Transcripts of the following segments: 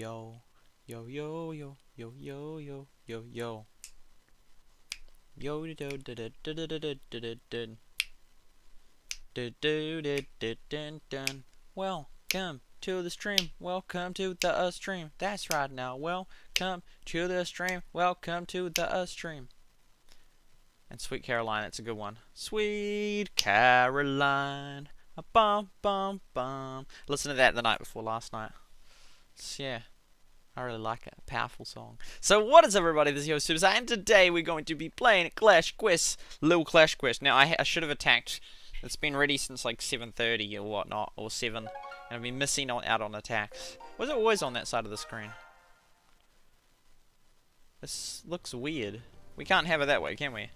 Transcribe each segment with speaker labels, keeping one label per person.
Speaker 1: yo. Yo yo yo yo yo yo yo yo. Yo do do do do do do do do do do. Welcome to the stream. Welcome to the stream. That's right now. Welcome to the stream. Welcome to the stream. And Sweet Caroline, that's a good one. Sweet Caroline. A bum bum bum. Listen to that the night before last night. Yeah, I really like it. A powerful song. So what is everybody? This is your SuperSight, and today we're going to be playing Clash Quest. Little Clash Quest. Now I should have attacked. It's been ready since like 7:30 or whatnot, or 7, and I've been missing out on attacks. Was it always on that side of the screen? This looks weird. We can't have it that way, can we?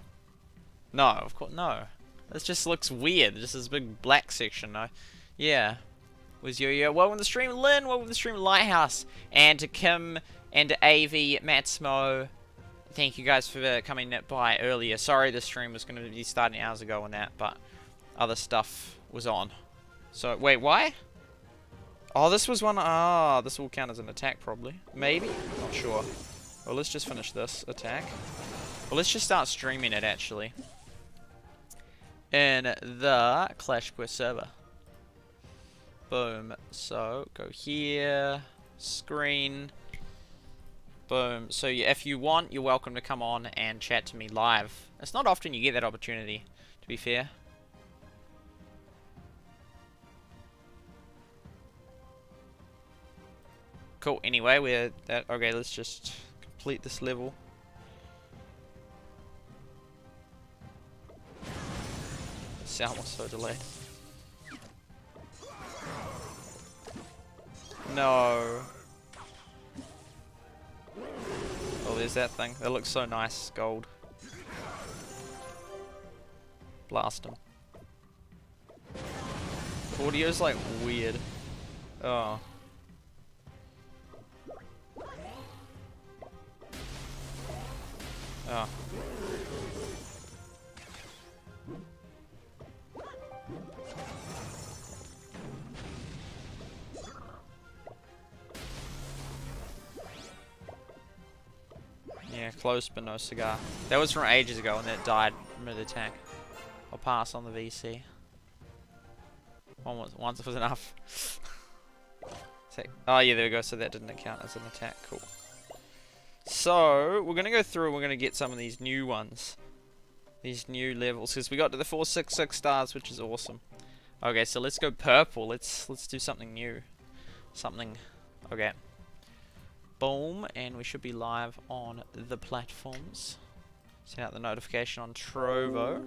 Speaker 1: No, of course, no. This just looks weird. Just this big black section. No, yeah. Was yo-yo. Welcome to the stream, Lynn. Welcome to the stream, Lighthouse. And to Kim and to AV, Matsmo. Thank you guys for coming by earlier. Sorry the stream was going to be starting hours ago on that, but other stuff was on. So, wait, why? Oh, this was one. Ah, this will count as an attack, probably. Maybe? Not sure. Well, let's just finish this attack. Well, let's just start streaming it, actually. In the Clash Quest server. Boom. So, go here. Screen. Boom. So, if you want, you're welcome to come on and chat to me live. It's not often you get that opportunity, to be fair. Cool. Anyway, we're at... Okay, let's just complete this level. The sound was so delayed. No. Oh, there's that thing. That looks so nice. Gold. Blast him. Audio's like weird. Oh. Oh. Yeah, close but no cigar. That was from ages ago and that died mid-attack. I'll pass on the VC. Once was enough. Oh yeah, there we go. So that didn't count as an attack. Cool. So we're gonna go through and we're gonna get some of these new ones. These new levels. Because we got to the 466 stars, which is awesome. Okay, so let's go purple. Let's do something new. Something. Okay. Boom, and we should be live on the platforms. Send out the notification on Trovo.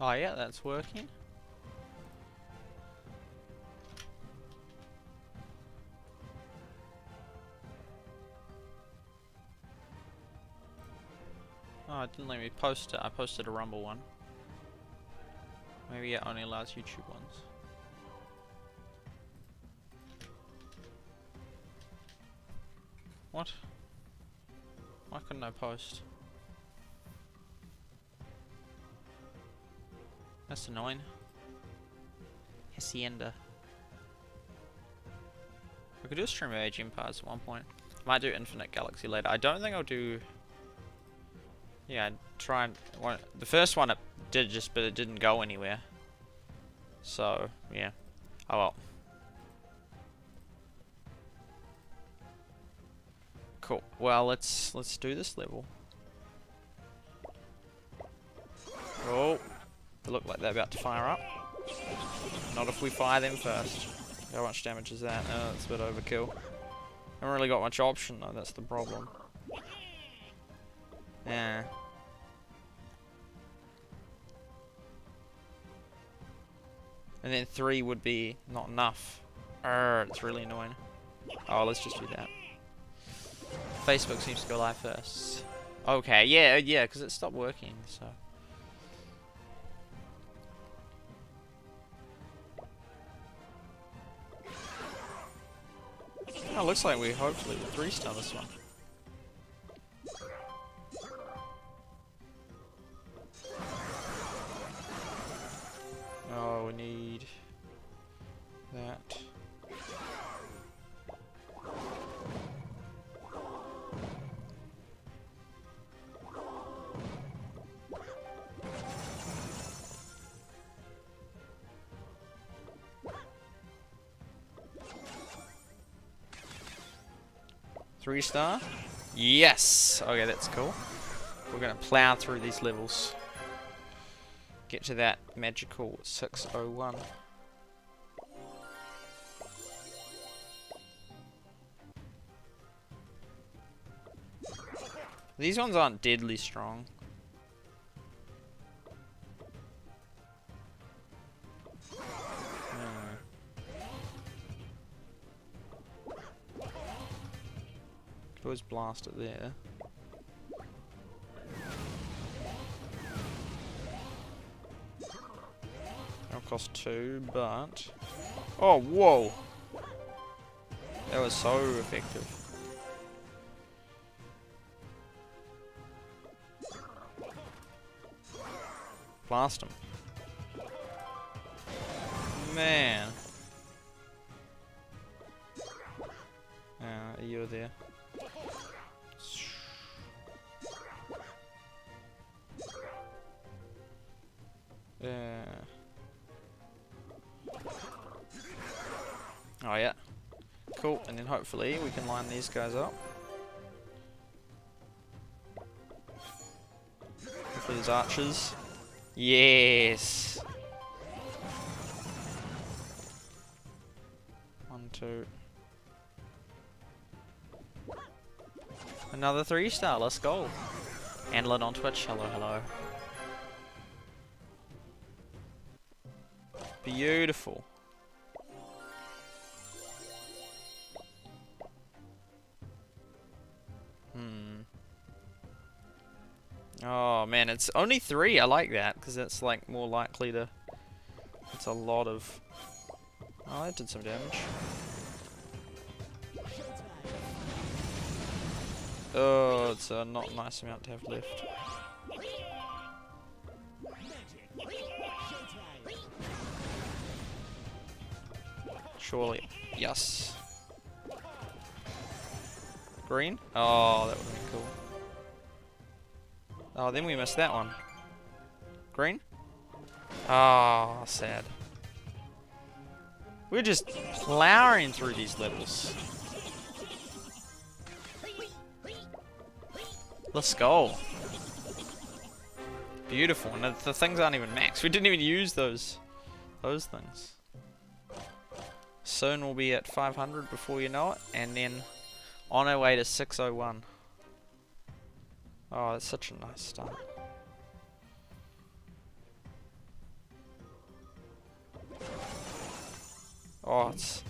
Speaker 1: Oh yeah, that's working. Oh, it didn't let me post it. I posted a Rumble one. Maybe it only allows YouTube ones. What? Why couldn't I post? That's annoying. Hacienda. We could do a stream of Age Empires at one point. Might do Infinite Galaxy later. I don't think I'll do... Yeah, I'd try and... The first one it did just, but it didn't go anywhere. So, yeah. Oh well. Cool. Well, let's do this level. Oh. They look like they're about to fire up. Not if we fire them first. How much damage is that? Oh, that's a bit overkill. Haven't really got much option though, that's the problem. Yeah. And then 3 would be not enough. It's really annoying. Oh, let's just do that. Facebook seems to go live first. Okay, yeah, because it stopped working, so. Oh, looks like we hopefully will 3-star this one. Oh, we need that. Three-star? Yes! Okay, that's cool. We're gonna plow through these levels. Get to that magical 601. These ones aren't deadly strong. Could always blast it there. That'll cost 2, but... Oh, whoa! That was so effective. Blast him. Man. You're there. Oh yeah. Cool, and then hopefully we can line these guys up. Hopefully there's archers. Yes! 1, 2. Another 3-star, let's go. Handle it on Twitch, hello. Beautiful. Oh man, it's only 3. I like that because that's like more likely to. It's a lot of. Oh, that did some damage. Oh, it's a not nice amount to have left. Surely, yes. Green? Oh, that would have been cool. Oh, then we missed that one. Green? Oh, sad. We're just plowing through these levels. Let's go. Beautiful. And the things aren't even maxed. We didn't even use those things. Soon we'll be at 500 before you know it, and then on our way to 601. Oh, that's such a nice start. Oh, it's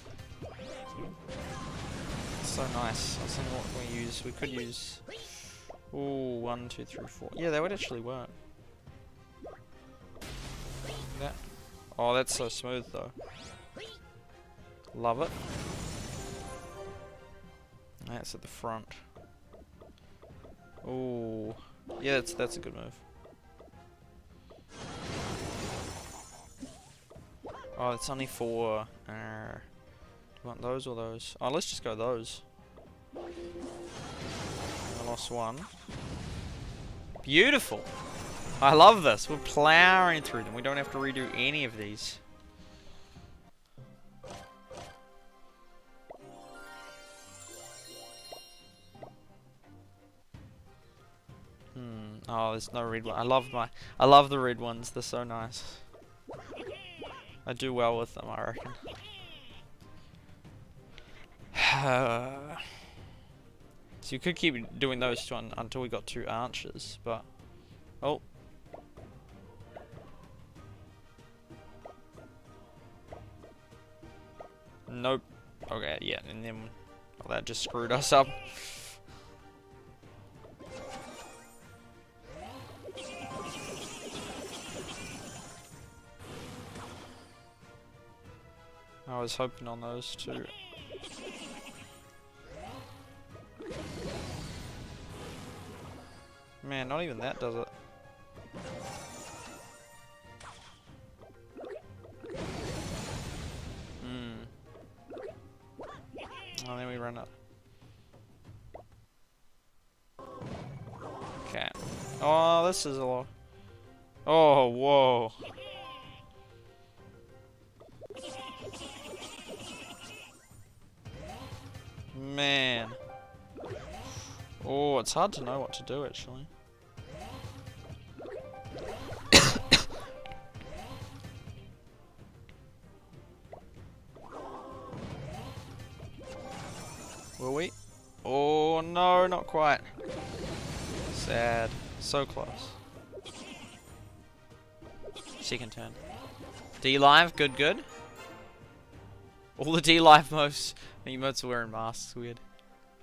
Speaker 1: so nice. I was thinking what can we use? We could use... Ooh, 1, 2, 3, 4. Yeah, that would actually work. That. Oh, that's so smooth though. Love it. That's at the front. Ooh, yeah, that's a good move. Oh, it's only 4. Do you want those or those? Oh, let's just go those. I lost 1. Beautiful. I love this. We're plowing through them. We don't have to redo any of these. Oh, there's no red one. I love the red ones. They're so nice. I do well with them, I reckon. So you could keep doing those two until we got 2 archers, but... Oh. Nope. Okay, yeah, and then... Oh, that just screwed us up. I was hoping on those 2. Man, not even that does it. Oh, then we run up. Okay. Oh, this is a lot. Oh, whoa. Man. Oh, it's hard to know what to do, actually. Will we? Oh, no, not quite. Sad. So close. Second turn. D-Live, good, good. All the D-Live emotes are wearing masks, weird.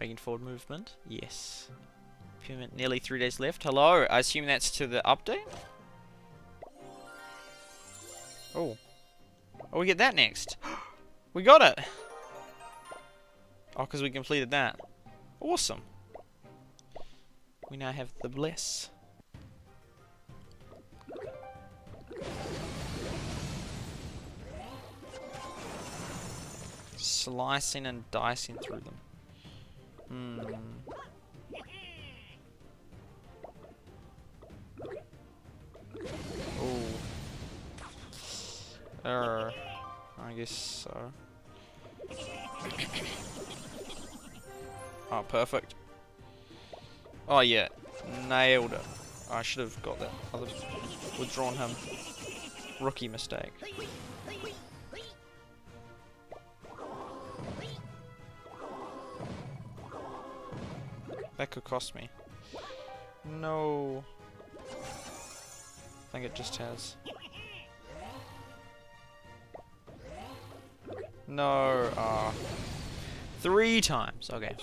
Speaker 1: Making forward movement, yes. Payment nearly 3 days left. Hello, I assume that's to the update? Oh. Oh, we get that next. We got it! Oh, because we completed that. Awesome. We now have the bliss. Slicing and dicing through them. Oh. I guess so. Oh, perfect. Oh yeah, nailed it. I should have got that. Other withdrawn him. Rookie mistake. That could cost me. No. I think it just has. No. 3 times. Okay.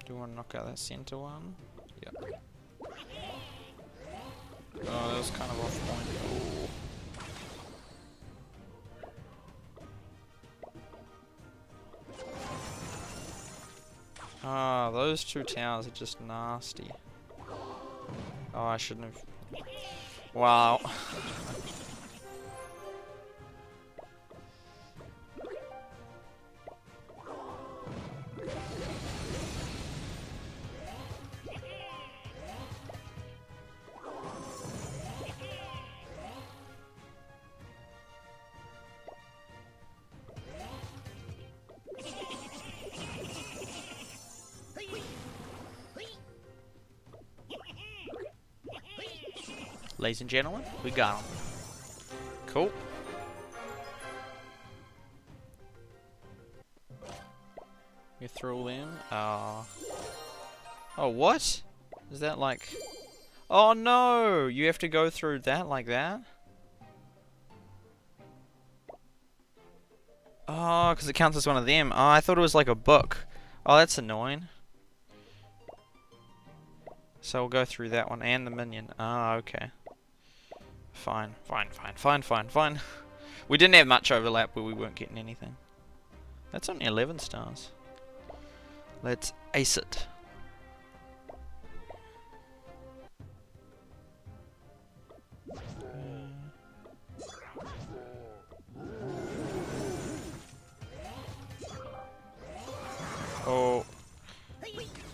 Speaker 1: Do you want to knock out that center one? Yep. Oh, that was kind of off point. Ooh. Ah, those 2 towers are just nasty. Oh, I shouldn't have. Wow. Ladies and gentlemen, we got him. Cool. You throw them. Oh, what? Is that like... Oh no! You have to go through that like that? Oh, because it counts as one of them. Oh, I thought it was like a book. Oh, that's annoying. So we'll go through that one and the minion. Ah, okay. Fine. We didn't have much overlap where we weren't getting anything. That's only 11 stars. Let's ace it. Oh.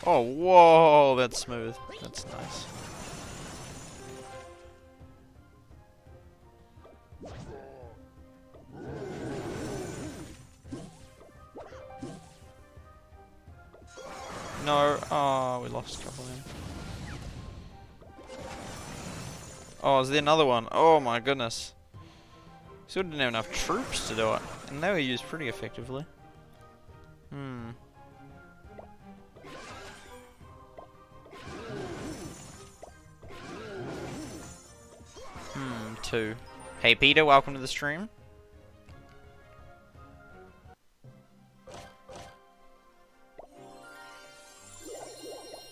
Speaker 1: Oh, whoa, that's smooth. That's nice. No. Oh, we lost a couple then. Oh, is there another one? Oh my goodness. So we didn't have enough troops to do it. And they were used pretty effectively. 2. Hey Peter, welcome to the stream.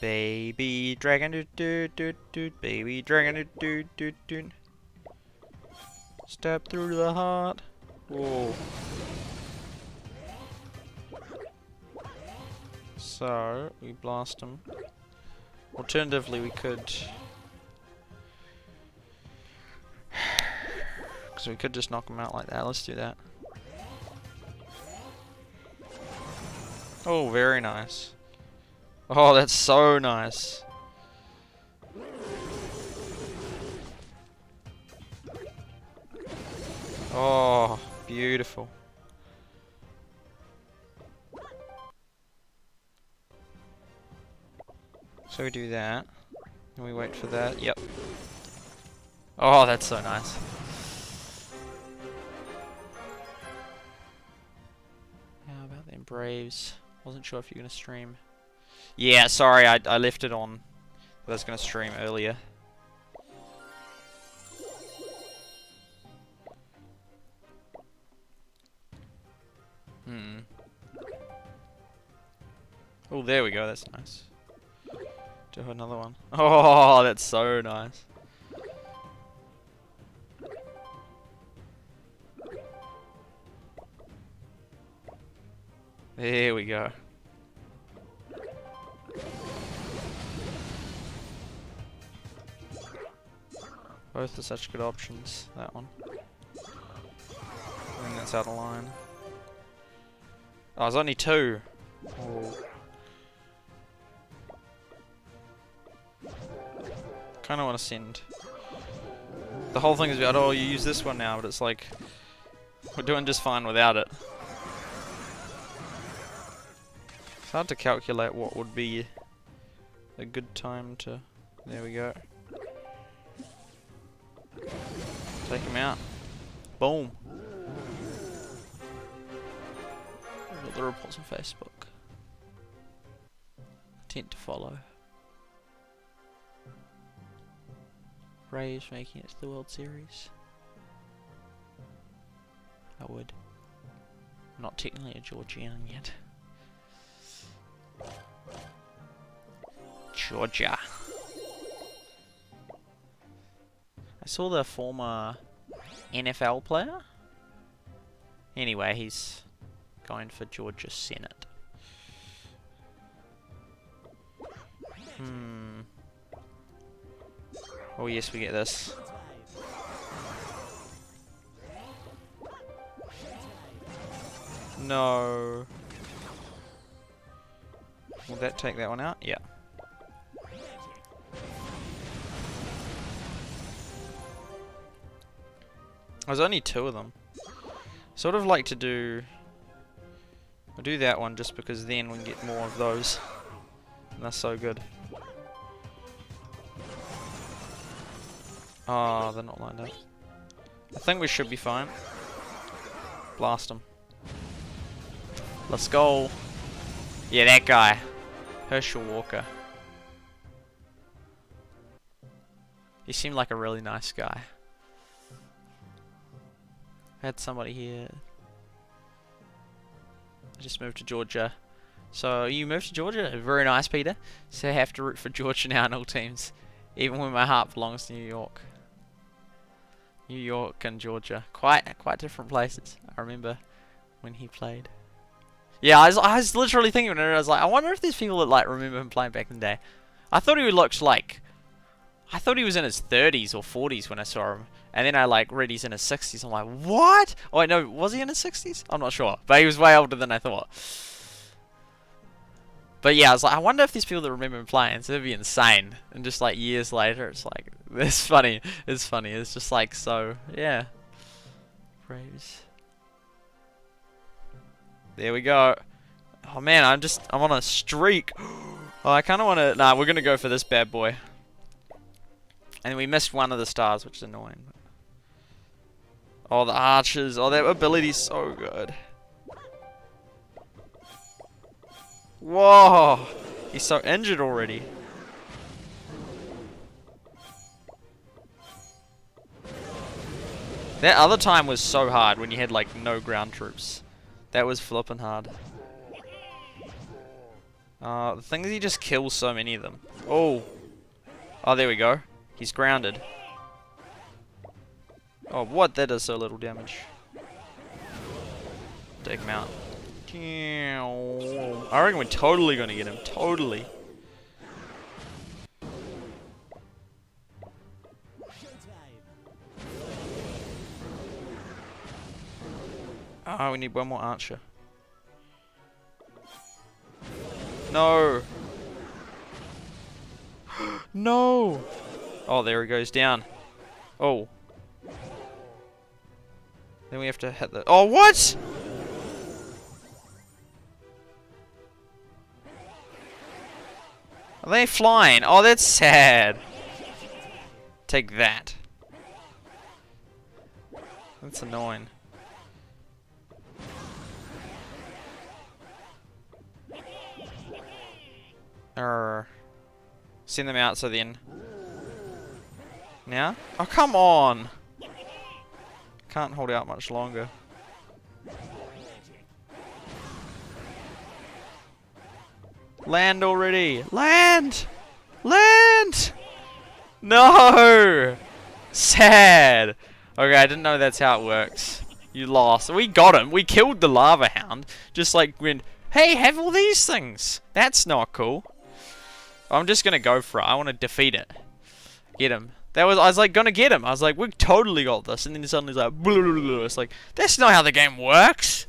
Speaker 1: Baby dragon, baby dragon, step through the heart. Whoa. So we blast him. Alternatively, we could, because we could just knock him out like that. Let's do that. Oh, very nice. Oh, that's so nice. Oh, beautiful. So we do that, and we wait for that. Yep. Oh, that's so nice. How about them Braves? Wasn't sure if you're gonna stream. Yeah, sorry, I left it on. I was gonna stream earlier. Oh, there we go. That's nice. Do another one. Oh, that's so nice. There we go. Both are such good options. That one. I think that's out of line. Oh, there's only 2. Oh. Kind of want to send. The whole thing is about, oh, you use this one now, but it's like we're doing just fine without it. It's hard to calculate what would be a good time to. There we go. Take him out. Boom. Got the reports on Facebook. Intent to follow. Braves making it to the World Series. I would. I'm not technically a Georgian yet. Georgia. I saw the former NFL player. Anyway, he's going for Georgia Senate. Oh yes, we get this. No. Will that take that one out? Yeah. There's only 2 of them. Sort of like to do. I'll do that one just because then we can get more of those. And that's so good. Oh, they're not lined up. I think we should be fine. Blast them. Let's go. Yeah, that guy. Herschel Walker. He seemed like a really nice guy. I had somebody here. I just moved to Georgia. So you moved to Georgia? Very nice, Peter. So I have to root for Georgia now in all teams. Even when my heart belongs to New York. New York and Georgia. Quite different places. I remember when he played. Yeah, I was literally thinking of it. I was like, I wonder if there's people that like remember him playing back in the day. I thought he looked like. I thought he was in his 30s or 40s when I saw him. And then I like read he's in his 60s. I'm like, what? Oh, wait, no, was he in his 60s? I'm not sure. But he was way older than I thought. But yeah, I was like, I wonder if there's people that remember him playing. So it'd be insane. And just like years later, it's like, it's funny. It's funny. It's just like, so, yeah. Braves. There we go. Oh man, I'm on a streak. Oh, I kind of want to... Nah, we're going to go for this bad boy. And we missed one of the stars, which is annoying. Oh, the archers. Oh, their ability's so good. Whoa! He's so injured already. That other time was so hard when you had like no ground troops. That was flippin' hard. The thing is he just kills so many of them. Oh! Oh, there we go. He's grounded. Oh, what? That does so little damage. Take him out. I reckon we're totally gonna get him. Totally. Oh, we need one more archer. No! No! Oh, there he goes down. Oh. Then we have to hit the... Oh, what?! Are they flying? Oh, that's sad. Take that. That's annoying. Send them out so then... Now? Oh, come on! Can't hold out much longer. Land already! Land! Land! No! Sad! Okay, I didn't know that's how it works. You lost. We got him. We killed the lava hound. Just like when, hey, have all these things. That's not cool. I'm just gonna go for it. I want to defeat it. Get him. I was like gonna get him. I was like, we totally got this. And then suddenly it's like, blah, blah, blah. It's like, that's not how the game works.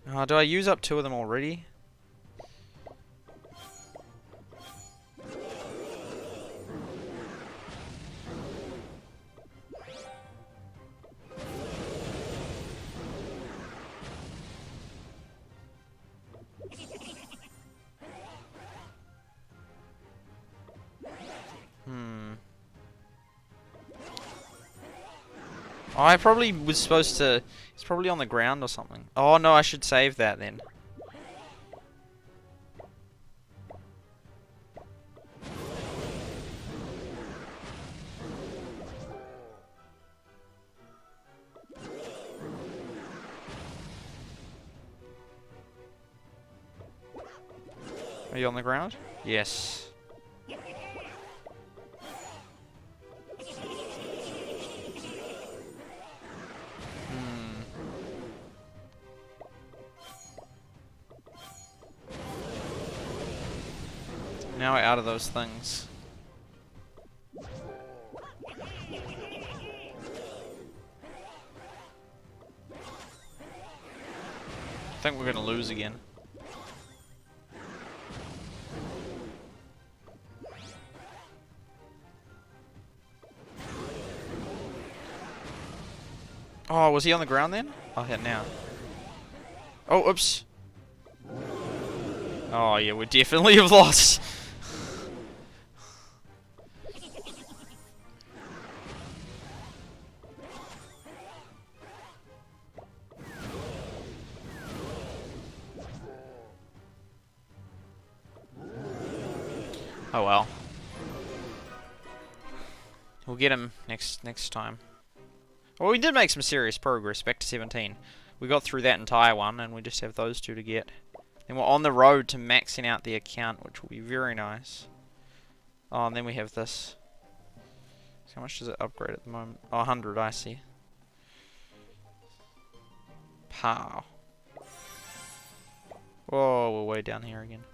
Speaker 1: Oh, do I use up 2 of them already? Oh, I probably was supposed to... It's probably on the ground or something. Oh no, I should save that then. Are you on the ground? Yes. Now we're out of those things. I think we're gonna lose again. Oh, was he on the ground then? I'll hit now. Oh, oops. Oh yeah, we definitely have lost. Oh well. We'll get him next time. Well, we did make some serious progress back to 17. We got through that entire one, and we just have those 2 to get. And we're on the road to maxing out the account, which will be very nice. Oh, and then we have this. So how much does it upgrade at the moment? Oh, 100, I see. Pow. Whoa, we're way down here again.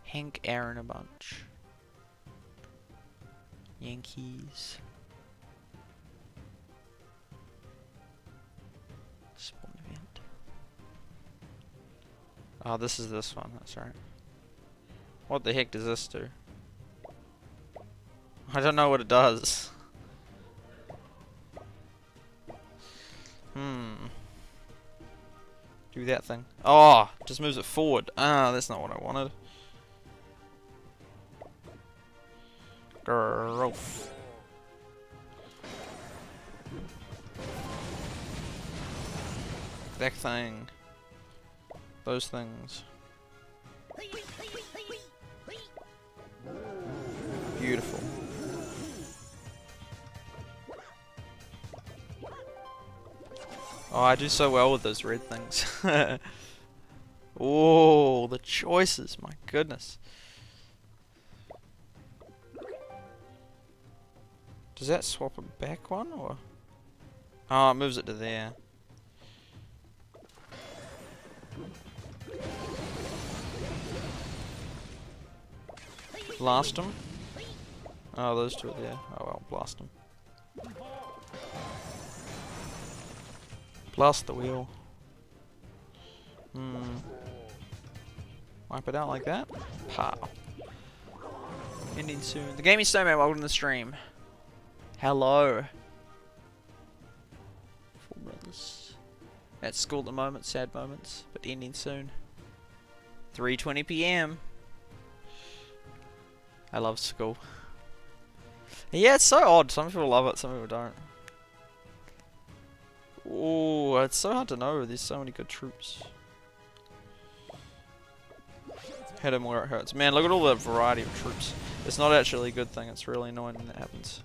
Speaker 1: Hank, Aaron, a bunch. Yankees. Spawn event. Oh, this is this one. That's right. What the heck does this do? I don't know what it does. Do that thing. Oh, just moves it forward. Ah, that's not what I wanted. Growth. That thing. Those things. Beautiful. Oh, I do so well with those red things. Oh, the choices, my goodness. Does that swap it back one, or? Oh, it moves it to there. Blast them. Oh, those two are there. Oh well, blast them. Blast the wheel. Wipe it out like that. Pow. Ending soon. The Gaming Snowman, welcome to the stream. Hello. Four brothers. At school at the moment, sad moments, but ending soon. 3:20 PM. I love school. Yeah, it's so odd. Some people love it, some people don't. Oh, it's so hard to know. There's so many good troops. Hit him where it hurts. Man, look at all that variety of troops. It's not actually a good thing. It's really annoying when that happens.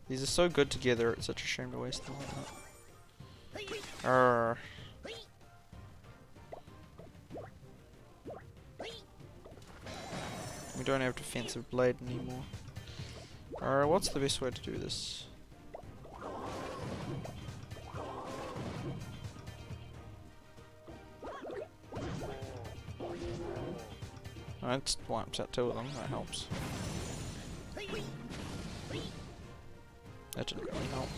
Speaker 1: These are so good together, it's such a shame to waste them like that. We don't have defensive blade anymore. What's the best way to do this? That wipes out two of them, that helps. That didn't really help.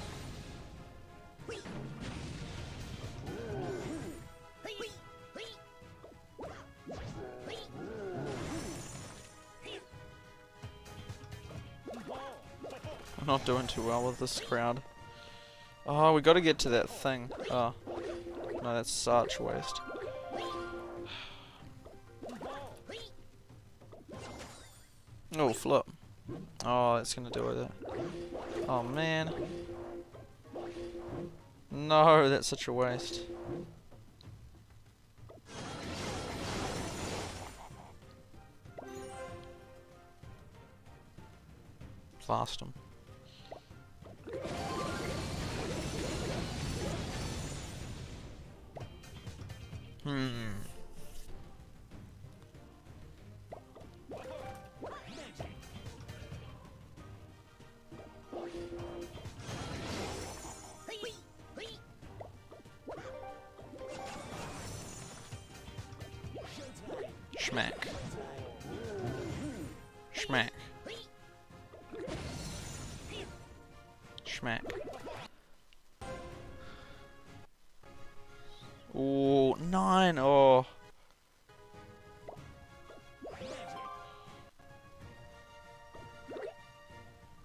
Speaker 1: I'm not doing too well with this crowd. Oh, we gotta get to that thing. Oh. No, that's such waste. Oh, flip. Oh, that's gonna do it. Oh, man. No, that's such a waste. Blast him. Schmack. Schmack. Schmack. Ooh, 9. Oh.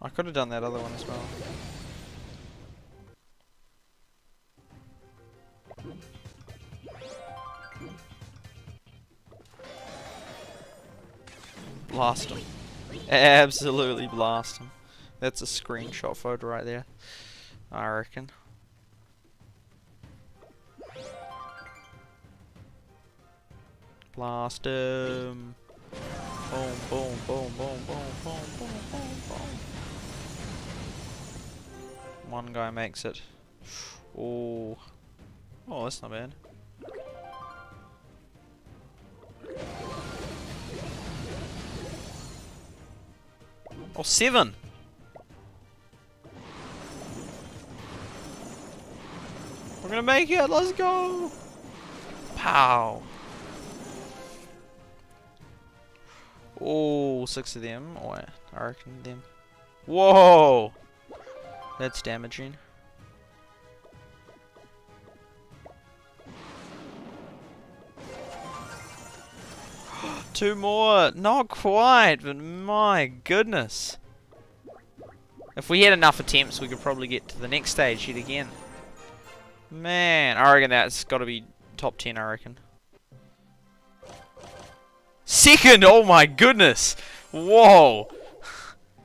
Speaker 1: I could have done that other one as well. Blast him. Absolutely blast him. That's a screenshot photo right there, I reckon. Blast him. Boom, boom, boom, boom, boom, boom, boom, boom, boom. One guy makes it. Oh. Oh, that's not bad. Oh, 7! We're gonna make it, let's go! Pow! Oh, 6 of them. Oh, I reckon them. Whoa! That's damaging. Two more! Not quite, but my goodness. If we had enough attempts, we could probably get to the next stage yet again. Man, I reckon that's got to be top 10, I reckon. Second! Oh my goodness! Whoa!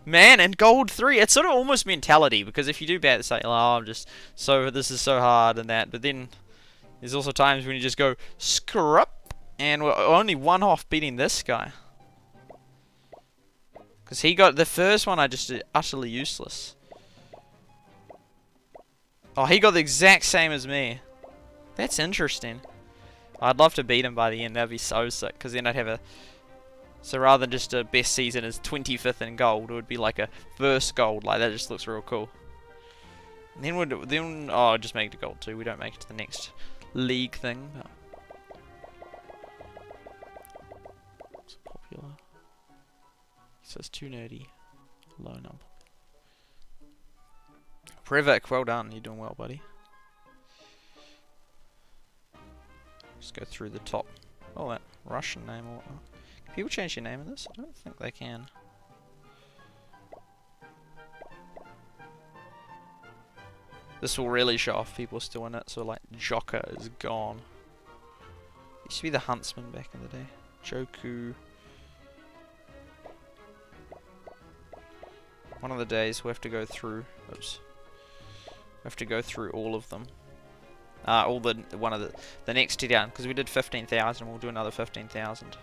Speaker 1: Man, and gold 3. It's sort of almost mentality, because if you do bad, it's like, oh, I'm just so, this is so hard and that. But then, there's also times when you just go, screw up. And we're only one off beating this guy. Because he got the first one, I just did utterly useless. Oh, he got the exact same as me. That's interesting. I'd love to beat him by the end. That'd be so sick. Because then I'd have a... So rather than just a best season as 25th in gold, it would be like a first gold. Like, that just looks real cool. And then oh, just make it to gold 2. We don't make it to the next league thing. But it's popular. He says too nerdy. Low number. Previk, well done. You're doing well, buddy. Just go through the top. Oh, that Russian name or whatnot. Can people change their name in this? I don't think they can. This will really show off people still in it. So, like, Joker is gone. Used to be the Huntsman back in the day. Joku. One of the days we have to go through. Oops. We have to go through all of them. All the next 2 down, because we did 15,000. We'll do another 15,000.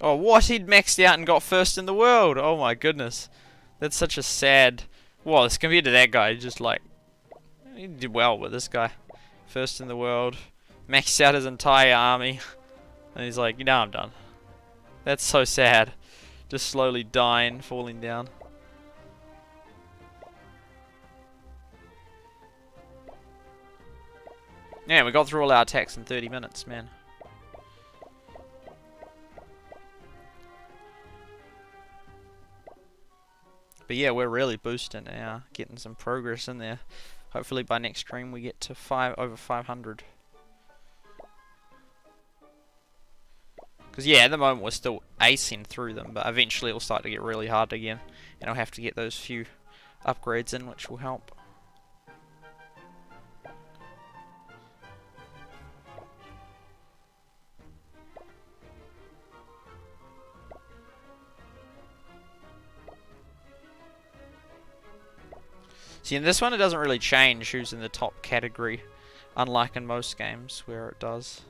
Speaker 1: Oh, what? He'd maxed out and got first in the world. Oh my goodness, that's such a sad. Well, as compared to that guy, just like he did well with this guy, first in the world, maxed out his entire army, and he's like, you know, I'm done. That's so sad. Just slowly dying, falling down. Yeah, we got through all our attacks in 30 minutes, man. But yeah, we're really boosting now, getting some progress in there. Hopefully by next stream we get to over 500. Because yeah, at the moment we're still acing through them, but eventually it'll start to get really hard again. And I'll have to get those few upgrades in, which will help. See, in this one it doesn't really change who's in the top category, unlike in most games where it does.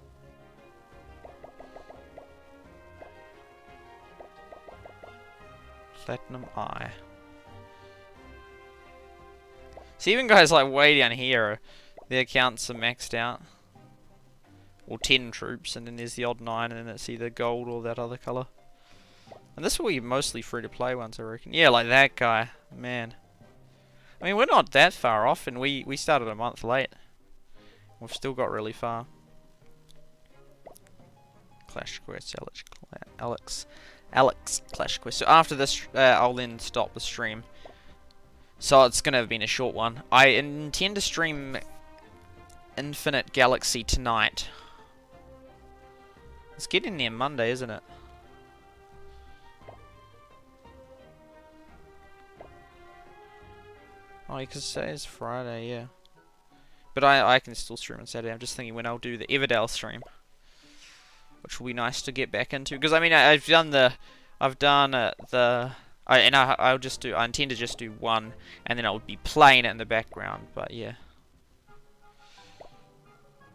Speaker 1: Platinum Eye. See, even guys like way down here, their accounts are maxed out. Or 10 troops, and then there's the odd 9, and then it's either gold or that other colour. And this will be mostly free-to-play ones, I reckon. Yeah, like that guy. Man. I mean, we're not that far off, and we started a month late. We've still got really far. Clash Quest, Alex Clash Quest. So after this, I'll then stop the stream. So it's going to have been a short one. I intend to stream Infinite Galaxy tonight. It's getting near Monday, isn't it? Oh, you could say it's Friday, yeah. But I can still stream on Saturday. I'm just thinking when I'll do the Everdale stream, which will be nice to get back into. Because I mean, I intend to just do one, and then I'll be playing it in the background. But yeah,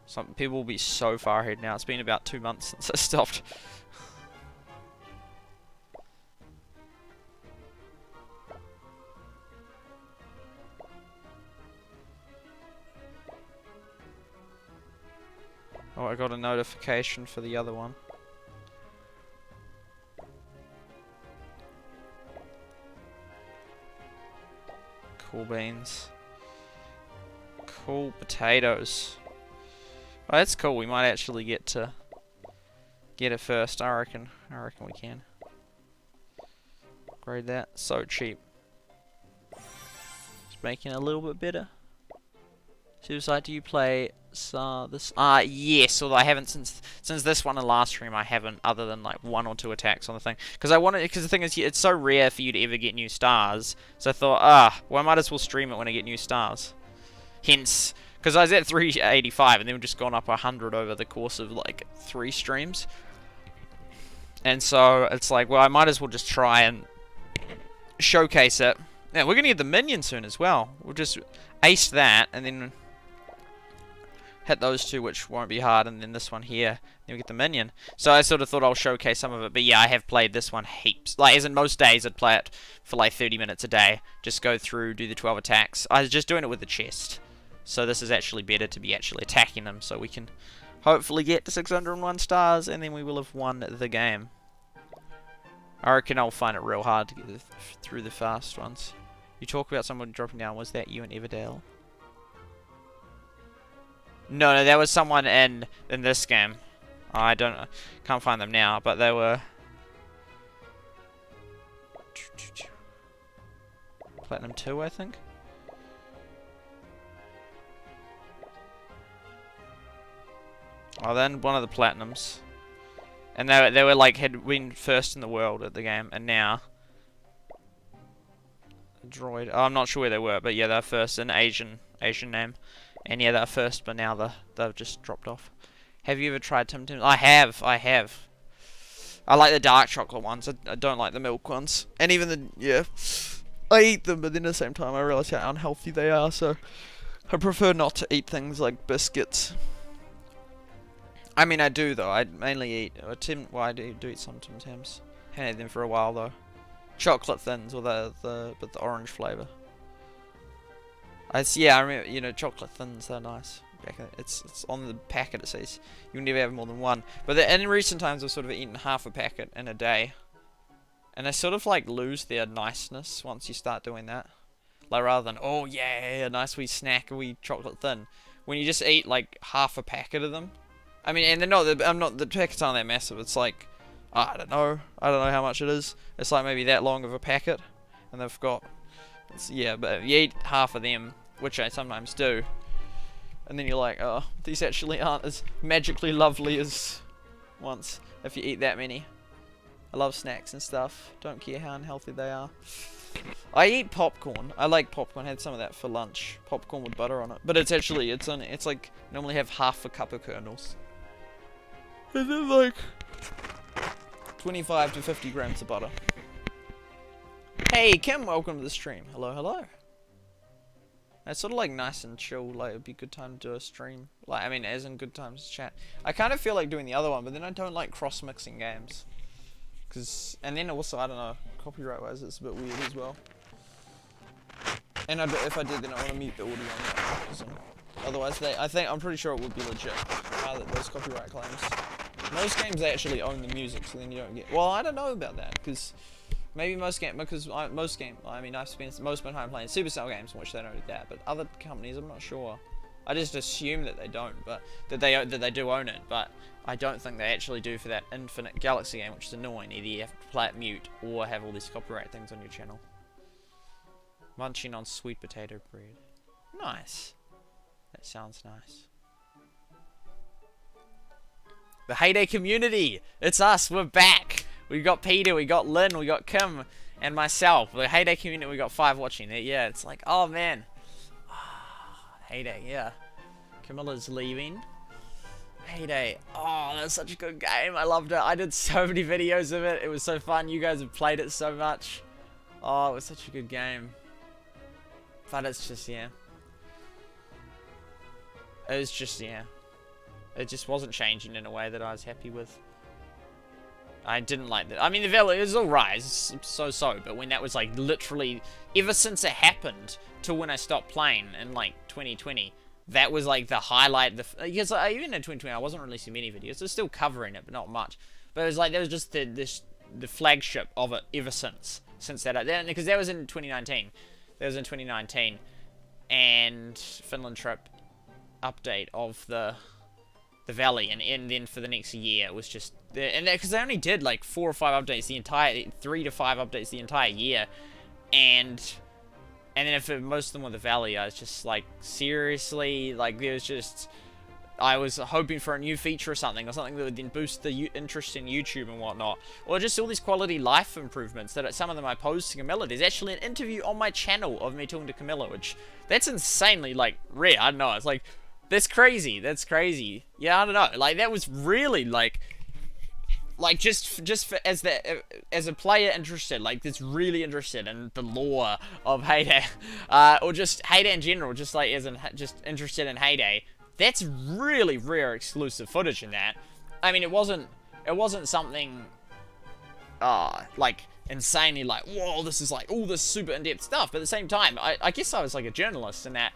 Speaker 1: some people will be so far ahead now. It's been about 2 months since I stopped. Oh, I got a notification for the other one. Cool beans. Cool potatoes. Oh, that's cool. We might actually get it first. I reckon we can. Upgrade that. So cheap. Just making it a little bit better. SuperSight, do you play this? Yes, although I haven't since this one and last stream. I haven't, other than like 1 or 2 attacks on the thing. Because the thing is, it's so rare for you to ever get new stars. So I thought, well, I might as well stream it when I get new stars. Hence, because I was at 385 and then we've just gone up 100 over the course of like 3 streams. And so it's like, well, I might as well just try and showcase it. Yeah, we're gonna get the Minion soon as well. We'll just ace that and then hit those 2, which won't be hard, and then this one here, then we get the Minion. So I sort of thought I'll showcase some of it, but yeah, I have played this one heaps. Like, as in most days, I'd play it for like 30 minutes a day. Just go through, do the 12 attacks. I was just doing it with the chest. So this is actually better to be actually attacking them, so we can hopefully get to 601 stars, and then we will have won the game. I reckon I'll find it real hard to get through the fast ones. You talk about someone dropping down, was that you and Everdale? No, that was someone in this game. I can't find them now, but they were Platinum 2, I think. Oh, then one of the Platinums. And they were like, had been first in the world at the game, and now Droid. Oh, I'm not sure where they were, but yeah, they're first, an Asian name. And yeah, they're first, but now they've just dropped off. Have you ever tried Tim Tams? I have. I like the dark chocolate ones. I don't like the milk ones. And even I eat them, but then at the same time I realize how unhealthy they are, so I prefer not to eat things like biscuits. I mean, I do though. I mainly eat I do eat some Tim Tams. Haven't had them for a while though. Chocolate thins, or but the orange flavour. I remember, chocolate thins, they're nice. It's on the packet, it says you can never have more than one. But in recent times, I've sort of eaten half a packet in a day, and they sort of like lose their niceness once you start doing that. Like, rather than, oh yeah, a nice wee snack, a wee chocolate thin, when you just eat like half a packet of them. I mean, and the packets aren't that massive. It's like, I don't know how much it is. It's like maybe that long of a packet, and they've got. But you eat half of them, which I sometimes do, and then you're like, oh, these actually aren't as magically lovely as once, if you eat that many. I love snacks and stuff, don't care how unhealthy they are. I eat popcorn. I like popcorn, I had some of that for lunch. Popcorn with butter on it. But it's like, normally have half a cup of kernels. And then like 25 to 50 grams of butter. Hey Kim, welcome to the stream. Hello. It's sort of like nice and chill, like it'd be a good time to do a stream. Like, I mean, as in good times to chat. I kind of feel like doing the other one, but then I don't like cross-mixing games. And then also, I don't know, copyright-wise it's a bit weird as well. And if I did, then I want to mute the audio on that. So, otherwise, I'm pretty sure it would be legit, those copyright claims. Most games actually own the music, so then you don't get... Well, I don't know about that, because... Maybe I've spent most of my time playing Supercell games in which they don't do that, but other companies, I'm not sure. I just assume that they don't, but that they do own it, but I don't think they actually do for that Infinite Galaxy game, which is annoying. Either you have to play it mute or have all these copyright things on your channel. Munching on sweet potato bread. Nice. That sounds nice. The Heyday community! It's us, we're back! We got Peter, we got Lynn, we got Kim, and myself. The Heyday community, we got 5 watching it. Yeah, it's like, oh man. Heyday, yeah. Camilla's leaving. Heyday. Oh, that's such a good game. I loved it. I did so many videos of it. It was so fun. You guys have played it so much. Oh, it was such a good game. But it's just, yeah. It was just, yeah. It just wasn't changing in a way that I was happy with. I didn't like that. I mean, the value is alright, it's so, but when that was like literally, ever since it happened to when I stopped playing in like 2020, that was like the highlight. Because even in 2020, I wasn't releasing many videos. I was still covering it, but not much. But it was like, that was just the flagship of it ever since that. Because that was in 2019. That was in 2019. And Finland trip update of the valley, and then for the next year it was just, and because they only did like 4 or 5 updates the entire, 3 to 5 updates the entire year, and then if most of them were the valley, I was just like, seriously, like there was just, I was hoping for a new feature or something that would then boost the interest in YouTube and whatnot. Or just all these quality life improvements that some of them I posed to Camilla. There's actually an interview on my channel of me talking to Camilla, which, that's insanely, like, rare. I don't know. It's like, that's crazy. That's crazy. Yeah, I don't know. Like, that was really, like just for, as a player interested, like, that's really interested in the lore of Heyday, or just Heyday in general, just like, as in, just interested in Heyday. That's really rare exclusive footage in that. I mean, it wasn't something, like, insanely like, whoa, this is like all this super in-depth stuff. But at the same time, I guess I was like a journalist in that.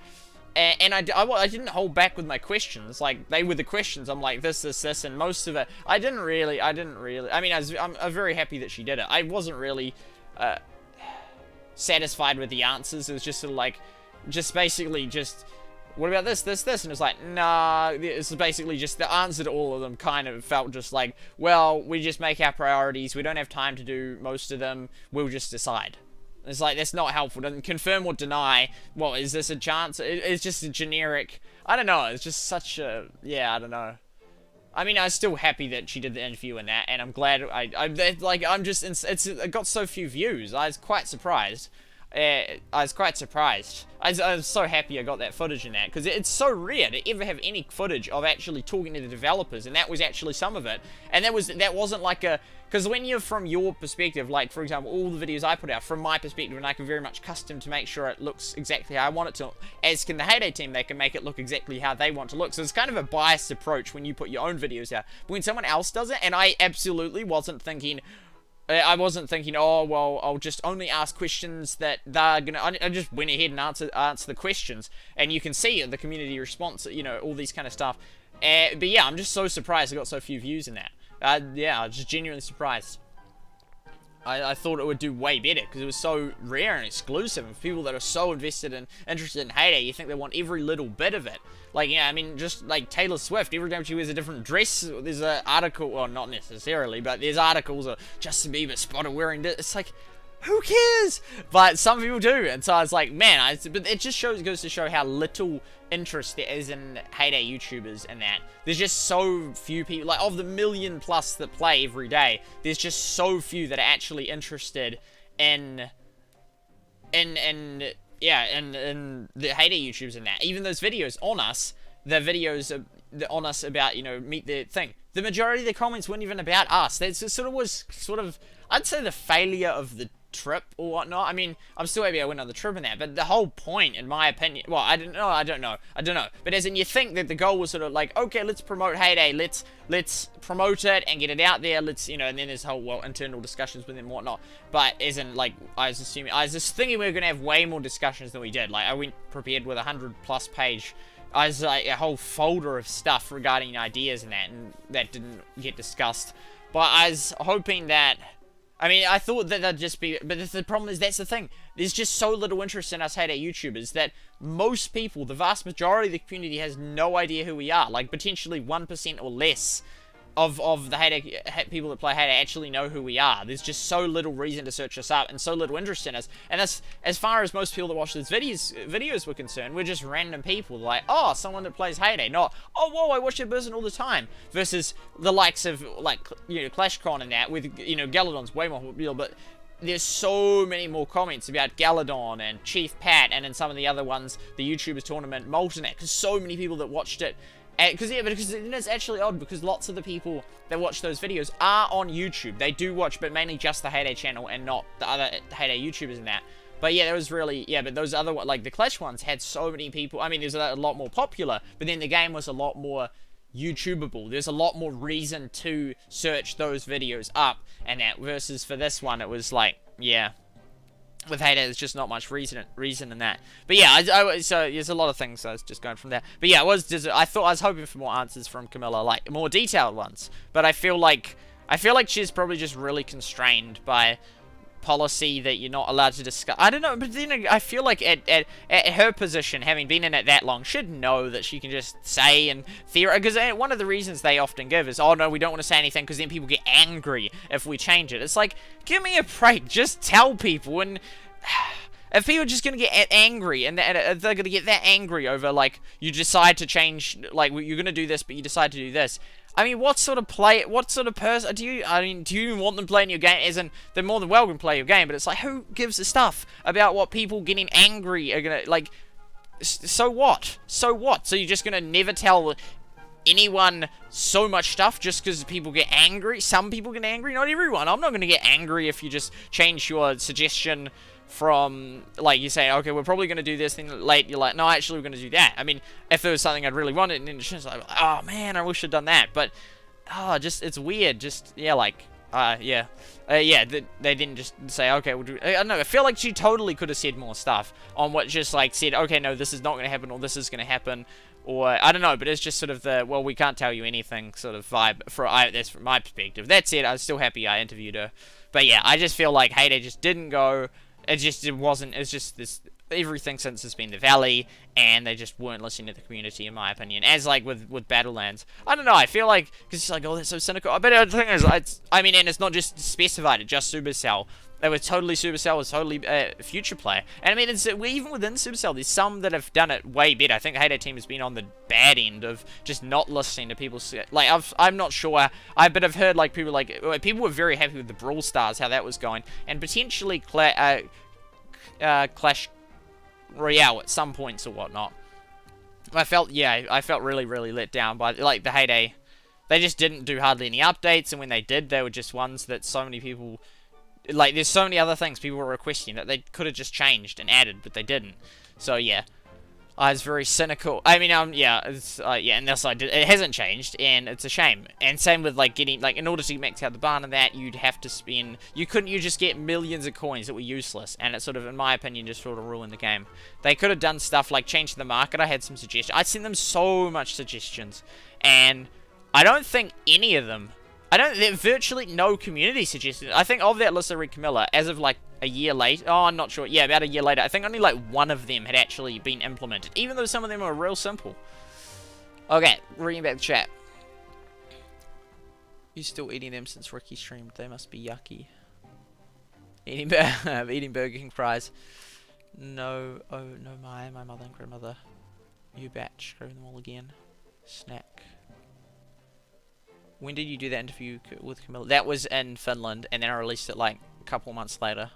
Speaker 1: And I didn't hold back with my questions. Like, they were the questions. I'm like, this, and most of it, I didn't really, I mean, I'm very happy that she did it. I wasn't really, satisfied with the answers. It was just sort of like, just basically just, what about this, and it's like, nah, it's basically just the answer to all of them kind of felt just like, well, we just make our priorities, we don't have time to do most of them, we'll just decide. It's like, that's not helpful. Doesn't confirm or deny, well, is this a chance? It's just a generic, I don't know, it's just such a, yeah, I don't know. I mean, I was still happy that she did the interview and that, and I'm glad, it got so few views, I was quite surprised. I was so happy I got that footage in that, because it's so rare to ever have any footage of actually talking to the developers, and that was actually some of it. And that wasn't like a, because when you're from your perspective, like, for example, all the videos I put out from my perspective, and I can very much custom to make sure it looks exactly how I want it to, as can the Heyday team, they can make it look exactly how they want to look. So it's kind of a biased approach when you put your own videos out. But when someone else does it, and I absolutely wasn't thinking, oh, well, I'll just only ask questions that they're gonna, I just went ahead and answer the questions, and you can see the community response, you know, all these kind of stuff. But yeah, I'm just so surprised I got so few views in that. Yeah, I was just genuinely surprised. I thought it would do way better, because it was so rare and exclusive, and people that are so interested in Heyday, you think they want every little bit of it. Like, yeah, I mean, just like Taylor Swift, every time she wears a different dress, there's an article, well, not necessarily, but there's articles of Justin Bieber spotted wearing this. It's like, who cares? But some people do, and so I was like, man, but it just goes to show how little interest there is in Heyday YouTubers and that. There's just so few people, like, of the 1 million plus that play every day, there's just so few that are actually interested in the Heyday YouTubers and that. Even those videos on us, the videos on us about, you know, meet the thing, the majority of the comments weren't even about us. That was sort of, I'd say, the failure of the trip or whatnot. I mean, I'm still happy I went on the trip and that, but the whole point, in my opinion, well, I don't know, but as in, you think that the goal was sort of like, okay, let's promote Heyday, let's promote it and get it out there, let's, you know, and then there's whole, well, internal discussions with them and whatnot, but as in, like, I was just thinking we were gonna have way more discussions than we did. Like, I went prepared with 100+ page, I was like, a whole folder of stuff regarding ideas and that didn't get discussed, but I was hoping that, I mean, I thought that that'd just be, but the problem is, that's the thing. There's just so little interest in us Heyday YouTubers that most people, the vast majority of the community, has no idea who we are. Like, potentially 1% or less of the Heyday people that play Heyday actually know who we are. There's just so little reason to search us up and so little interest in us. And that's, as far as most people that watch these videos were concerned, we're just random people. Like, oh, someone that plays Heyday. Not, oh, whoa, I watch that person all the time. Versus the likes of, like, you know, ClashCon and that, with, you know, Galadon's way more real, but there's so many more comments about Galadon and Chief Pat, and in some of the other ones, the YouTubers tournament, Molten, because so many people that watched it. Because it's actually odd, because lots of the people that watch those videos are on YouTube. They do watch, but mainly just the Heyday channel and not the other Heyday YouTubers and that. But yeah, that was really, yeah, but those other, like, the Clash ones had so many people. I mean, there's a lot more popular, but then the game was a lot more YouTubeable. There's a lot more reason to search those videos up and that, versus for this one, it was like, yeah, with Heyday, there's just not much reason in that. But yeah, so there's a lot of things. I was just going from there. But yeah, I was hoping for more answers from Camilla, like more detailed ones. But I feel like she's probably just really constrained by policy that you're not allowed to discuss. I don't know, but then I feel like at her position, having been in it that long, should know that she can just say and theorize. Because one of the reasons they often give is, oh no, we don't want to say anything because then people get angry if we change it. It's like, give me a break. Just tell people. And if people are just going to get angry, and they're going to get that angry over, like, you decide to change, like, you're going to do this, but you decide to do this. I mean, what sort of person do you even want them playing your game? As in, they're more than welcome to play your game, but it's like, who gives a stuff about what people getting angry are gonna, like, so what? So what? So you're just gonna never tell anyone so much stuff just because people get angry? Some people get angry, not everyone. I'm not gonna get angry if you just change your suggestion from, like, you say, okay, we're probably going to do this, then late, you're like, no, actually, we're going to do that. I mean, if there was something I'd really wanted, and then it's just like, oh, man, I wish I'd done that, but, just, it's weird, just, yeah, like, they didn't just say, okay, we'll do, I don't know, I feel like she totally could have said more stuff on what just, like, said, okay, no, this is not going to happen, or this is going to happen, or, I don't know, but it's just sort of the, well, we can't tell you anything sort of vibe, that's from my perspective. That said, I was still happy I interviewed her, but yeah, I just feel like Hay just didn't go. It's just this, everything since it's been the Valley, and they just weren't listening to the community, in my opinion. As, like, with Battlelands. I don't know, I feel like, because it's like, oh, that's so cynical. But the thing is, I mean, and it's not just specified, it's just Supercell. Supercell was totally Future Play. And I mean, even within Supercell, there's some that have done it way better. I think Hay team has been on the bad end of just not listening to people. Like, I'm not sure, but I've heard, like, people were very happy with the Brawl Stars, how that was going, and potentially Clash Royale at some points or whatnot. I felt really, really let down by, like, the Hay. They just didn't do hardly any updates, and when they did, they were just ones that so many people, like, there's so many other things people were requesting that they could have just changed and added, but they didn't. So, yeah. I was very cynical. I mean, and that's I did. It hasn't changed, and it's a shame. And same with, like, getting, like, in order to max out the barn and that, you'd have to spend, you just get millions of coins that were useless, and it sort of, in my opinion, just sort of ruined the game. They could have done stuff like change the market. I had some suggestions. I sent them so much suggestions, and I don't think any of them, there's virtually no community suggestions. I think of that list I read Camilla, as of, like, a year later, oh, I'm not sure, yeah, about a year later, I think only, like, one of them had actually been implemented, even though some of them were real simple. Okay, reading back the chat. You're still eating them since Ricky streamed, they must be yucky. Eating Burger King fries. No, oh, no, my mother and grandmother. You batch, grab them all again. Snack. When did you do that interview with Camilla? That was in Finland, and then I released it, like, a couple months later.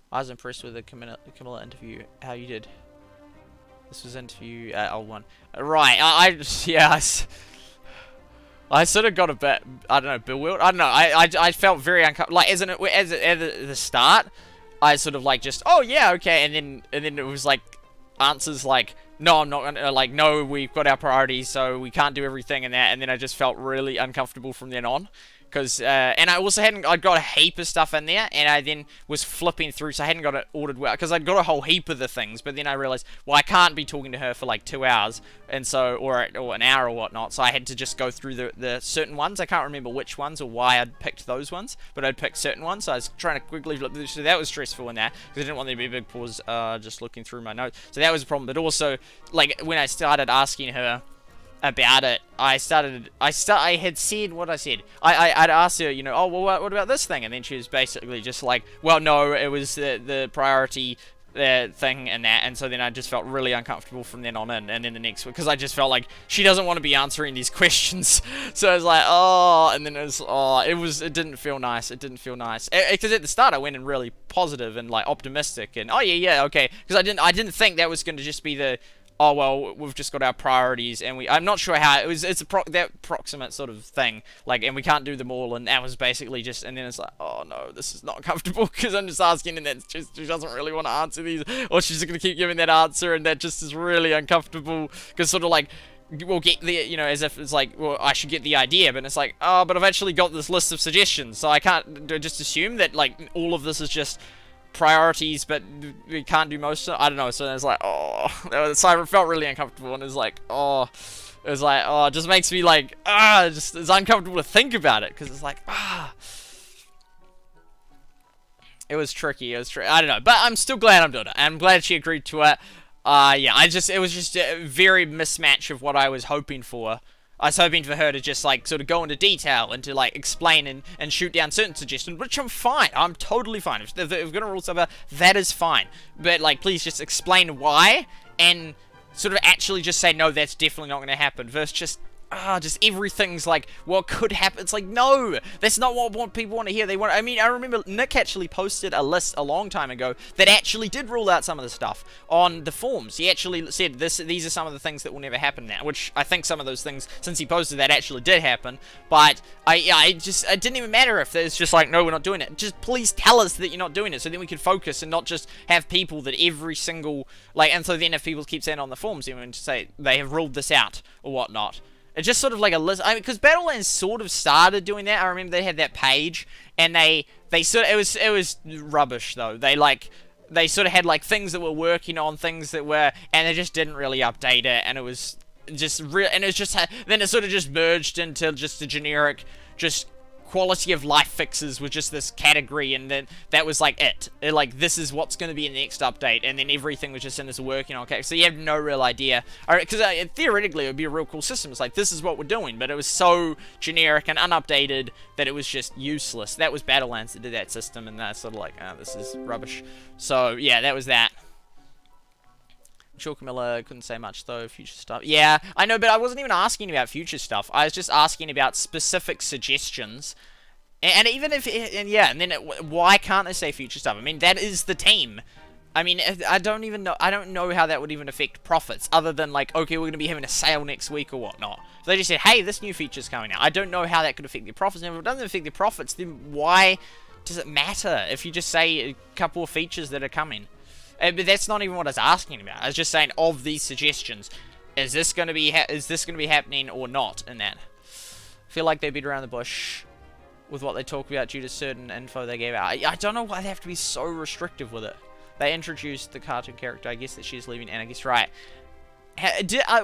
Speaker 1: I was impressed with the Camilla interview. How you did? This was interview old one. Right. I sort of got a bit, I don't know, bewildered. I don't know. I felt very uncomfortable. Like, at the start, I sort of, like, just, oh yeah, okay, and then it was like answers like, no, I'm not gonna, like, no, we've got our priorities, so we can't do everything and that, and then I just felt really uncomfortable from then on. Because, and I also I'd got a heap of stuff in there, and I then was flipping through, so I hadn't got it ordered well, because I'd got a whole heap of the things, but then I realized, well, I can't be talking to her for, like, 2 hours, and so, or an hour or whatnot, so I had to just go through the certain ones. I can't remember which ones, or why I'd picked those ones, but I'd picked certain ones, so I was trying to quickly flip through, so that was stressful in that, because I didn't want there to be a big pause, just looking through my notes, so that was a problem, but also, like, when I started asking her about it, I had said what I said. I'd asked her, you know, oh, well, what about this thing? And then she was basically just like, well, no, it was the priority thing and that, and so then I just felt really uncomfortable from then on in, and then the next one, because I just felt like she doesn't want to be answering these questions, so I was like, oh, and then it was, oh, it didn't feel nice, because at the start I went in really positive and, like, optimistic, and, oh, yeah, okay, because I didn't think that was going to just be the, oh, well, we've just got our priorities, and I'm not sure how, it's that proximate sort of thing, like, and we can't do them all, and that was basically just, and then it's like, oh, no, this is not comfortable, because I'm just asking, and that's just, she doesn't really want to answer these, or she's just going to keep giving that answer, and that just is really uncomfortable, because sort of, like, we'll get the, you know, as if it's like, well, I should get the idea, but it's like, oh, but I've actually got this list of suggestions, so I can't just assume that, like, all of this is just priorities, but we can't do most of it. I don't know, so it's like, oh, so I felt really uncomfortable, and it was like, it just makes me like, it's uncomfortable to think about it, because it's like, It was tricky. It was I don't know, but I'm still glad I'm doing it. I'm glad she agreed to it. Yeah, it was just a very mismatch of what I was hoping for. I was hoping for her to just, like, sort of go into detail and to, like, explain and shoot down certain suggestions, which I'm fine. I'm totally fine. If we're going to rule something, that is fine. But, like, please just explain why and sort of actually just say, no, that's definitely not going to happen, versus just everything's like what could happen. It's like, no, that's not what people want to hear. I mean, I remember Nick actually posted a list a long time ago that actually did rule out some of the stuff on the forums. He actually said these are some of the things that will never happen now, which I think some of those things, since he posted that, actually did happen. But it didn't even matter if it's just like, no, we're not doing it. Just please tell us that you're not doing it, so then we can focus and not just have people that every single, like, and so then if people keep saying on the forums, even to say they have ruled this out or whatnot. It's just sort of like a list. I mean, because Battlelands sort of started doing that. I remember they had that page, and they sort of, it was rubbish though. They sort of had like things that were working on, things that were, and they just didn't really update it, and it was just real, and it was just then it sort of just merged into just a generic, just quality of life fixes with just this category, and then that was like like, this is what's going to be in the next update, and then everything was just in this working on. Okay, so you have no real idea. Because theoretically it would be a real cool system. It's like, this is what we're doing, but it was so generic and unupdated that it was just useless. That was Battlelands that did that system, and that's sort of like, oh, this is rubbish. So yeah, that was that. I'm sure Camilla couldn't say much though. Future stuff. Yeah, I know, but I wasn't even asking about future stuff. I was just asking about specific suggestions. And even if, and then why can't they say future stuff? I mean, that is the team. I mean, I don't even know. I don't know how that would even affect profits, other than like, okay, we're going to be having a sale next week or whatnot. If they just said, hey, this new feature's coming out, I don't know how that could affect their profits. And if it doesn't affect their profits, then why does it matter if you just say a couple of features that are coming? But that's not even what I was asking about. I was just saying, of these suggestions, is this going to be happening or not? In that, I feel like they beat around the bush with what they talk about due to certain info they gave out. I don't know why they have to be so restrictive with it. They introduced the cartoon character. I guess that she's leaving, and I guess right.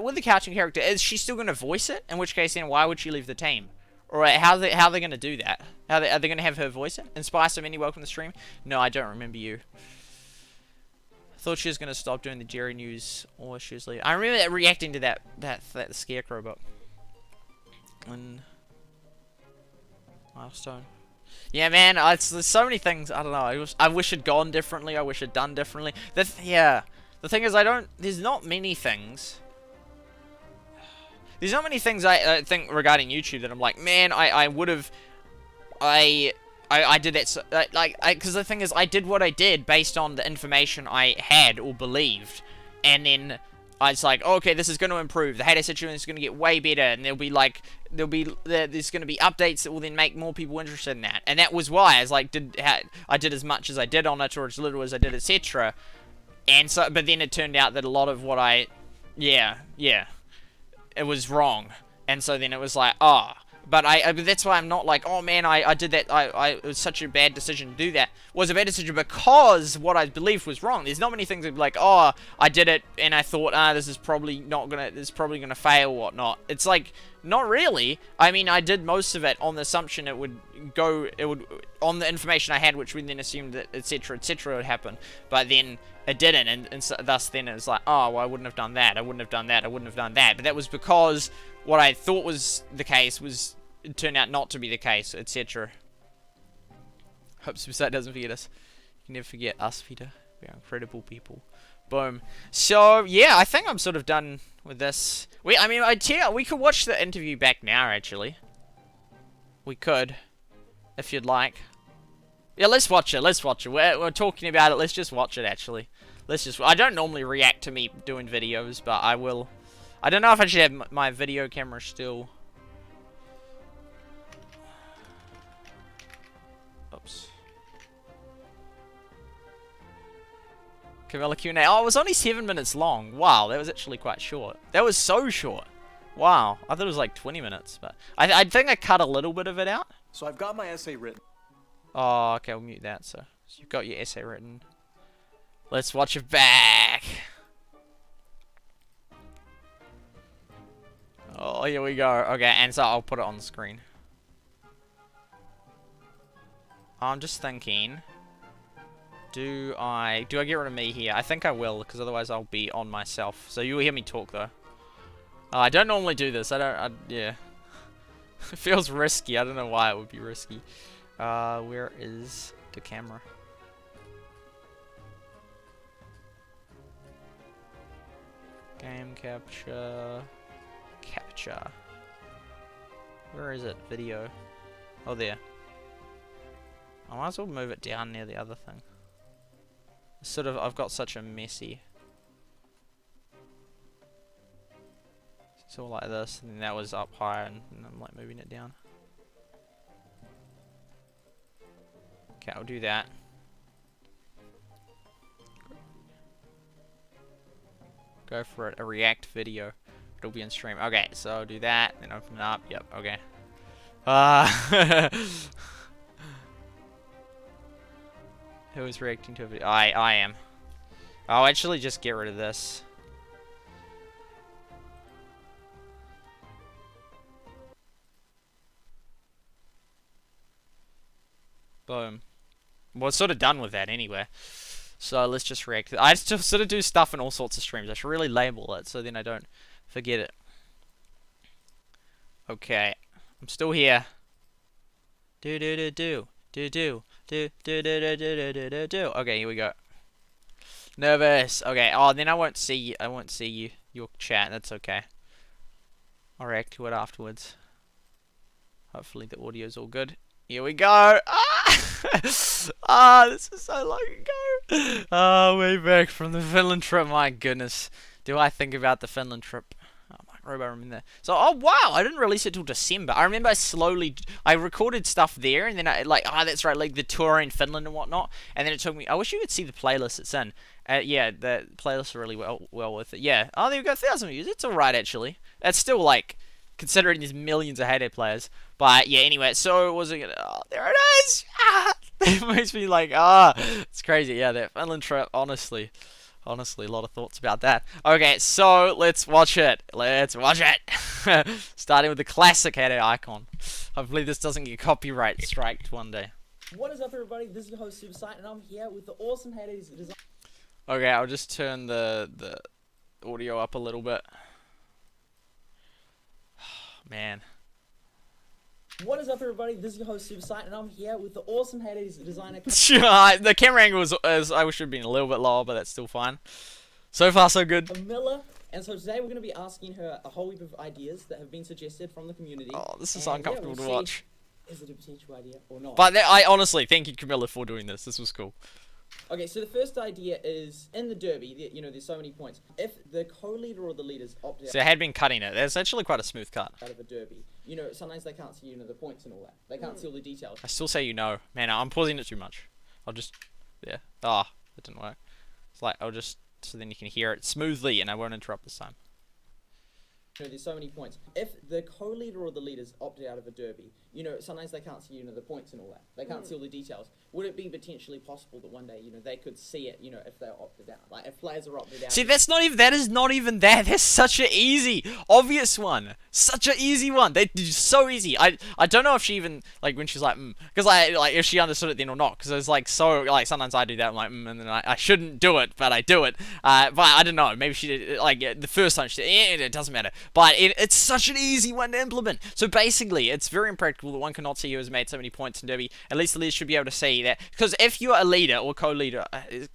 Speaker 1: With the cartoon character, is she still going to voice it? In which case, then why would she leave the team? Or how are they going to do that? Are they going to have her voice it? Inspire so many, welcome to the stream. No, I don't remember you. Thought she was going to stop doing the Jerry news, or she was leaving. I remember reacting to that Scarecrow book. And milestone. Yeah, man, there's so many things. I don't know. I wish it'd gone differently. I wish it'd done differently. The thing is, there's not many things. There's not many things I think regarding YouTube that I'm like, man, I would have. I did that, because the thing is, I did what I did based on the information I had or believed, and then I was like, oh, okay, this is going to improve. The hater situation is going to get way better, and there's going to be updates that will then make more people interested in that. And that was why I was like, I did as much as I did on it, or as little as I did, etc. And so, but then it turned out that a lot of what it was wrong, and so then it was like, oh. But that's why I'm not like, oh man, I did that, it was such a bad decision to do that. It was a bad decision because what I believed was wrong. There's not many things that be like, oh, I did it, and I thought, this is probably gonna fail or whatnot. It's like, not really. I mean, I did most of it on the assumption it would on the information I had, which we then assumed that, etc., would happen. But then it didn't, and so, thus then it was like, oh, well, I wouldn't have done that, I wouldn't have done that, I wouldn't have done that. But that was because what I thought was the case it turned out not to be the case, etc. Hope SuperSight doesn't forget us. You can never forget us, Peter. We are incredible people. Boom. So, yeah, I think I'm sort of done with this. We could watch the interview back now, actually. We could, if you'd like. Yeah, let's watch it. We're talking about it. Let's just watch it, actually. I don't normally react to me doing videos, but I will. I don't know if I should have my video camera still. Oops. Camilla Q&A. Oh, it was only 7 minutes long. Wow, that was actually quite short. That was so short. Wow, I thought it was like 20 minutes, but I think I cut a little bit of it out.
Speaker 2: So I've got my essay written.
Speaker 1: Oh, okay, we'll mute that. So you've got your essay written. Let's watch it back. Oh, here we go. Okay, and so I'll put it on the screen. I'm just thinking, Do I get rid of me here? I think I will, because otherwise I'll be on myself. So you will hear me talk though. I don't normally do this. Yeah. It feels risky. I don't know why it would be risky. Where is the camera? Game capture. Capture. Where is it? Video. Oh, there. I might as well move it down near the other thing. Sort of, I've got such a messy. It's all like this, and then that was up higher, and I'm like moving it down. Okay, I'll do that. Go for it, a react video. It'll be in stream. Okay, so I'll do that, then open it up. Yep, okay. Who is reacting to a video? I am. I'll actually just get rid of this. Boom. Well, it's sort of done with that anyway. So let's just react. I still sort of do stuff in all sorts of streams. I should really label it so then I don't forget it. Okay. I'm still here. Do do do do do do do do do do do do do do. Okay, here we go. Nervous. Okay. Oh, then I won't see you. I won't see you. Your chat. That's okay. I'll react to it afterwards. Hopefully the audio's all good. Here we go. This is so long ago. Way back from the Finland trip. My goodness. Do I think about the Finland trip? Oh my Robo, I'm in there. So, oh wow, I didn't release it till December. I remember I recorded stuff there, and then that's right, like the tour in Finland and whatnot. And then it took me. I wish you could see the playlist it's in. Yeah, the playlists are really well with it. Yeah. Oh, there we go, 1,000 views. It's alright actually. That's still like, considering there's millions of Heyday players. But yeah, anyway, so was it gonna... Oh, there it is! It makes me like, it's crazy. Yeah, that Finland trip, honestly, a lot of thoughts about that. Okay, so let's watch it. Starting with the classic Heyday icon. Hopefully this doesn't get copyright striked one day.
Speaker 2: What is up, everybody? This is your host, SuperSight, and I'm here with the awesome Heyday design.
Speaker 1: Okay, I'll just turn the audio up a little bit. Man.
Speaker 2: What is up, everybody? This is your host, SuperSight, and I'm here with the awesome Heyday designer.
Speaker 1: The camera angle is I wish it had been a little bit lower, but that's still fine. So far, so good.
Speaker 2: Camilla, and so today we're going to be asking her a whole heap of ideas that have been suggested from the community.
Speaker 1: Oh, this is uncomfortable to watch.
Speaker 2: Is it a potential idea or not?
Speaker 1: But I honestly thank you, Camilla, for doing this. This was cool.
Speaker 2: Okay, so the first idea is, in the derby, there's so many points. If the co-leader or the leaders opt out...
Speaker 1: So I had been cutting it. That's actually quite a smooth cut.
Speaker 2: ...out of a derby, sometimes they can't see, the points and all that. They can't see all the details.
Speaker 1: I still say Man, I'm pausing it too much. I'll just... Yeah. Ah, it didn't work. It's like, I'll just... So then you can hear it smoothly and I won't interrupt this time.
Speaker 2: There's so many points. If the co-leader or the leaders opted out of a derby, sometimes they can't see, the points and all that. They can't see all the details. Would it be potentially possible that one day, they could see it, if they're opted out? Like, if players are opted out...
Speaker 1: See, that is not even that. That's such an easy, obvious one. Such an easy one. They're so easy. I don't know if she even, like, when she's like, because, if she understood it then or not. Because it's, like, so, like, sometimes I do that, I'm like, and then I shouldn't do it, but I do it. But I don't know. Maybe she did, like, the first time she did, it doesn't matter. But it's such an easy one to implement. So basically, it's very impractical that one cannot see who has made so many points in Derby. At least the leaders should be able to see that. Because if you're a leader or co-leader, I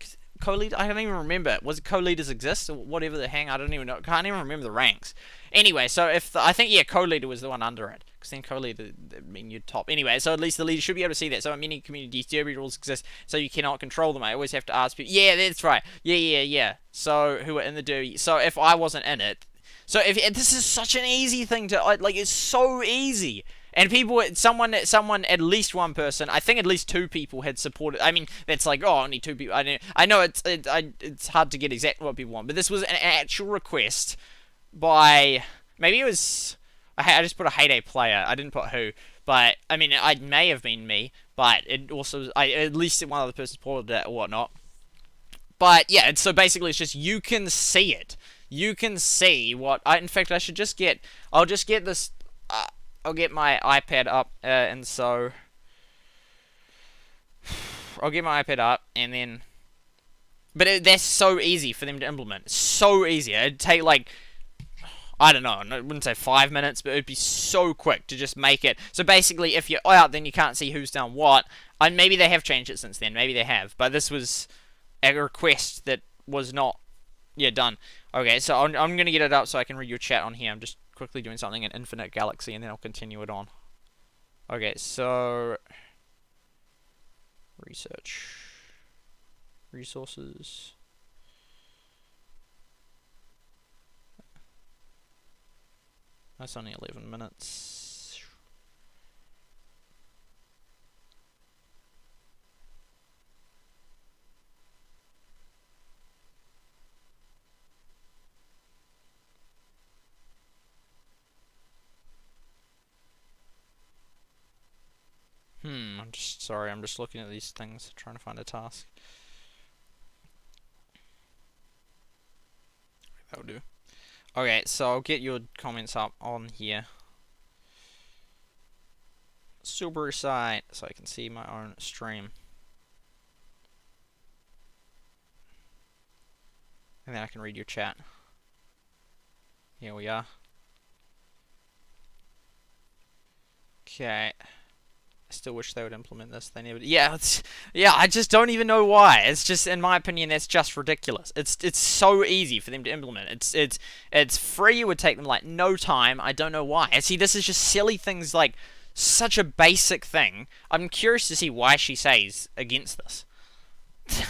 Speaker 1: don't even remember. Was it co-leaders exist or whatever the hang? I don't even know. Can't even remember the ranks. Anyway, so if I think co-leader was the one under it. Because then co-leader, you're top. Anyway, so at least the leader should be able to see that. So in many communities, derby rules exist, so you cannot control them. I always have to ask people. Yeah, that's right. Yeah. So who are in the derby? So if I wasn't in it. So if this is such an easy thing to it's so easy, and someone, at least one person, I think at least two people had supported. I mean, that's like only two people. I know it's hard to get exactly what people want, but this was an actual request by maybe it was. I just put a Heyday player. I didn't put who, but I mean, it may have been me, but it also at least one other person supported it or whatnot. But yeah, so basically it's just you can see it. You can see what in fact I should just get. I'll just get this. I'll get my iPad up, and so I'll get my iPad up, and then But that's so easy for them to implement. So easy. It'd take like, I don't know, I wouldn't say 5 minutes, but it'd be so quick to just make it. So basically, if you're out, then you can't see who's done what. And maybe they have changed it since then. Maybe they have. But this was a request that was not, done. Okay, so I'm going to get it up so I can read your chat on here. I'm just quickly doing something in Infinite Galaxy, and then I'll continue it on. Okay, so research. Resources. That's only 11 minutes. I'm just sorry, I'm just looking at these things, trying to find a task. That'll do. Okay, so I'll get your comments up on here. SuperSight, so I can see my own stream. And then I can read your chat. Here we are. Okay. I still wish they would implement this. They never. Yeah, I just don't even know why. It's just, in my opinion, that's just ridiculous. It's so easy for them to implement. It's free. It would take them like no time. I don't know why. And see, this is just silly things like such a basic thing. I'm curious to see why she says against this.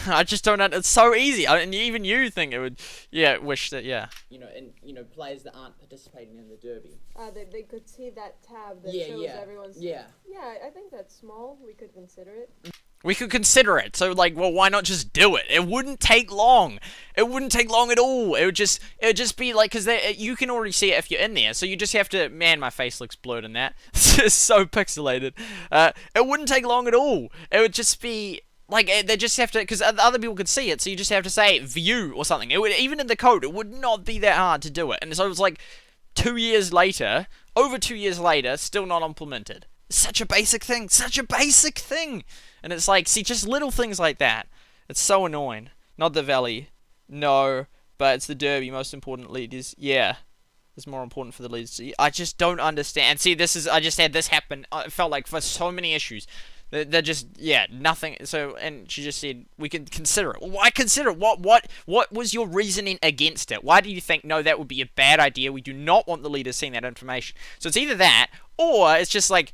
Speaker 1: I just don't know. It's so easy, and even you think it would. Yeah, wish that. Yeah.
Speaker 2: And players that aren't participating in the derby.
Speaker 3: They could see that tab that shows everyone's.
Speaker 2: Yeah.
Speaker 3: Yeah, I think that's small. We could consider it.
Speaker 1: We could consider it. So, like, well, why not just do it? It wouldn't take long. It wouldn't take long at all. It would just be like, because you can already see it if you're in there. So you just have to. Man, my face looks blurred in that. It's just so pixelated. It wouldn't take long at all. It would just be. Like, they just have to, because other people could see it, so you just have to say view or something. It would, even in the code, it would not be that hard to do it. And so it was like 2 years later, over 2 years later, still not implemented. Such a basic thing, such a basic thing. And it's like, see, just little things like that. It's so annoying. Not the Valley. No, but it's the Derby, most important leaders. Yeah. It's more important for the leaders. I just don't understand. See, I just had this happen. It felt like for so many issues. They're just, nothing. So, and she just said, we can consider it. Well, why consider it? What was your reasoning against it? Why do you think, no, that would be a bad idea? We do not want the leaders seeing that information. So it's either that, or it's just like,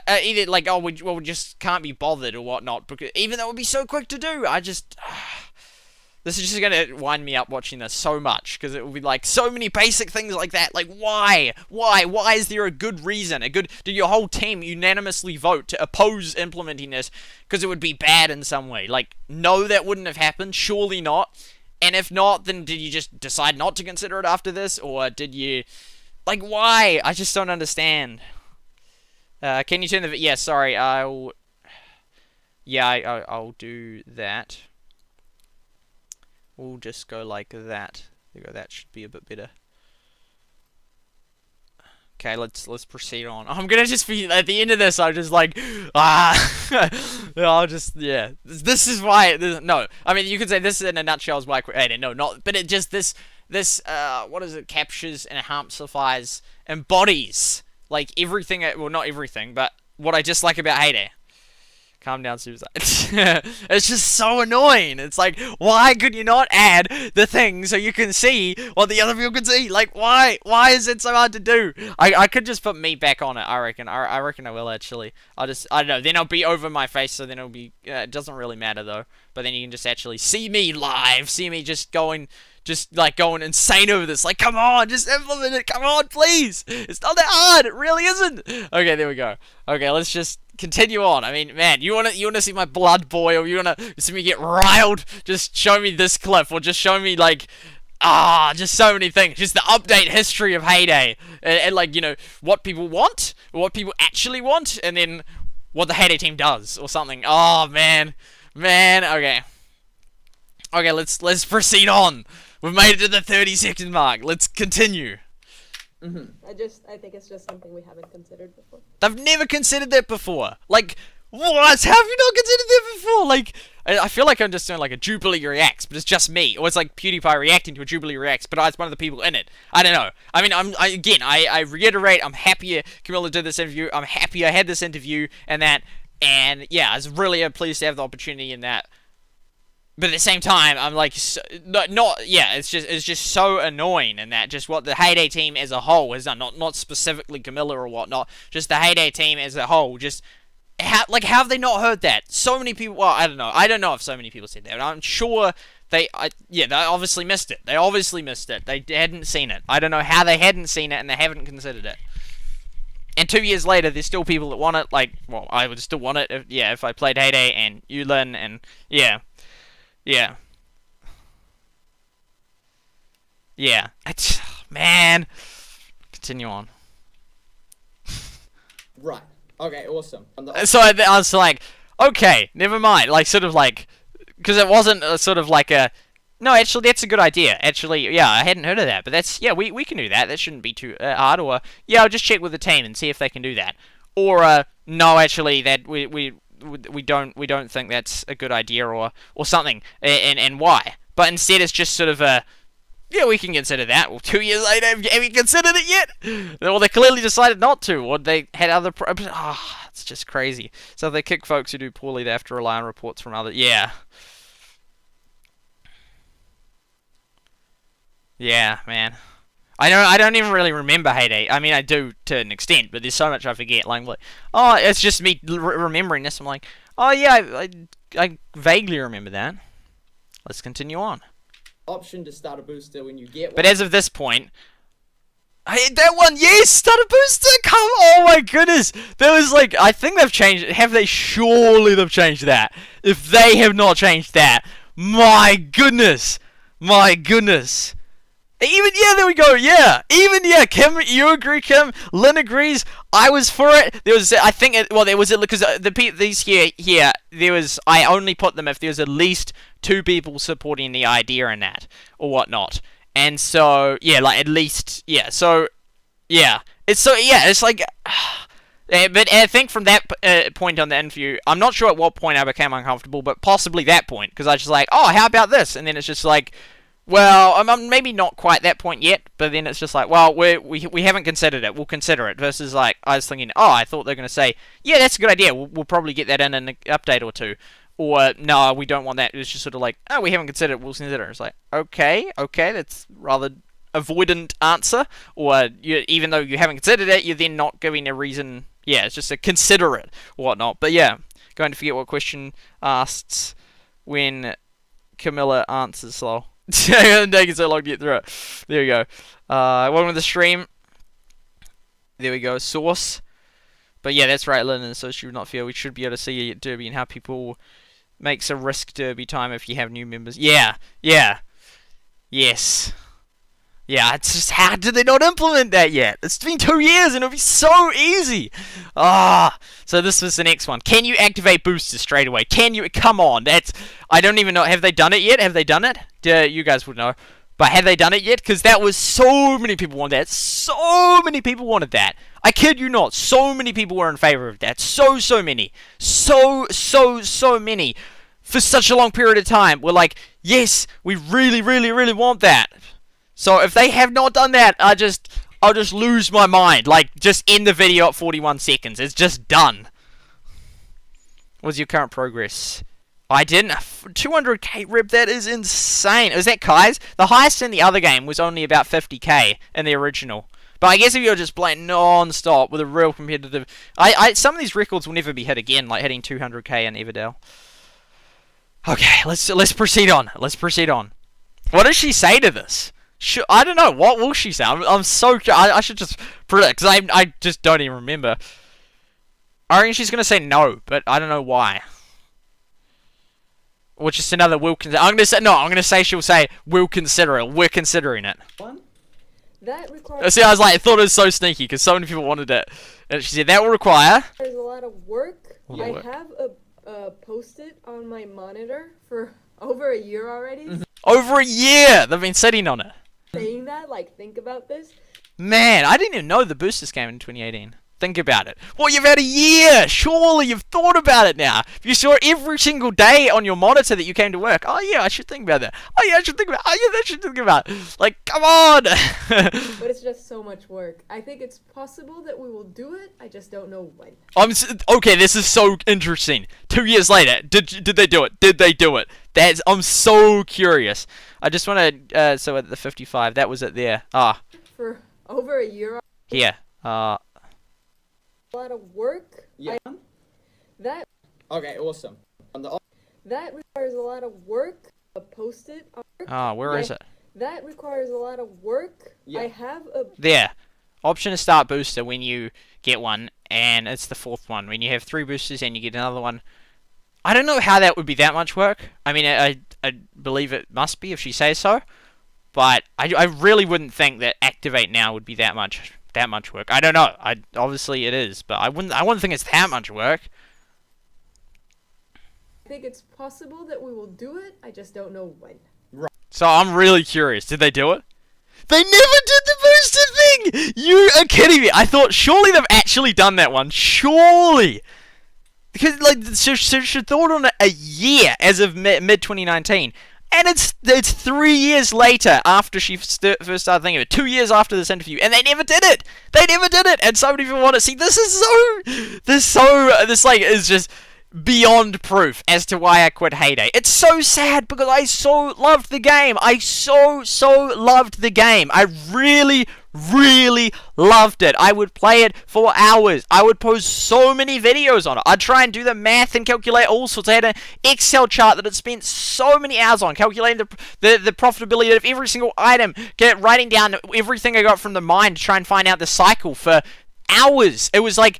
Speaker 1: either like, oh, we just can't be bothered or whatnot. Because even though it would be so quick to do, this is just going to wind me up watching this so much, because it will be like so many basic things like that. Like, why? Why is there a good reason? Did your whole team unanimously vote to oppose implementing this because it would be bad in some way? Like, no, that wouldn't have happened. Surely not. And if not, then did you just decide not to consider it after this? Or did you... Like, why? I just don't understand. Can you turn the... Yeah, sorry, I'll do that. We'll just go like that. There you go, that should be a bit better. Okay, let's proceed on. I'm gonna just be at the end of this. I'm just like, I'll just This is why. No, I mean you could say this in a nutshell is why I created. No, not. But it just this what is it? Captures and amplifies, embodies like everything. Well, not everything, but what I just like about Heyday. Calm down, SuperSight. It's just so annoying. It's like, why could you not add the thing so you can see what the other people can see? Like, why? Why is it so hard to do? I could just put me back on it, I reckon. I reckon I will, actually. I don't know. Then I'll be over my face, so then it'll be... it doesn't really matter, though. But then you can just actually see me live. See me just going insane over this. Like, come on, just implement it. Come on, please. It's not that hard. It really isn't. Okay, there we go. Okay, let's just continue on. I mean, man, you wanna see my blood boil? You wanna see me get riled? Just show me this clip, or just show me like, just so many things. Just the update history of Heyday, and like, what people want, or what people actually want, and then what the Heyday team does, or something. Oh man, okay. Okay, let's proceed on. We've made it to the 30-second mark. Let's continue.
Speaker 3: I think it's just something we haven't considered before.
Speaker 1: They've never considered that before. Like, What? How have you not considered that before? Like, I feel like I'm just doing like a Jubilee Reacts, but it's just me. Or it's like PewDiePie reacting to a Jubilee Reacts, but it's one of the people in it. I don't know. I mean, I reiterate, I'm happy Camilla did this interview. I'm happy I had this interview and that. And yeah, I was really pleased to have the opportunity in that. But at the same time, I'm like, it's just so annoying in that just what the Heyday team as a whole has done, not specifically Camilla or whatnot, just the Heyday team as a whole, just how have they not heard that? So many people, well, I don't know if so many people said that, but I'm sure they obviously missed it. They obviously missed it. They hadn't seen it. I don't know how they hadn't seen it and they haven't considered it. And 2 years later, there's still people that want it. Like, well, I would still want it if I played Heyday and Yulin and yeah. It's, man. Continue on.
Speaker 2: Right. Okay, awesome.
Speaker 1: So I was like, okay, never mind. Like, sort of like, because it wasn't sort of like a, no, actually, that's a good idea. Actually, yeah, I hadn't heard of that. But that's, yeah, we can do that. That shouldn't be too hard. Or, yeah, I'll just check with the team and see if they can do that. Or, no, actually, that we don't think that's a good idea or something. And why? But instead, it's just sort of a, yeah, we can consider that. Well, 2 years later, have you considered it yet? Well, they clearly decided not to, or they had other it's just crazy. So if they kick folks who do poorly, they have to rely on reports from other... Yeah, man. I don't even really remember Heyday. I mean, I do to an extent, but there's so much I forget. Like oh, it's just me remembering this. I'm like, oh, yeah, I vaguely remember that. Let's continue on.
Speaker 2: Option to start a booster when you get one.
Speaker 1: But as of this point, that one, yes, start a booster. Oh my goodness, that was like, I think they've changed it. Have they? Surely they've changed that. If they have not changed that, my goodness. Even, yeah, there we go, yeah. Even, yeah, Kim, you agree, Kim. Lynn agrees. I was for it. There was, I think, there was, because these here, there was, I only put them if there was at least 2 people supporting the idea in that, or whatnot. And so, yeah, like, at least, yeah, so, yeah. It's like, but I think from that point on the interview, I'm not sure at what point I became uncomfortable, but possibly that point, because I was just like, oh, how about this? And then it's just like, well, I'm maybe not quite that point yet, but then it's just like, well, we haven't considered it. We'll consider it. Versus like, I was thinking, oh, I thought they were going to say, yeah, that's a good idea. We'll probably get that in an update or 2. Or, no, we don't want that. It's just sort of like, oh, we haven't considered it. We'll consider it. It's like, okay, that's rather avoidant answer. Or even though you haven't considered it, you're then not giving a reason. Yeah, it's just a consider it or whatnot. But yeah, going to forget what question asks when Camilla answers slow. Taking so long to get through it. There we go. Welcome to the stream. There we go. Source. But yeah, that's right, Lyndon. So she would not feel we should be able to see a derby and how people makes a risk derby time if you have new members. Yeah. Yes. Yeah, it's just, how did they not implement that yet? It's been 2 years and it'll be so easy. So this was the next one. Can you activate boosters straight away? Can you? Come on, I don't even know. Have they done it yet? Have they done it? You guys would know. But have they done it yet? Because that was, so many people wanted that. So many people wanted that. I kid you not. So many people were in favor of that. So many. So many. For such a long period of time. We're like, yes, we really want that. So if they have not done that, I'll just lose my mind. Like, just end the video at 41 seconds. It's just done. What's your current progress? I didn't. 200k rib, that is insane. Was that Kai's? The highest in the other game was only about 50k in the original. But I guess if you're just playing non-stop with a real competitive... some of these records will never be hit again, like hitting 200k in Everdell. Okay, let's proceed on. What does she say to this? I don't know. What will she say? I'm so... I should just predict, because I just don't even remember. I reckon she's going to say no, but I don't know why. Or just another will consider. I'm going to say she'll say, we'll consider it. We're considering it.
Speaker 2: One?
Speaker 3: That requires...
Speaker 1: See, I was like, I thought it was so sneaky, because so many people wanted it. And she said, that will require...
Speaker 3: There's a lot of work.
Speaker 1: Yeah.
Speaker 3: I have a post-it on my monitor for over a year already.
Speaker 1: Over a year! They've been sitting on it.
Speaker 3: Saying that, like, think about this.
Speaker 1: Man, I didn't even know the boosters came in 2018. Think about it. Well, you've had a year. Surely you've thought about it now. If you saw it every single day on your monitor that you came to work, oh yeah, I should think about that. Oh yeah, I should think about. Oh yeah, I should think about. Like, come on.
Speaker 3: But it's just so much work. I think it's possible that we will do it. I just don't know when.
Speaker 1: Okay. This is so interesting. 2 years later, did they do it? Did they do it? I'm so curious. I just want to. So at the 55, that was it there.
Speaker 3: For over a year.
Speaker 1: Here.
Speaker 3: A lot of work.
Speaker 2: Yeah.
Speaker 3: That
Speaker 2: Okay, awesome.
Speaker 3: that requires a lot of work. Post it.
Speaker 1: Where is it?
Speaker 3: That requires a lot of work.
Speaker 2: Yeah.
Speaker 3: I have a
Speaker 1: There. Option to start booster when you get one, and it's the 4th one. When you have 3 boosters and you get another one. I don't know how that would be that much work. I mean, I believe it must be if she says so. But I really wouldn't think that activate now would be that much work. I don't know. Obviously it is, but I wouldn't think it's that much work.
Speaker 3: I think it's possible that we will do it. I just don't know when.
Speaker 1: So I'm really curious. Did they do it? They never did the booster thing! You are kidding me. I thought surely they've actually done that one. Surely. Because like she thought on it a year as of mid 2019. And it's 3 years later after she first started thinking of it. 2 years after this interview, and they never did it. They never did it. And so many people want to see. This is just beyond proof as to why I quit Heyday. It's so sad because I so loved the game. I so loved the game. I really loved it. I would play it for hours. I would post so many videos on it. I'd try and do the math and calculate all sorts. I had an Excel chart that I'd spent so many hours on, calculating the profitability of every single item, writing down everything I got from the mine to try and find out the cycle for hours. It was like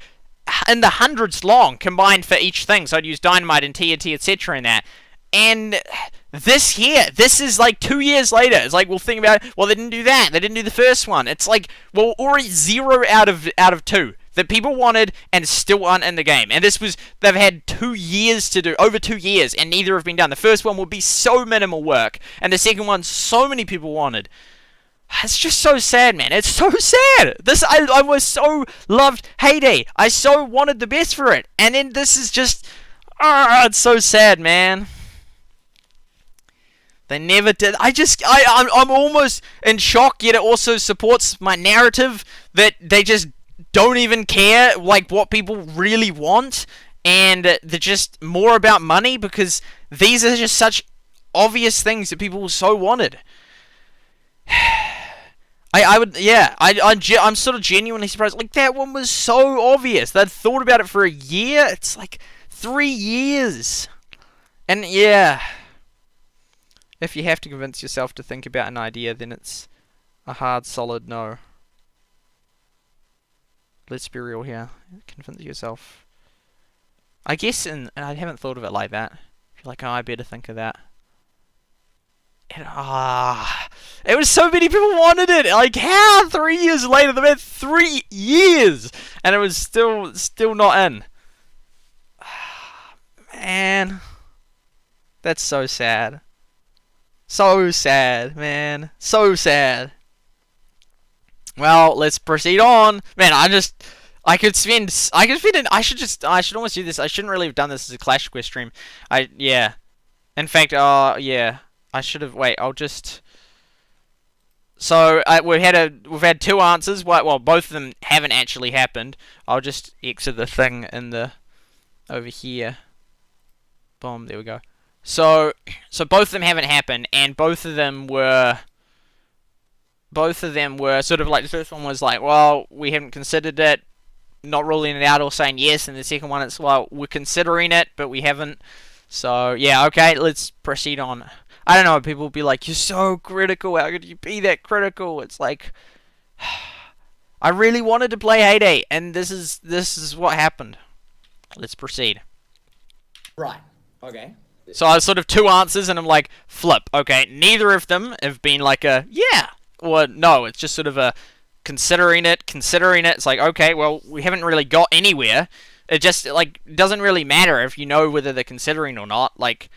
Speaker 1: in the hundreds long combined for each thing. So I'd use dynamite and TNT, etc. in that. And this is like 2 years later. It's like, we'll think about it. Well, they didn't do that. They didn't do the first one. It's like, well, already 0 out of 2 that people wanted and still aren't in the game. And they've had 2 years to do, over 2 years, and neither have been done. The first one will be so minimal work, and the second one, so many people wanted. It's just so sad, man. It's so sad. I was so loved Heyday. I so wanted the best for it. And then this is just, it's so sad, man. They never did. I'm almost in shock, yet it also supports my narrative that they just don't even care, like, what people really want. And they're just more about money because these are just such obvious things that people so wanted. I'm sort of genuinely surprised. Like, that one was so obvious. They'd thought about it for a year. It's like 3 years. And yeah, if you have to convince yourself to think about an idea, then it's a hard, solid no. Let's be real here. Convince yourself. I guess, and I haven't thought of it like that. You're like, oh, I better think of that. It was so many people wanted it. Like, how 3 years later? They've had 3 years, and it was still not in. Man, that's so sad. So sad, man. So sad. Well, let's proceed on. Man, I should almost do this. I shouldn't really have done this as a Clash Quest stream. In fact, yeah. I should have. Wait, I'll just. So we've had 2 answers. Well, both of them haven't actually happened. I'll just exit the thing over here. Boom. There we go. So both of them haven't happened, and both of them were sort of like, the first one was like, well, we haven't considered it, not ruling it out or saying yes, and the second one it's, well, we're considering it, but we haven't. So yeah, okay, let's proceed on. I don't know, people will be like, you're so critical, how could you be that critical? It's like, I really wanted to play Heyday, and this is what happened. Let's proceed.
Speaker 2: Right, okay.
Speaker 1: So I was sort of 2 answers, and I'm like, flip, okay, neither of them have been like a, yeah, or no, it's just sort of a considering it, it's like, okay, well, we haven't really got anywhere. It just, like, doesn't really matter if you know whether they're considering or not, like,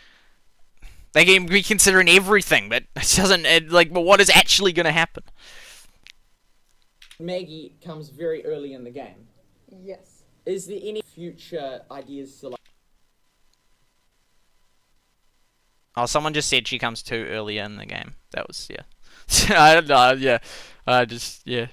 Speaker 1: they can be considering everything, but it doesn't, but what is actually going to happen?
Speaker 2: Maggie comes very early in the game.
Speaker 3: Yes.
Speaker 2: Is there any future ideas to like?
Speaker 1: Oh, someone just said she comes too early in the game. That was, yeah. I don't know, yeah. Yeah.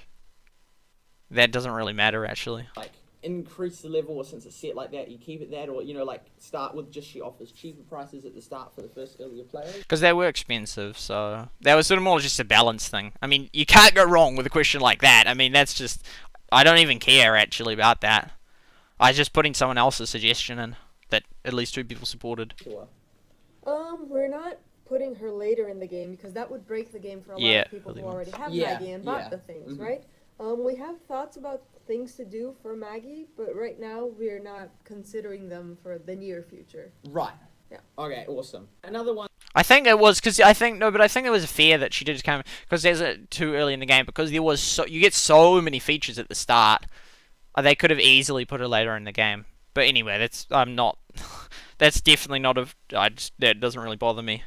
Speaker 1: That doesn't really matter, actually.
Speaker 2: Like increase the level, or since it's set like that, you keep it that, or like start with just she offers cheaper prices at the start for the first earlier players.
Speaker 1: Because they were expensive, so that was sort of more just a balance thing. I mean, you can't go wrong with a question like that. I mean, that's just, I don't even care actually about that. I was just putting someone else's suggestion in that at least 2 people supported.
Speaker 2: Sure.
Speaker 3: We're not putting her later in the game because that would break the game for a lot of people who already have Maggie and bought the things, right? We have thoughts about things to do for Maggie, but right now we're not considering them for the near future.
Speaker 2: Right.
Speaker 3: Yeah.
Speaker 2: Okay, awesome. Another one.
Speaker 1: I think it was because I think it was fair that she did come because there's too early in the game because there was you get so many features at the start. They could have easily put her later in the game, but anyway, that's definitely not that doesn't really bother me.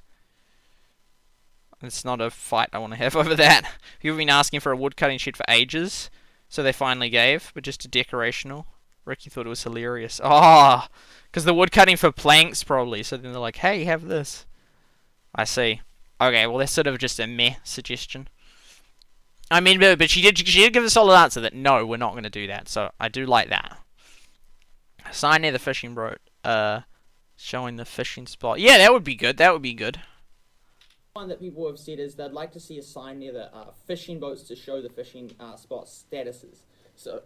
Speaker 1: It's not a fight I want to have over that. People have been asking for a woodcutting shed for ages, so they finally gave, but just a decorational. Ricky thought it was hilarious. Oh, because the woodcutting for planks probably, so then they're like, hey, have this. I see. Okay, well that's sort of just a meh suggestion. I mean, but she did give a solid answer that no, we're not going to do that, so I do like that. Sign near the fishing boat, showing the fishing spot. Yeah, that would be good,
Speaker 2: One that people have said is they'd like to see a sign near the fishing boats to show the fishing spot statuses. So.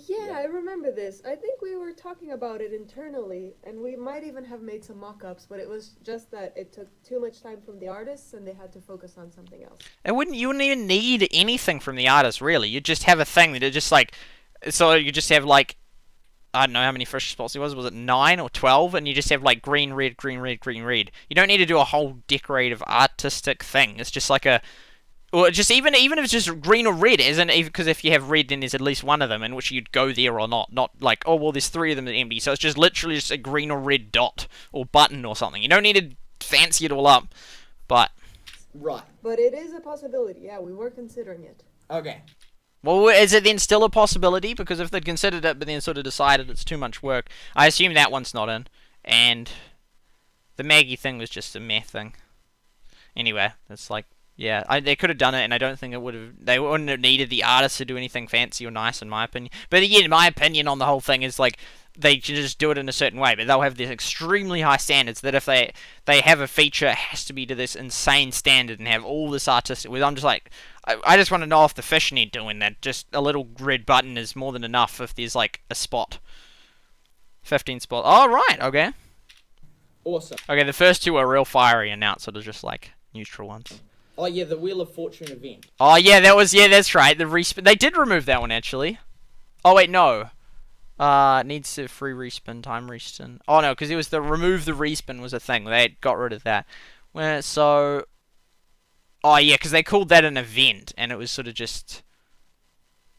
Speaker 3: Yeah, I remember this. I think we were talking about it internally, and we might even have made some mock-ups, but it was just that it took too much time from the artists, and they had to focus on something else.
Speaker 1: You wouldn't even need anything from the artist, really. You'd just have a thing that it just like, so you just have like, I don't know how many fish spots it was it 9 or 12? And you just have like green, red, green, red, green, red. You don't need to do a whole decorative artistic thing. It's just like or just even if it's just green or red, isn't it? Because if you have red, then there's at least one of them in which you'd go there or not. Not like, oh, well, there's 3 of them that are empty. So it's just literally just a green or red dot or button or something. You don't need to fancy it all up. But.
Speaker 2: Right.
Speaker 3: But it is a possibility. Yeah, we were considering it.
Speaker 2: Okay.
Speaker 1: Well, is it then still a possibility? Because if they'd considered it but then sort of decided it's too much work, I assume that one's not in. And the Maggie thing was just a meh thing. Anyway, it's like, yeah, they could have done it, and I don't think they wouldn't have needed the artist to do anything fancy or nice, in my opinion. But again, my opinion on the whole thing is like, they can just do it in a certain way, but they'll have these extremely high standards that if they have a feature, it has to be to this insane standard and have all this artistic. I'm just like, I just want to know if the fish need doing that. Just a little red button is more than enough if there's like a spot. 15 spots. Oh, right, okay.
Speaker 2: Awesome.
Speaker 1: Okay, the first 2 are real fiery, and now it's sort of just like neutral ones.
Speaker 2: Oh yeah, the Wheel of Fortune event.
Speaker 1: Oh yeah, that's right. The respawn. They did remove that one actually. Oh wait, no. Needs a free respawn, time respawn. Oh no, because it was the remove the respawn was a thing. They got rid of that. So. Oh yeah, because they called that an event, and it was sort of just.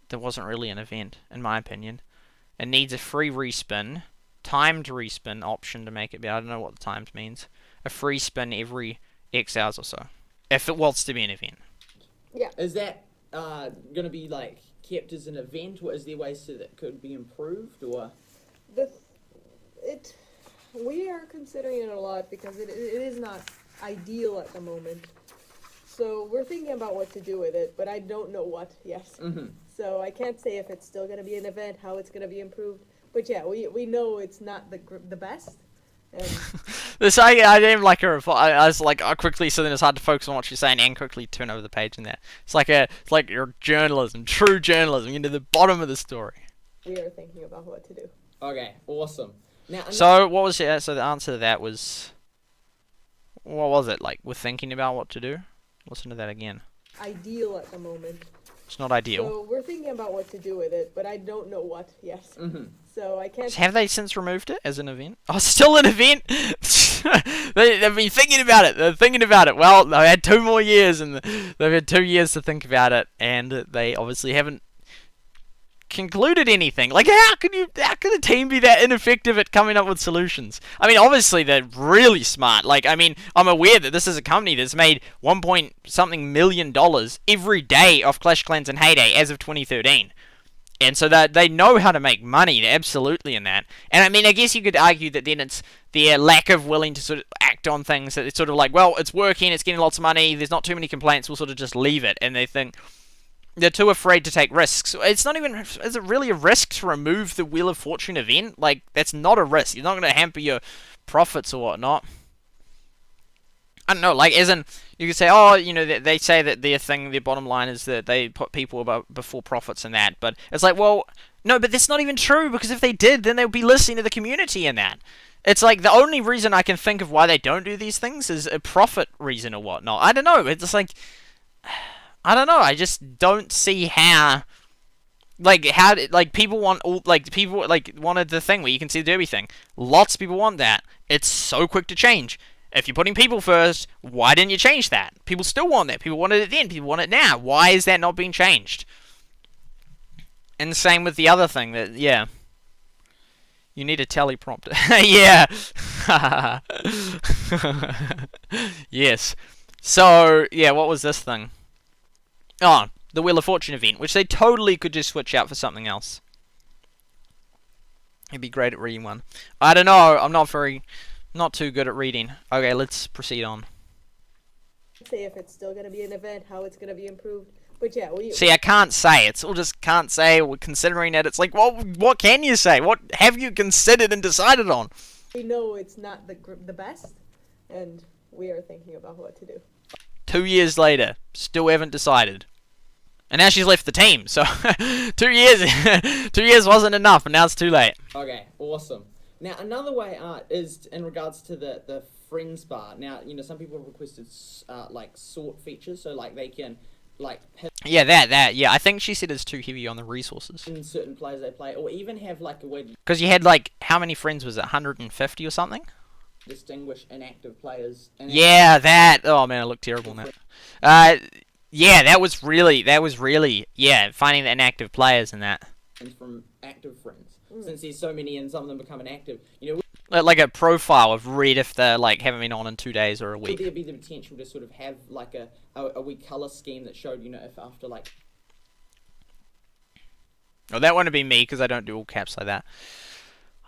Speaker 1: There wasn't really an event, in my opinion. It needs a free respawn, timed respawn option to make it better. I don't know what the timed means. A free spin every X hours or so. If it wants to be an event.
Speaker 2: Yeah. Is that going to be like kept as an event, or is there ways that it could be improved, or?
Speaker 3: We are considering it a lot because it is not ideal at the moment. So we're thinking about what to do with it, but I don't know what yet.
Speaker 2: Mm-hmm.
Speaker 3: So I can't say if it's still going to be an event, how it's going to be improved. But yeah, we know it's not the best.
Speaker 1: I didn't like her reply. I was like, quickly, so then it's hard to focus on what she's saying and quickly turn over the page and that. It's like your journalism, true journalism, into the bottom of the story.
Speaker 3: We are thinking about what to do.
Speaker 2: Okay, awesome. Now,
Speaker 1: so what was it? So the answer to that was, what was it? Like, we're thinking about what to do? Listen to that again.
Speaker 3: Ideal at the moment.
Speaker 1: It's not ideal.
Speaker 3: So we're thinking about what to do with it, but I don't know what yet.
Speaker 2: Mm-hmm.
Speaker 3: So I can't.
Speaker 1: Have they since removed it as an event? Oh, still an event? They've been thinking about it. They're thinking about it. Well, they had 2 more years, and they've had 2 years to think about it, and they obviously haven't concluded anything. Like, how can a team be that ineffective at coming up with solutions? I mean, obviously they're really smart. Like, I mean, I'm aware that this is a company that's made $1 point something million every day off Clash of Clans and Heyday as of 2013. And so that they know how to make money, absolutely, in that. And I mean, I guess you could argue that then it's their lack of willing to sort of act on things that it's sort of like, well, it's working, it's getting lots of money, there's not too many complaints, we'll sort of just leave it. And they think they're too afraid to take risks. It's not even, is it really a risk to remove the Wheel of Fortune event? Like, that's not a risk. You're not going to hamper your profits or whatnot. I don't know, like, as in, you could say, oh, you know, they say that their bottom line is that they put people before profits and that, but it's like, well, no, but that's not even true, because if they did, then they would be listening to the community in that. It's like, the only reason I can think of why they don't do these things is a profit reason or whatnot. I don't know, it's like, I don't know, I just don't see how, people want wanted the thing where you can see the derby thing. Lots of people want that. It's so quick to change. If you're putting people first, why didn't you change that? People still want that. People wanted it then. People want it now. Why is that not being changed? And the same with the other thing. That yeah. You need a teleprompter. Yeah. Yes. So, yeah, what was this thing? Oh, the Wheel of Fortune event, which they totally could just switch out for something else. It'd be great at reading one. I don't know. I'm not too good at reading. Okay, let's proceed on.
Speaker 3: Say if it's still going to be an event, how it's going to be improved. But yeah,
Speaker 1: see, I can't say. It's all just can't say. We're considering it. It's like, well, what can you say? What have you considered and decided on?
Speaker 3: We know it's not the best, and we are thinking about what to do.
Speaker 1: 2 years later, still haven't decided. And now she's left the team, so 2 years 2 years wasn't enough, and now it's too late.
Speaker 2: Okay, awesome. Now, another way is in regards to the friends bar. Now, you know, some people have requested like sort features, so like they can like
Speaker 1: yeah, that yeah. I think she said it's too heavy on the resources.
Speaker 2: In certain players they play, or even have like a way
Speaker 1: because you had like how many friends was it? 150 or something?
Speaker 2: Distinguish inactive players.
Speaker 1: Yeah, that. Oh man, I look terrible now. Yeah, that was really yeah, finding the inactive players and that.
Speaker 2: From active friends, since there's so many and some of them become inactive, you know.
Speaker 1: Like a profile of red if they like haven't been on in 2 days or a week.
Speaker 2: Would there be the potential to sort of have like a wee colour scheme that showed, you know, if after like.
Speaker 1: Oh, that wouldn't be me because I don't do all caps like that.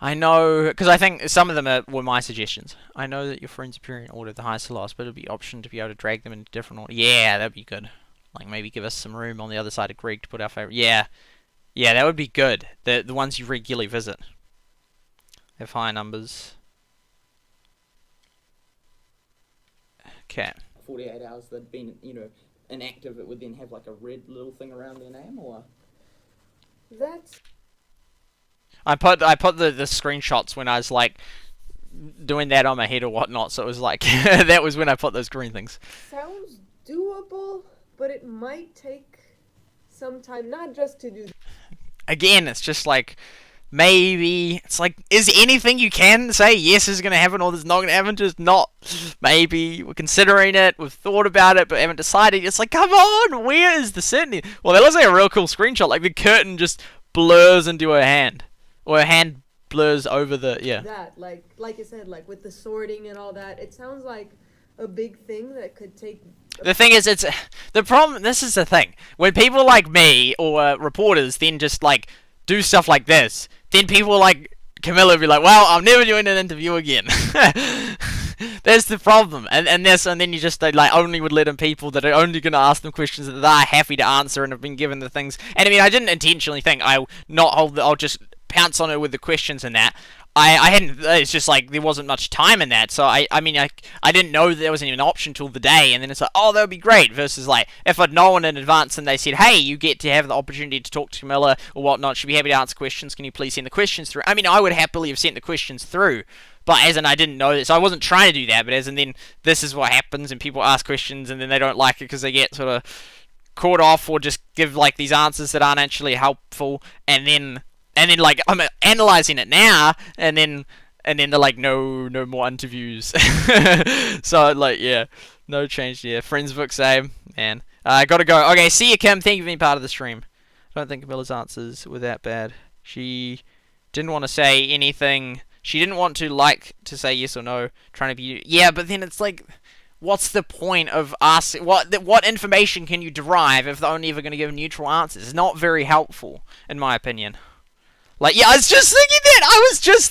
Speaker 1: I know, because I think some of them were my suggestions. I know that your friends appear in order of the highest to lowest, but it'll be option to be able to drag them into different order. Yeah, that'd be good. Like maybe give us some room on the other side of Greg to put our favorite. Yeah, yeah, that would be good. The ones you regularly visit have higher numbers. Okay.
Speaker 2: 48 hours they'd been, you know, inactive. It would then have like a red little thing around their name, or.
Speaker 3: That's.
Speaker 1: I put the screenshots when I was like doing that on my head or whatnot, so it was like that was when I put those green things.
Speaker 3: Sounds doable, but it might take some time, not just to do.
Speaker 1: Again, it's just like maybe it's like, is anything you can say yes is going to happen or there's not going to happen? Just not. Maybe we're considering it, we've thought about it, but haven't decided. It's like, come on, where is the certainty? Well, that looks like a real cool screenshot. Like the curtain just blurs into her hand. Or her hand blurs over the, yeah.
Speaker 3: That, like you said, like with the sorting and all that, it sounds like a big thing that could take...
Speaker 1: The thing is, it's... The problem, this is the thing. When people like me, or reporters, then just, like, do stuff like this, then people like Camilla will be like, well, I'm never doing an interview again. That's the problem. And then you just, like, only would let in people that are only going to ask them questions that they're happy to answer and have been given the things. And I mean, I didn't intentionally think I'll just pounce on her with the questions and that. I hadn't, it's just like there wasn't much time in that, so I mean I didn't know that there wasn't even an option till the day, and then it's like, oh, that would be great, versus like if I'd known in advance and they said, hey, you get to have the opportunity to talk to Camilla or whatnot, she'd be happy to answer questions, can you please send the questions through? I mean, I would happily have sent the questions through, but as in I didn't know this, so I wasn't trying to do that, but as in then this is what happens, and people ask questions and then they don't like it because they get sort of caught off or just give like these answers that aren't actually helpful, and then like I'm analyzing it now, and then they're like, no more interviews. So like, yeah, no change. Yeah, friends book same, man. I gotta go. Okay, see you, Kim. Thank you for being part of the stream. I don't think Camilla's answers were that bad. She didn't want to say anything. She didn't want to say yes or no. Trying to be, yeah, but then it's like, what's the point of asking? What information can you derive if they're only ever going to give neutral answers? It's not very helpful, in my opinion. Like, yeah, I was just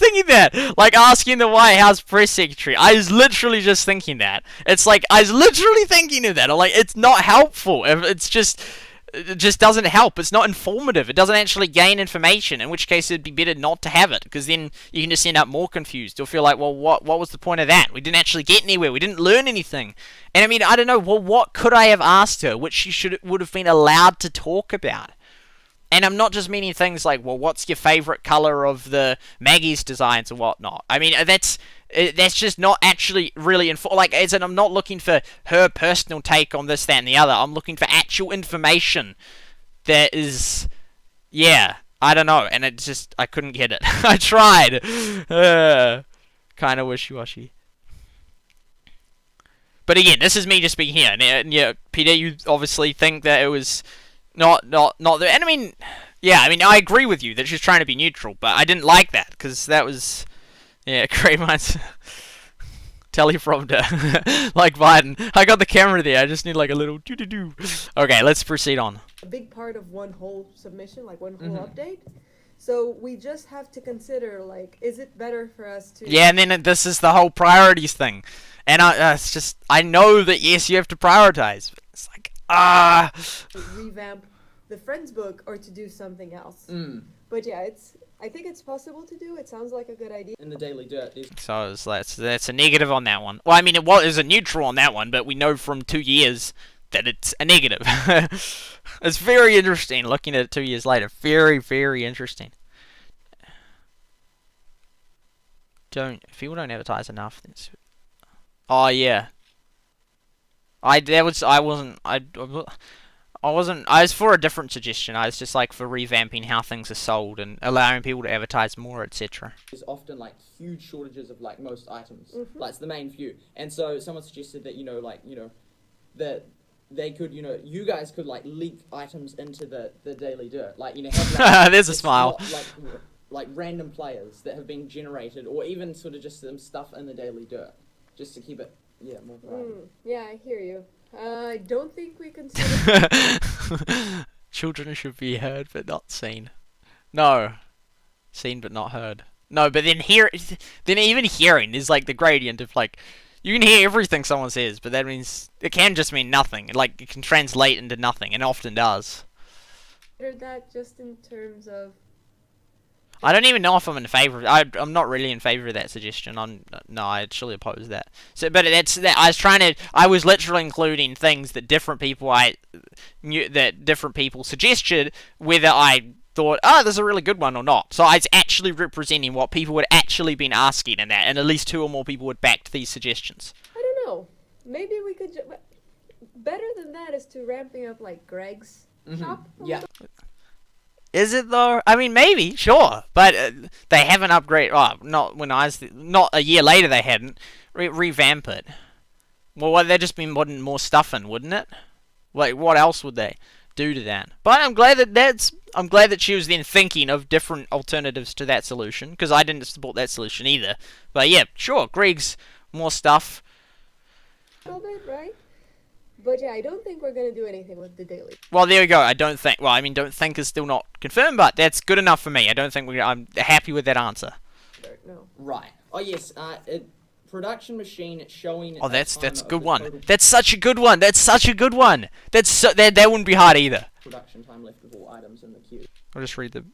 Speaker 1: thinking that. Like, asking the White House press secretary. I was literally just thinking that. It's like, I was literally thinking of that. I'm like, it's not helpful. It's just... It just doesn't help. It's not informative. It doesn't actually gain information, in which case it'd be better not to have it, because then you can just end up more confused. You'll feel like, well, what was the point of that? We didn't actually get anywhere. We didn't learn anything. And I mean, I don't know, well, what could I have asked her, which she would have been allowed to talk about? And I'm not just meaning things like, well, what's your favourite colour of the Maggie's designs and whatnot. I mean, that's just not actually really like, as in, I'm not looking for her personal take on this, that, and the other. I'm looking for actual information that is, yeah, I don't know, and it just, I couldn't get it. I tried. Kind of wishy-washy. But again, this is me just being here, and yeah, Peter, you obviously think that it was not the, and I mean, yeah, I mean, I agree with you that she's trying to be neutral, but I didn't like that, because that was, yeah, great minds. Teleprompter. Like Biden. I got the camera there, I just need like a little doo-doo-doo. Okay, let's proceed on.
Speaker 3: A big part of one whole submission, like one whole update. So we just have to consider, like, is it better for us to...
Speaker 1: Yeah, and then this is the whole priorities thing. And it's just, I know that, yes, you have to prioritize. But it's like,
Speaker 3: revamp the Friends book or to do something else. But yeah, I think it's possible to do. It sounds like a good idea.
Speaker 2: In the Daily Dirt.
Speaker 1: So that's a negative on that one. Well, I mean, it was a neutral on that one, but we know from 2 years that it's a negative. It's very interesting looking at it 2 years later. Very, very interesting. If people don't advertise enough, then oh yeah. I was for a different suggestion. I was just like for revamping how things are sold and allowing people to advertise more, etc.
Speaker 2: There's often like huge shortages of like most items. Like it's the main few. And so someone suggested that, that they could, you guys could like leak items into the Daily Dirt. Like, have like,
Speaker 1: there's a smile.
Speaker 2: Like random players that have been generated, or even sort of just some stuff in the Daily Dirt, just to keep it, more variety.
Speaker 3: Yeah, I hear you. I don't think we consider...
Speaker 1: Children should be heard but not seen. No. Seen but not heard. No, but then even hearing is like the gradient of like, you can hear everything someone says, but that means, it can just mean nothing. Like, it can translate into nothing, and often does.
Speaker 3: That just in terms of...
Speaker 1: I don't even know if I'm in favour. I'm not really in favour of that suggestion. No, I actually oppose that. So, but I was literally including things that different people suggested, whether I thought, this is a really good one or not. So I was actually representing what people had actually been asking in that, and at least 2 or more people had backed these suggestions.
Speaker 3: I don't know. Maybe we could. Better than that is to ramping up like Greg's shop.
Speaker 2: Yeah.
Speaker 1: Is it though? I mean, maybe, sure, but they haven't upgraded. Oh, not a year later. They hadn't revamp it. Well, they'd just been putting more stuff in, wouldn't it? Like, what else would they do to that? But I'm glad that she was then thinking of different alternatives to that solution, because I didn't support that solution either. But yeah, sure, Greg's more stuff.
Speaker 3: A little bit, right? But yeah, I don't think we're going to do anything with the daily.
Speaker 1: Well, there you go. Don't think is still not confirmed, but that's good enough for me. I'm happy with that answer.
Speaker 3: No.
Speaker 2: Right. Oh, yes. Production machine showing...
Speaker 1: Oh, that's a good one. That's such a good one. That wouldn't be hard either.
Speaker 2: Production time left of all items in the queue.
Speaker 1: I'll just read the...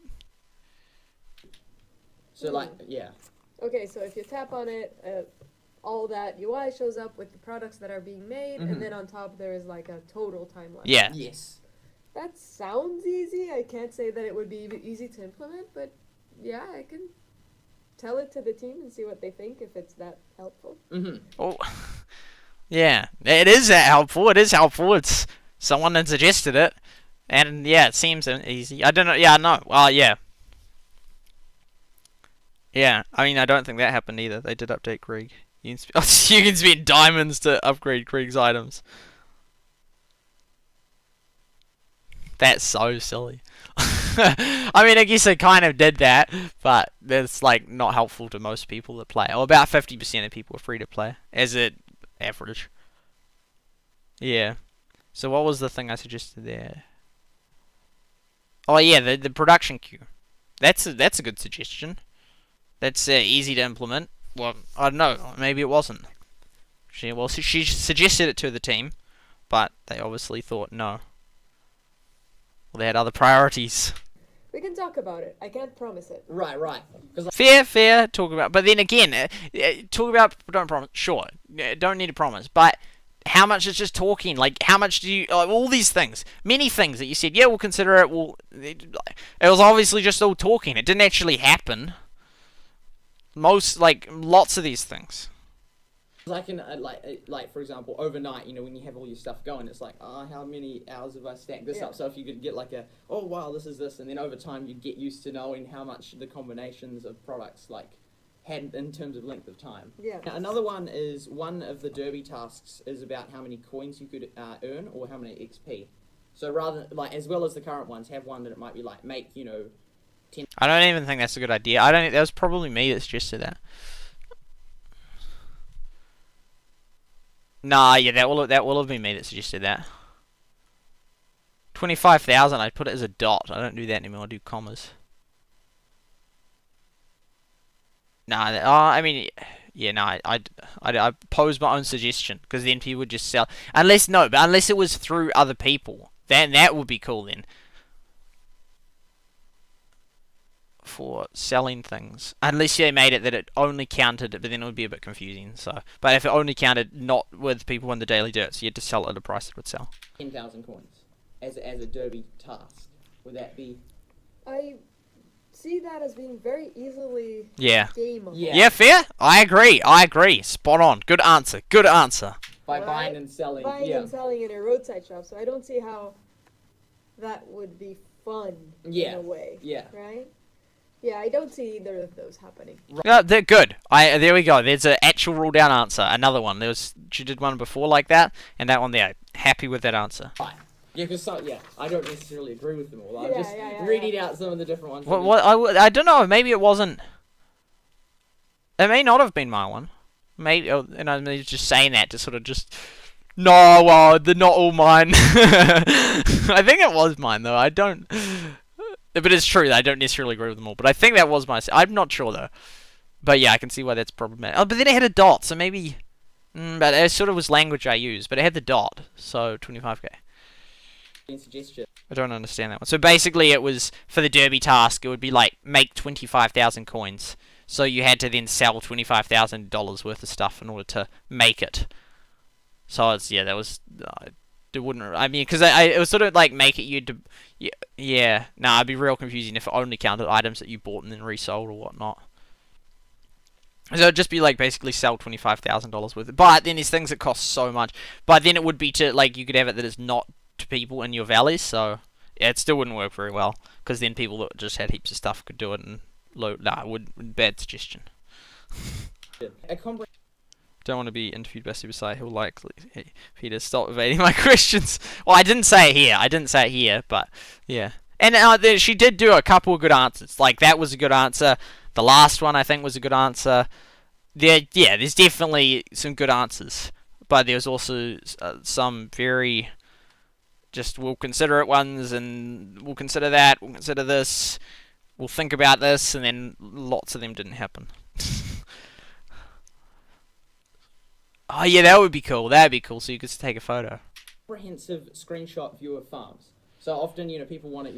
Speaker 2: So, yeah.
Speaker 3: Okay, so if you tap on it... all that UI shows up with the products that are being made, and then on top there is like a total timeline.
Speaker 1: Yeah.
Speaker 2: Yes.
Speaker 3: That sounds easy. I can't say that it would be easy to implement, but yeah, I can tell it to the team and see what they think if it's that helpful.
Speaker 1: Oh, yeah, it is that helpful. It is helpful. It's someone that suggested it, and yeah, it seems easy. I don't know. Yeah, no. Well, yeah. Yeah, I mean, I don't think that happened either. They did update Greg. You can spend diamonds to upgrade Krieg's items. That's so silly. I mean, I guess they kind of did that, but that's like not helpful to most people that play. Or about 50% of people are free to play, as an average. Yeah. So what was the thing I suggested there? Oh yeah, the production queue. That's a good suggestion. That's easy to implement. Well, I don't know. Maybe it wasn't. She suggested it to the team, but they obviously thought no. Well, they had other priorities.
Speaker 3: We can talk about it. I can't promise it.
Speaker 2: Right.
Speaker 1: Fair. Talk about, but then again, talk about. Don't promise. Sure, don't need to promise, but. How much is just talking? Like, how much do you... all these things. Many things that you said, yeah, we'll consider it. It was obviously just all talking. It didn't actually happen. Lots of these things.
Speaker 2: I can, like for example, overnight, when you have all your stuff going, it's like, how many hours have I stacked this up? So if you could get like oh wow, this is this, and then over time you get used to knowing how much the combinations of products, had in terms of length of time.
Speaker 3: Yeah.
Speaker 2: Now, another one is one of the derby tasks is about how many coins you could earn or how many XP. So rather as well as the current ones, have one that it might be make 10.
Speaker 1: I don't even think that's a good idea. That was probably me that suggested that. Nah, yeah, that will have been me that suggested that. 25,000. I'd put it as a dot. I don't do that anymore. I do commas. Nah, I mean, yeah, no, I posed my own suggestion because then people would just sell. Unless it was through other people, then that would be cool then. For selling things, unless they made it that it only counted, but then it would be a bit confusing. So, but if it only counted not with people in the daily dirt, so you had to sell it at a price that would sell.
Speaker 2: 10,000 coins as a derby task. Would that be?
Speaker 3: I see that as being very easily gameable.
Speaker 1: Yeah, fair. I agree. Spot on. Good answer.
Speaker 2: By buying and selling.
Speaker 3: Buying and selling in a roadside shop. So I don't see how that would be fun in a way.
Speaker 2: Yeah.
Speaker 3: Right? Yeah, I don't see either of those happening.
Speaker 1: Yeah, they're good. There we go. There's an actual rule down answer. Another one. She did one before like that, and that one there. Happy with that answer.
Speaker 2: Right. Yeah, because I don't necessarily agree with them all. I'm just reading out some of the different ones.
Speaker 1: I don't know. Maybe it wasn't. It may not have been my one. Maybe, and I'm just saying that to sort of just. No, well, they're not all mine. I think it was mine though. I don't. But it's true that I don't necessarily agree with them all. But I think that was my. I'm not sure though. But yeah, I can see why that's problematic. Oh, but then it had a dot, so maybe. But it sort of was language I used, but it had the dot, so 25k.
Speaker 2: Suggestion.
Speaker 1: I don't understand that one. So basically, it was for the derby task. It would be make 25,000 coins. So you had to then sell $25,000 worth of stuff in order to make it. So it's that was. It wouldn't. I mean, because it was sort of make it yeah. Nah, it'd be real confusing if it only counted items that you bought and then resold or whatnot. So it'd just be basically sell $25,000 worth. But then there's things that cost so much. But then it would be to you could have it that is not to people in your valleys. So yeah, it still wouldn't work very well because then people that just had heaps of stuff could do it and load. Nah, bad suggestion. Don't want to be interviewed by SuperSight. He'll likely Peter stop evading my questions. Well, I didn't say it here, but yeah. And she did do a couple of good answers. That was a good answer. The last one I think was a good answer. There's definitely some good answers, but there's also some very just we'll consider it ones, and we'll consider that. We'll consider this. We'll think about this, and then lots of them didn't happen. Oh yeah, that would be cool. That'd be cool. So you could take a photo.
Speaker 2: Comprehensive screenshot view of farms. So often, people want it,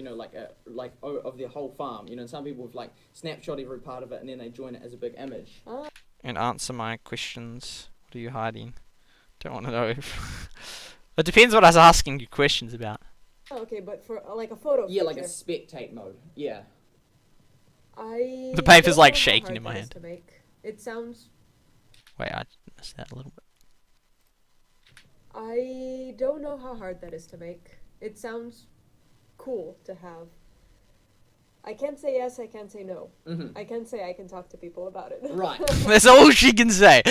Speaker 2: of the whole farm. And some people have snapshot every part of it and then they join it as a big image.
Speaker 1: And answer my questions. What are you hiding? Don't want to know. It depends what I was asking you questions about.
Speaker 3: Oh, okay, but for a photo.
Speaker 2: Yeah, like a spectate mode. Yeah.
Speaker 1: The paper's shaking in my hand.
Speaker 3: It sounds.
Speaker 1: Wait, I missed that a little bit.
Speaker 3: I don't know how hard that is to make. It sounds cool to have. I can't say yes, I can't say no.
Speaker 2: Mm-hmm.
Speaker 3: I can say I can talk to people about it.
Speaker 2: Right.
Speaker 1: That's all she can say.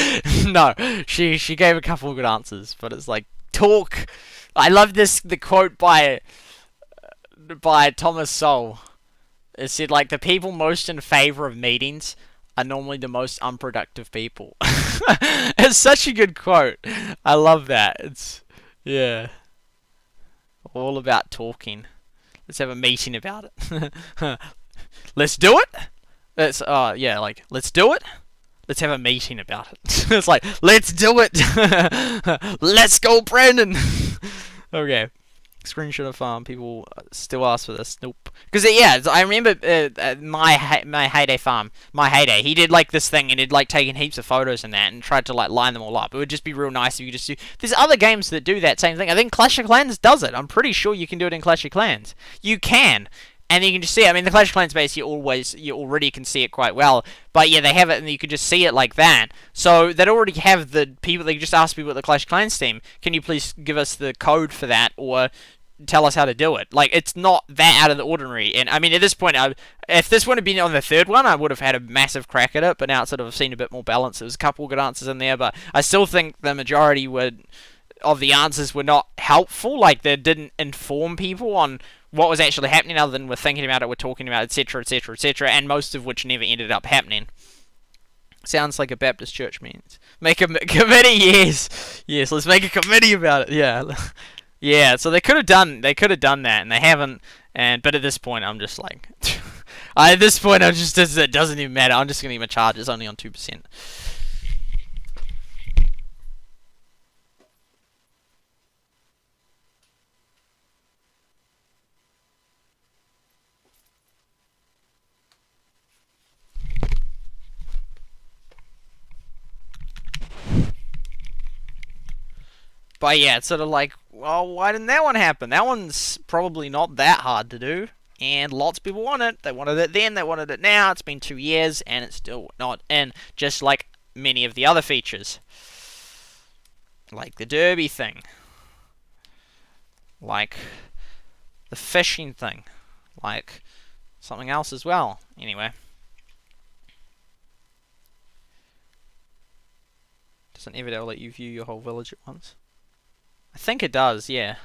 Speaker 1: No, she gave a couple of good answers, but it's talk. I love the quote by Thomas Sowell. It said the people most in favor of meetings are normally the most unproductive people. It's such a good quote. I love that. Yeah. All about talking. Let's have a meeting about it. Let's do it. Let's yeah, like let's do it. Let's have a meeting about it. It's like let's do it. Let's go, Brandon. Okay. Screenshot of farm. People still ask for this. Nope. Because yeah, I remember my heyday farm. My heyday. He did like this thing and he'd like taken heaps of photos and that and tried to like line them all up. It would just be real nice if you just do. There's other games that do that same thing. I think Clash of Clans does it. I'm pretty sure you can do it in Clash of Clans. You can. And you can just see it. I mean, the Clash of Clans base, you already can see it quite well. But yeah, they have it, and you can just see it like that. So they already have the people. They just ask people at the Clash of Clans team, "Can you please give us the code for that, or tell us how to do it?" Like, it's not that out of the ordinary. And I mean, at this point, if this would have been on the third one, I would have had a massive crack at it. But now it's sort of seen a bit more balance. There was a couple good answers in there, but I still think the majority of the answers were not helpful. Like, they didn't inform people on what was actually happening, other than we're thinking about it, we're talking about it, etc., etc., etc., and most of which never ended up happening. Sounds like a Baptist church means. Make a committee, yes, let's make a committee about it, yeah. Yeah, so they could have done that, and they haven't, but at this point, I'm just like, it doesn't even matter, I'm just going to get my charges only on 2%. But yeah, it's sort of like, well, why didn't that one happen? That one's probably not that hard to do, and lots of people want it. They wanted it then, they wanted it now. It's been 2 years, and it's still not in, just like many of the other features. Like the derby thing. Like the fishing thing. Like something else as well. Anyway. Doesn't ever let you view your whole village at once? I think it does, yeah.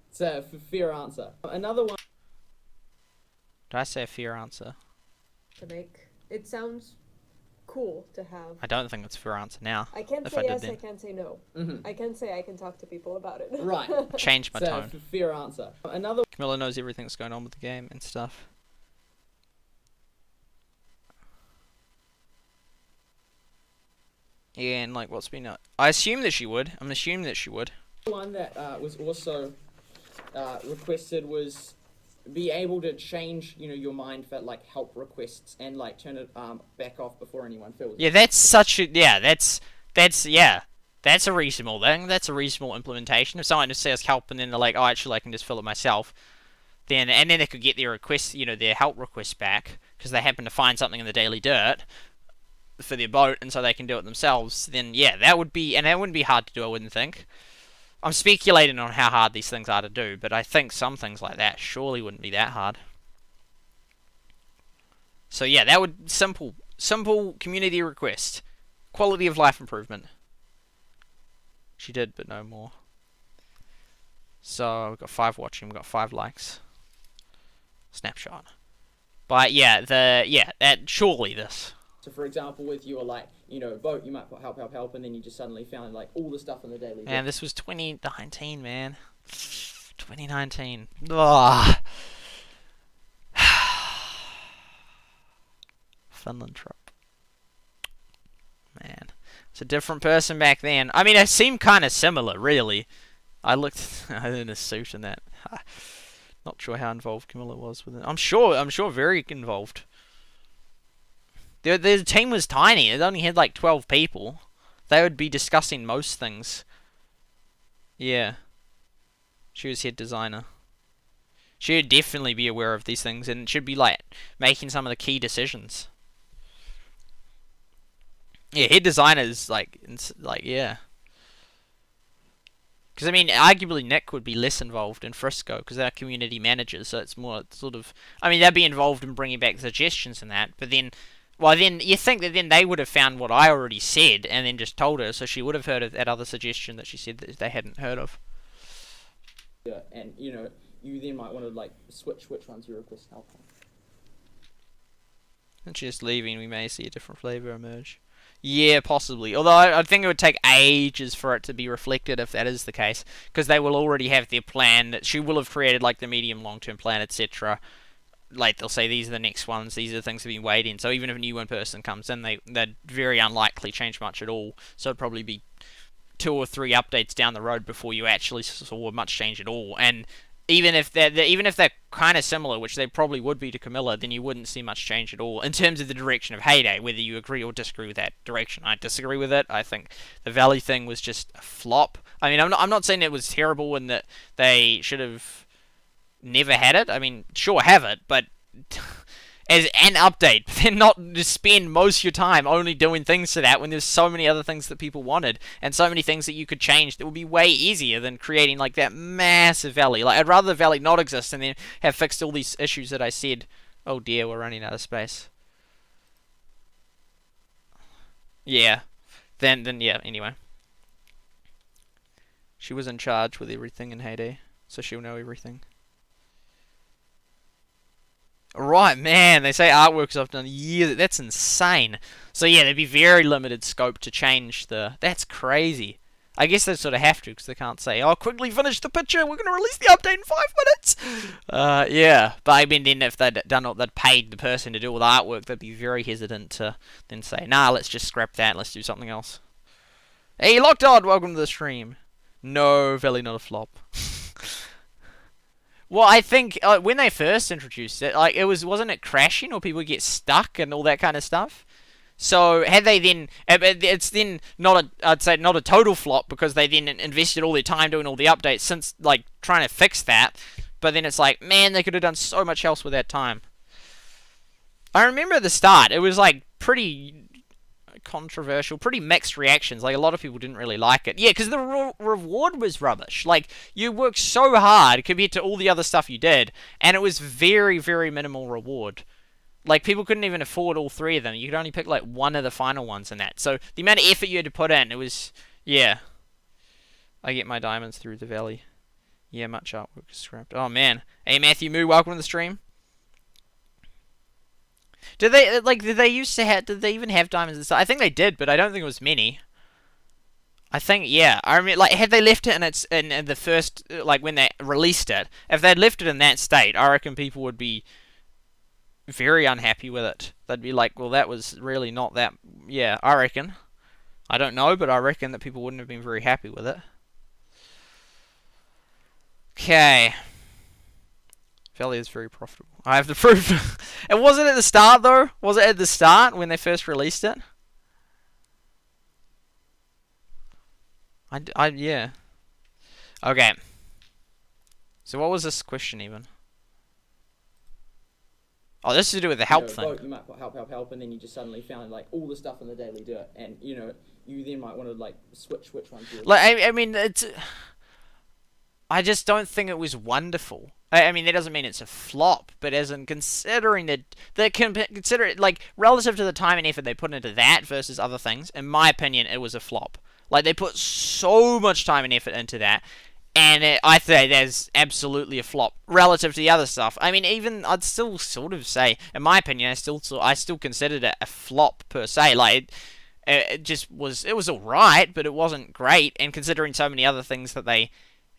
Speaker 2: It's a fair answer. Another one.
Speaker 1: Did I say a fair answer?
Speaker 3: To make it sounds cool to have.
Speaker 1: I don't think it's a fair answer now.
Speaker 3: I can't say yes, I can't say no. I can say I can talk to people about it.
Speaker 2: Right.
Speaker 1: Change my tone.
Speaker 2: It's a fair answer. Another.
Speaker 1: Camilla knows everything that's going on with the game and stuff. Yeah, and like what's been I assume that she would. I'm assuming that she would.
Speaker 2: One that was also requested was be able to change, your mind for like help requests and like turn it back off before anyone fills it.
Speaker 1: Yeah, that's such a that's a reasonable thing. That's a reasonable implementation. If someone just says help and then they're like, oh, actually I can just fill it myself, then they could get their request, their help request back because they happen to find something in the daily dirt for their boat, and so they can do it themselves. Then yeah, that wouldn't be hard to do, I wouldn't think. I'm speculating on how hard these things are to do, but I think some things like that surely wouldn't be that hard. So yeah, that would simple community request, quality of life improvement. She did, but no more. So we've got 5 watching, we've got 5 likes. Snapshot. But yeah, that surely this.
Speaker 2: So for example, with your like, vote, you might put help, and then you just suddenly found like all the stuff in the daily.
Speaker 1: Man, this was 2019, man. 2019. Ugh. Finland trip. Man, it's a different person back then. I mean, it seemed kind of similar, really. I looked in a suit and that. Not sure how involved Camilla was with it. I'm sure very involved. The team was tiny. It only had like 12 people. They would be discussing most things. Yeah. She was head designer. She would definitely be aware of these things and should be like making some of the key decisions. Yeah, head designers yeah. Because I mean, arguably Nick would be less involved in Frisco because they're community managers, so it's more sort of. I mean, they'd be involved in bringing back suggestions and that, but then. Well, then you think that then they would have found what I already said and then just told her, so she would have heard of that other suggestion that she said that they hadn't heard of.
Speaker 2: Yeah, and you then might want to like switch which ones you request help on.
Speaker 1: And just leaving, we may see a different flavor emerge. Yeah, possibly. Although I think it would take ages for it to be reflected if that is the case, because they will already have their plan. That she will have created like the medium long-term plan, etc. Like they'll say these are the next ones, these are the things we've been waiting. So even if a new one person comes in, they'd very unlikely change much at all. So it'd probably be 2 or 3 updates down the road before you actually saw much change at all. And even if they're kind of similar, which they probably would be to Camilla, then you wouldn't see much change at all in terms of the direction of Heyday, whether you agree or disagree with that direction. I disagree with it. I think the Valley thing was just a flop. I mean, I'm not saying it was terrible and that they should have never had it. I mean, sure, have it, but as an update, then not just spend most of your time only doing things to that when there's so many other things that people wanted and so many things that you could change that would be way easier than creating like that massive valley. Like, I'd rather the valley not exist and then have fixed all these issues that I said. Oh dear, we're running out of space. Yeah. Then yeah, anyway. She was in charge with everything in Heyday, so she'll know everything. Right, man, they say artwork's often years. That's insane. So yeah, there'd be very limited scope to change the... That's crazy. I guess they sort of have to, because they can't say, oh, quickly finish the picture, we're going to release the update in 5 minutes! Yeah, but I mean, then if they'd paid the person to do all the artwork, they'd be very hesitant to then say, nah, let's just scrap that, let's do something else. Hey, Lockdod, welcome to the stream. No, Valley not a flop. Well, I think when they first introduced it, like wasn't it crashing or people get stuck and all that kind of stuff? So had they then, it's then I'd say not a total flop because they then invested all their time doing all the updates since like trying to fix that. But then it's like, man, they could have done so much else with that time. I remember at the start, it was like pretty controversial, pretty mixed reactions. Like a lot of people didn't really like it. Yeah, because the reward was rubbish. Like you worked so hard compared to all the other stuff you did, and it was very, very minimal reward. Like people couldn't even afford all 3 of them. You could only pick like one of the final ones in that. So the amount of effort you had to put in, it was, yeah. I get my diamonds through the valley. Yeah, much artwork is scrapped. Oh man. Hey Matthew Moo, welcome to the stream. Did they even have diamonds and stuff? I think they did, but I don't think it was many. I think, yeah. I mean, like, had they left it in the first, like, when they released it, if they'd left it in that state, I reckon people would be very unhappy with it. They'd be like, well, that was really not that, yeah, I reckon. I don't know, but I reckon that people wouldn't have been very happy with it. Okay. Valley is very profitable. I have the proof. It wasn't at the start, though. Was it at the start when they first released it? Yeah. Okay. So what was this question even? Oh, this is to do with the help thing.
Speaker 2: You might put help, and then you just suddenly found like all the stuff in the daily do it, and you then might want to like switch which one.
Speaker 1: Like I mean, it's. I just don't think it was wonderful. I mean, that doesn't mean it's a flop, but as in considering consider it like relative to the time and effort they put into that versus other things, in my opinion, it was a flop. Like they put so much time and effort into that, and I think that's absolutely a flop relative to the other stuff. I mean, even I'd still sort of say, in my opinion, I still considered it a flop per se. Like it just was. It was all right, but it wasn't great. And considering so many other things that they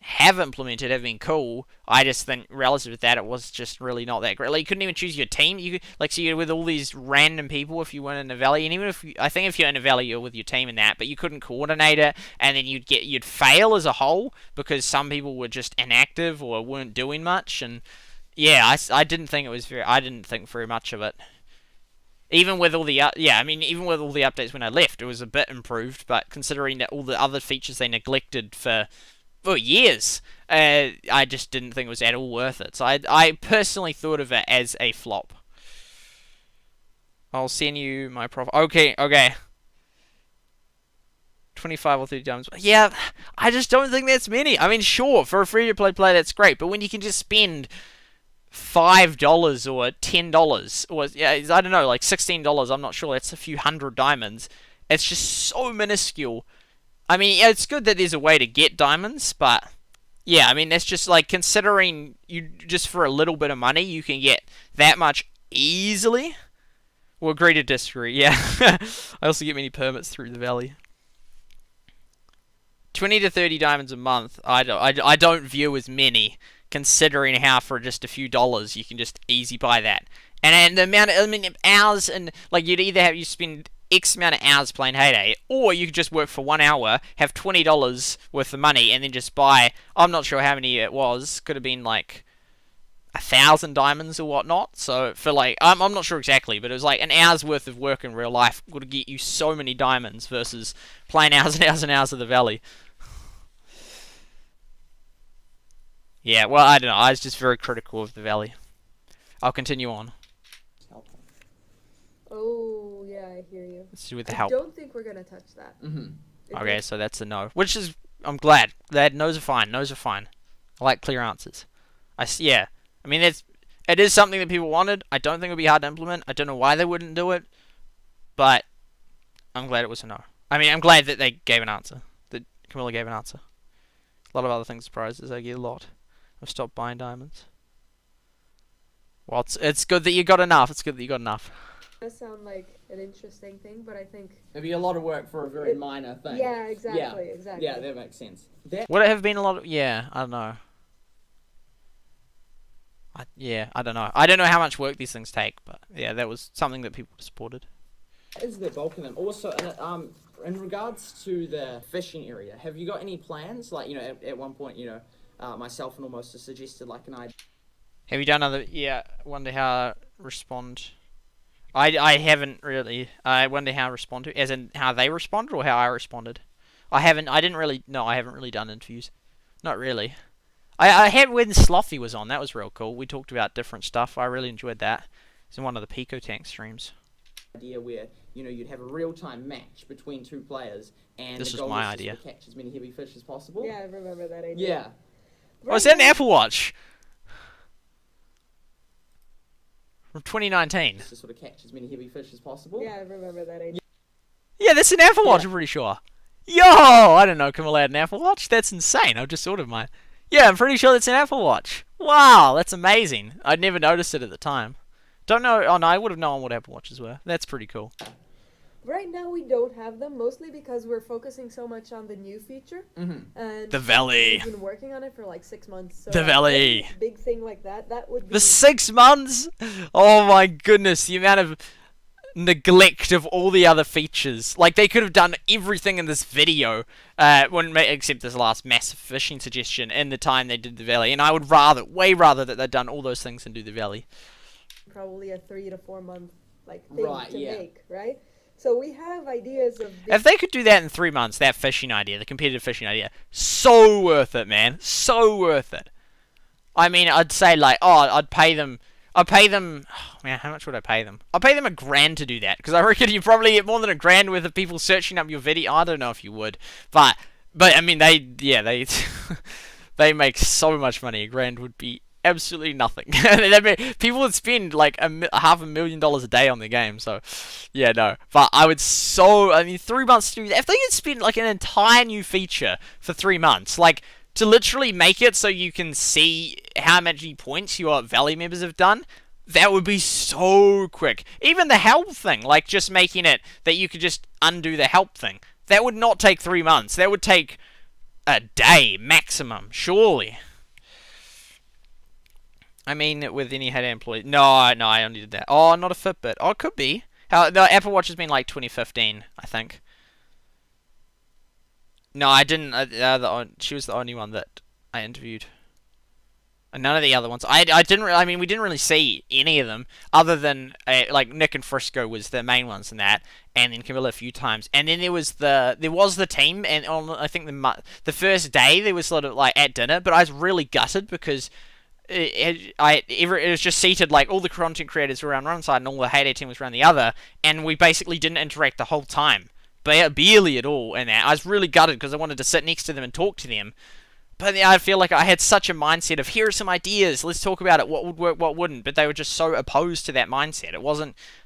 Speaker 1: have implemented have been cool, I just think relative to that it was just really not that great. Like you couldn't even choose your team. You could, like, so you're with all these random people if you weren't in a valley, and even if I think if you're in a valley you're with your team in that, but you couldn't coordinate it, and then you'd fail as a whole because some people were just inactive or weren't doing much. And yeah, I didn't think very much of it. Even with all the even with all the updates when I left, it was a bit improved, but considering that all the other features they neglected for years, I just didn't think it was at all worth it. So I personally thought of it as a flop. I'll send you my profile. Okay. 25 or 30 diamonds. Yeah, I just don't think that's many. I mean, sure, for a free-to-play player, that's great, but when you can just spend $5 or $10, or yeah, I don't know, like $16, I'm not sure, that's a few hundred diamonds. It's just so minuscule. I mean, yeah, it's good that there's a way to get diamonds, but yeah, I mean, that's just like considering you just for a little bit of money you can get that much easily We'll agree to disagree. Yeah. I also get many permits through the valley. 20 to 30 diamonds a month. I don't view as many, considering how for just a few dollars you can just easy buy that. And the amount of hours, and like you'd either have you spend X amount of hours playing Heyday, or you could just work for 1 hour, have $20 worth of money, and then just buy. I'm not sure how many it was. Could have been like 1,000 diamonds or whatnot. So for like, I'm not sure exactly, but it was like an hour's worth of work in real life would get you so many diamonds versus playing hours and hours and hours of the valley. Yeah, well, I don't know. I was just very critical of the valley. I'll continue on.
Speaker 3: Oh, yeah, I hear you.
Speaker 1: Let's do with the help.
Speaker 3: I don't think we're going to touch that.
Speaker 1: Okay, so that's a no. Which is, I'm glad. No's are fine. No's are fine. I like clear answers. Yeah. I mean, it is something that people wanted. I don't think it would be hard to implement. I don't know why they wouldn't do it. But I'm glad it was a no. I mean, I'm glad that they gave an answer. That Camilla gave an answer. A lot of other things surprises. I get a lot. I've stopped buying diamonds. Well, it's good that you got enough. It's good that you got enough.
Speaker 3: It does sound like an interesting thing, but I think
Speaker 2: it'd be a lot of work for a very minor thing.
Speaker 3: Yeah, exactly, exactly.
Speaker 2: Yeah, that makes sense.
Speaker 1: Would it have been a lot of... Yeah, I don't know. I don't know. I don't know how much work these things take, but yeah, that was something that people supported.
Speaker 2: Is the bulk of them. Also, in regards to the fishing area, have you got any plans? Like, you know, at one point, you know, myself and almost suggested like an idea.
Speaker 1: Have you done other... Yeah, wonder how I respond... I haven't really. I wonder how I respond to, as in how they responded or how I responded. I haven't really done interviews. Not really. I had when Slothy was on. That was real cool. We talked about different stuff. I really enjoyed that. It's in one of the Pico Tank streams.
Speaker 2: Idea where, you know, you'd have a real-time match between two players, and
Speaker 1: this
Speaker 2: the
Speaker 1: was
Speaker 2: goal
Speaker 1: my
Speaker 2: is
Speaker 1: idea.
Speaker 2: To catch as many heavy fish as possible.
Speaker 3: Yeah, I remember that idea.
Speaker 2: Yeah.
Speaker 1: Oh, is that an Apple Watch? From 2019.
Speaker 2: To sort of catch as many heavy fish as possible.
Speaker 3: Yeah, I remember that idea.
Speaker 1: Yeah, that's an Apple Watch, I'm pretty sure. Yo! I don't know, Camilla had an Apple Watch? That's insane. I've just ordered mine. Yeah, I'm pretty sure that's an Apple Watch. Wow, that's amazing. I'd never noticed it at the time. Don't know. Oh, no, I would have known what Apple Watches were. That's pretty cool.
Speaker 3: Right now we don't have them, mostly because we're focusing so much on the new feature. And
Speaker 1: the Valley.
Speaker 3: We've been working on it for like 6 months. So
Speaker 1: the Valley.
Speaker 3: Big thing like that would be...
Speaker 1: The 6 months? Oh my goodness, the amount of neglect of all the other features. Like, they could have done everything in this video, except this last massive fishing suggestion in the time they did the Valley. And I would way rather that they'd done all those things and do the Valley.
Speaker 3: Probably a 3 to 4 month like thing to
Speaker 2: yeah.
Speaker 3: make, right? So we have ideas of...
Speaker 1: If they could do that in 3 months, that fishing idea, the competitive fishing idea, so worth it, man. So worth it. I mean, I'd say like, I'd pay them, oh man, how much would I pay them? I'd pay them $1,000 to do that, because I reckon you probably get more than $1,000 worth of people searching up your video. I don't know if you would, but I mean, they make so much money. $1,000 would be absolutely nothing. People would spend like $500,000 a day on the game, so yeah, no. But I mean, 3 months to do that. If they could spend like an entire new feature for 3 months, like to literally make it so you can see how many points your Valley members have done, that would be so quick. Even the help thing, like just making it that you could just undo the help thing, that would not take 3 months. That would take a day maximum, surely. I mean, with any Heyday employee. No, I only did that. Oh, not a Fitbit. Oh, it could be. The Apple Watch has been like 2015, I think. No, I didn't. She was the only one that I interviewed. And none of the other ones. I didn't. I mean, we didn't really see any of them, other than like Nick and Frisco was the main ones in that, and then Camilla a few times. And then there was the team, and on I think the first day there was sort of like at dinner, but I was really gutted because it was just seated like all the content creators were around one side and all the Heyday team was around the other, and we basically didn't interact the whole time, barely at all. And I was really gutted because I wanted to sit next to them and talk to them. But I feel like I had such a mindset of, here are some ideas, let's talk about it, what would work, what wouldn't. But they were just so opposed to that mindset.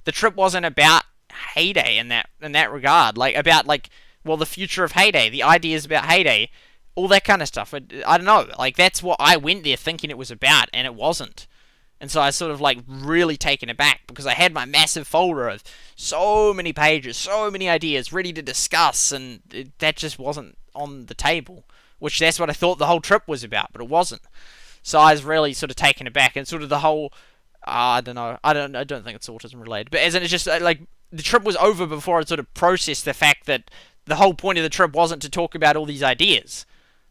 Speaker 1: The trip wasn't about Heyday in that regard. Like, about, like, well, the future of Heyday, the ideas about Heyday, all that kind of stuff. I don't know. Like, that's what I went there thinking it was about, and it wasn't. And so I was sort of like really taken aback because I had my massive folder of so many pages, so many ideas ready to discuss, and that just wasn't on the table. Which that's what I thought the whole trip was about, but it wasn't. So I was really sort of taken aback, and sort of the whole, I don't know, I don't think it's autism related, but as in it's just like the trip was over before I sort of processed the fact that the whole point of the trip wasn't to talk about all these ideas.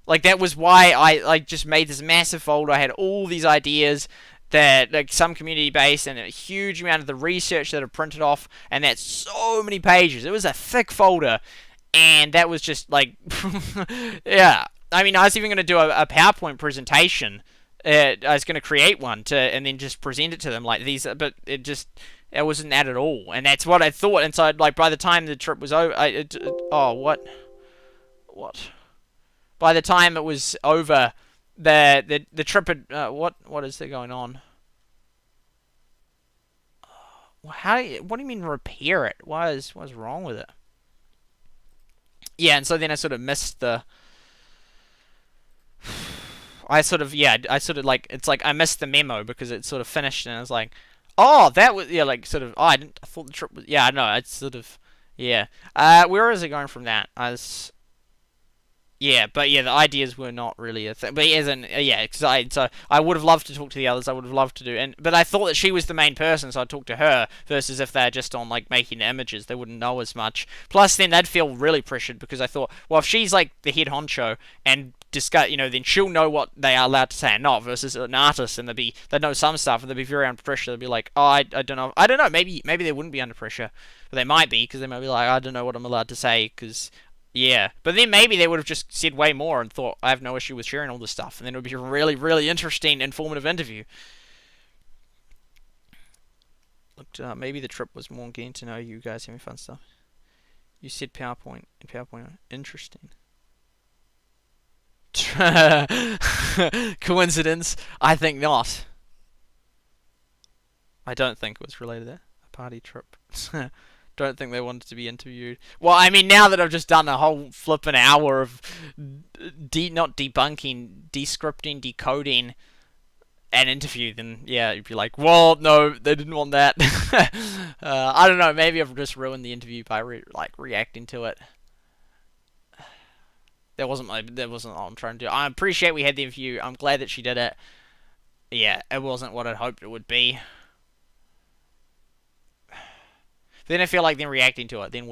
Speaker 1: Like that was why I like just made this massive folder. I had all these ideas that like some community based and a huge amount of the research that I printed off, and that's so many pages. It was a thick folder, and that was just like, yeah. I mean, I was even going to do a PowerPoint presentation. I was going to create one and then just present it to them like these, but it wasn't that at all, and that's what I thought. And so, like, by the time the trip was over, what? By the time it was over, the trip had what is there going on? What do you mean repair it? What's wrong with it? Yeah, and so then I sort of missed the. I sort of like, it's like I missed the memo because it sort of finished and I was like, oh, that was, yeah, like sort of, oh, I thought the trip was, yeah, no, it's sort of, yeah. Where is it going from that? Yeah, but yeah, the ideas were not really a thing. But as in, yeah, so I would have loved to talk to the others. I would have loved to do, but I thought that she was the main person, so I talked to her. Versus if they're just on like making the images, they wouldn't know as much. Plus, then they'd feel really pressured because I thought, well, if she's like the head honcho and discuss, then she'll know what they are allowed to say and not. Versus an artist, and they'd know some stuff, and they'd be very under pressure. They'd be like, oh, I don't know. Maybe they wouldn't be under pressure, but they might be because they might be like, I don't know what I'm allowed to say because. Yeah, but then maybe they would have just said way more and thought, I have no issue with sharing all this stuff. And then it would be a really, really interesting, informative interview. Look, maybe the trip was more getting to know you guys, having fun stuff. You said PowerPoint and PowerPoint. Interesting. Coincidence? I think not. I don't think it was related to that. A party trip. Don't think they wanted to be interviewed. Well, I mean, now that I've just done a whole flippin' hour of not debunking, descripting, decoding an interview, then yeah, you'd be like, well, no, they didn't want that. I don't know, maybe I've just ruined the interview by reacting to it. That wasn't what I'm trying to do. I appreciate we had the interview. I'm glad that she did it. Yeah, it wasn't what I'd hoped it would be. Then I feel like then reacting to it, then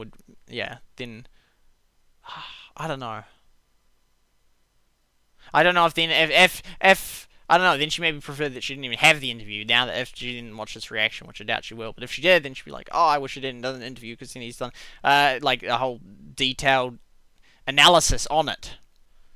Speaker 1: I don't know. I don't know if then, if I don't know, then she maybe preferred that she didn't even have the interview, now that if she didn't watch this reaction, which I doubt she will, but if she did, then she'd be like, oh, I wish I didn't done an interview, because then he's done, like, a whole detailed analysis on it.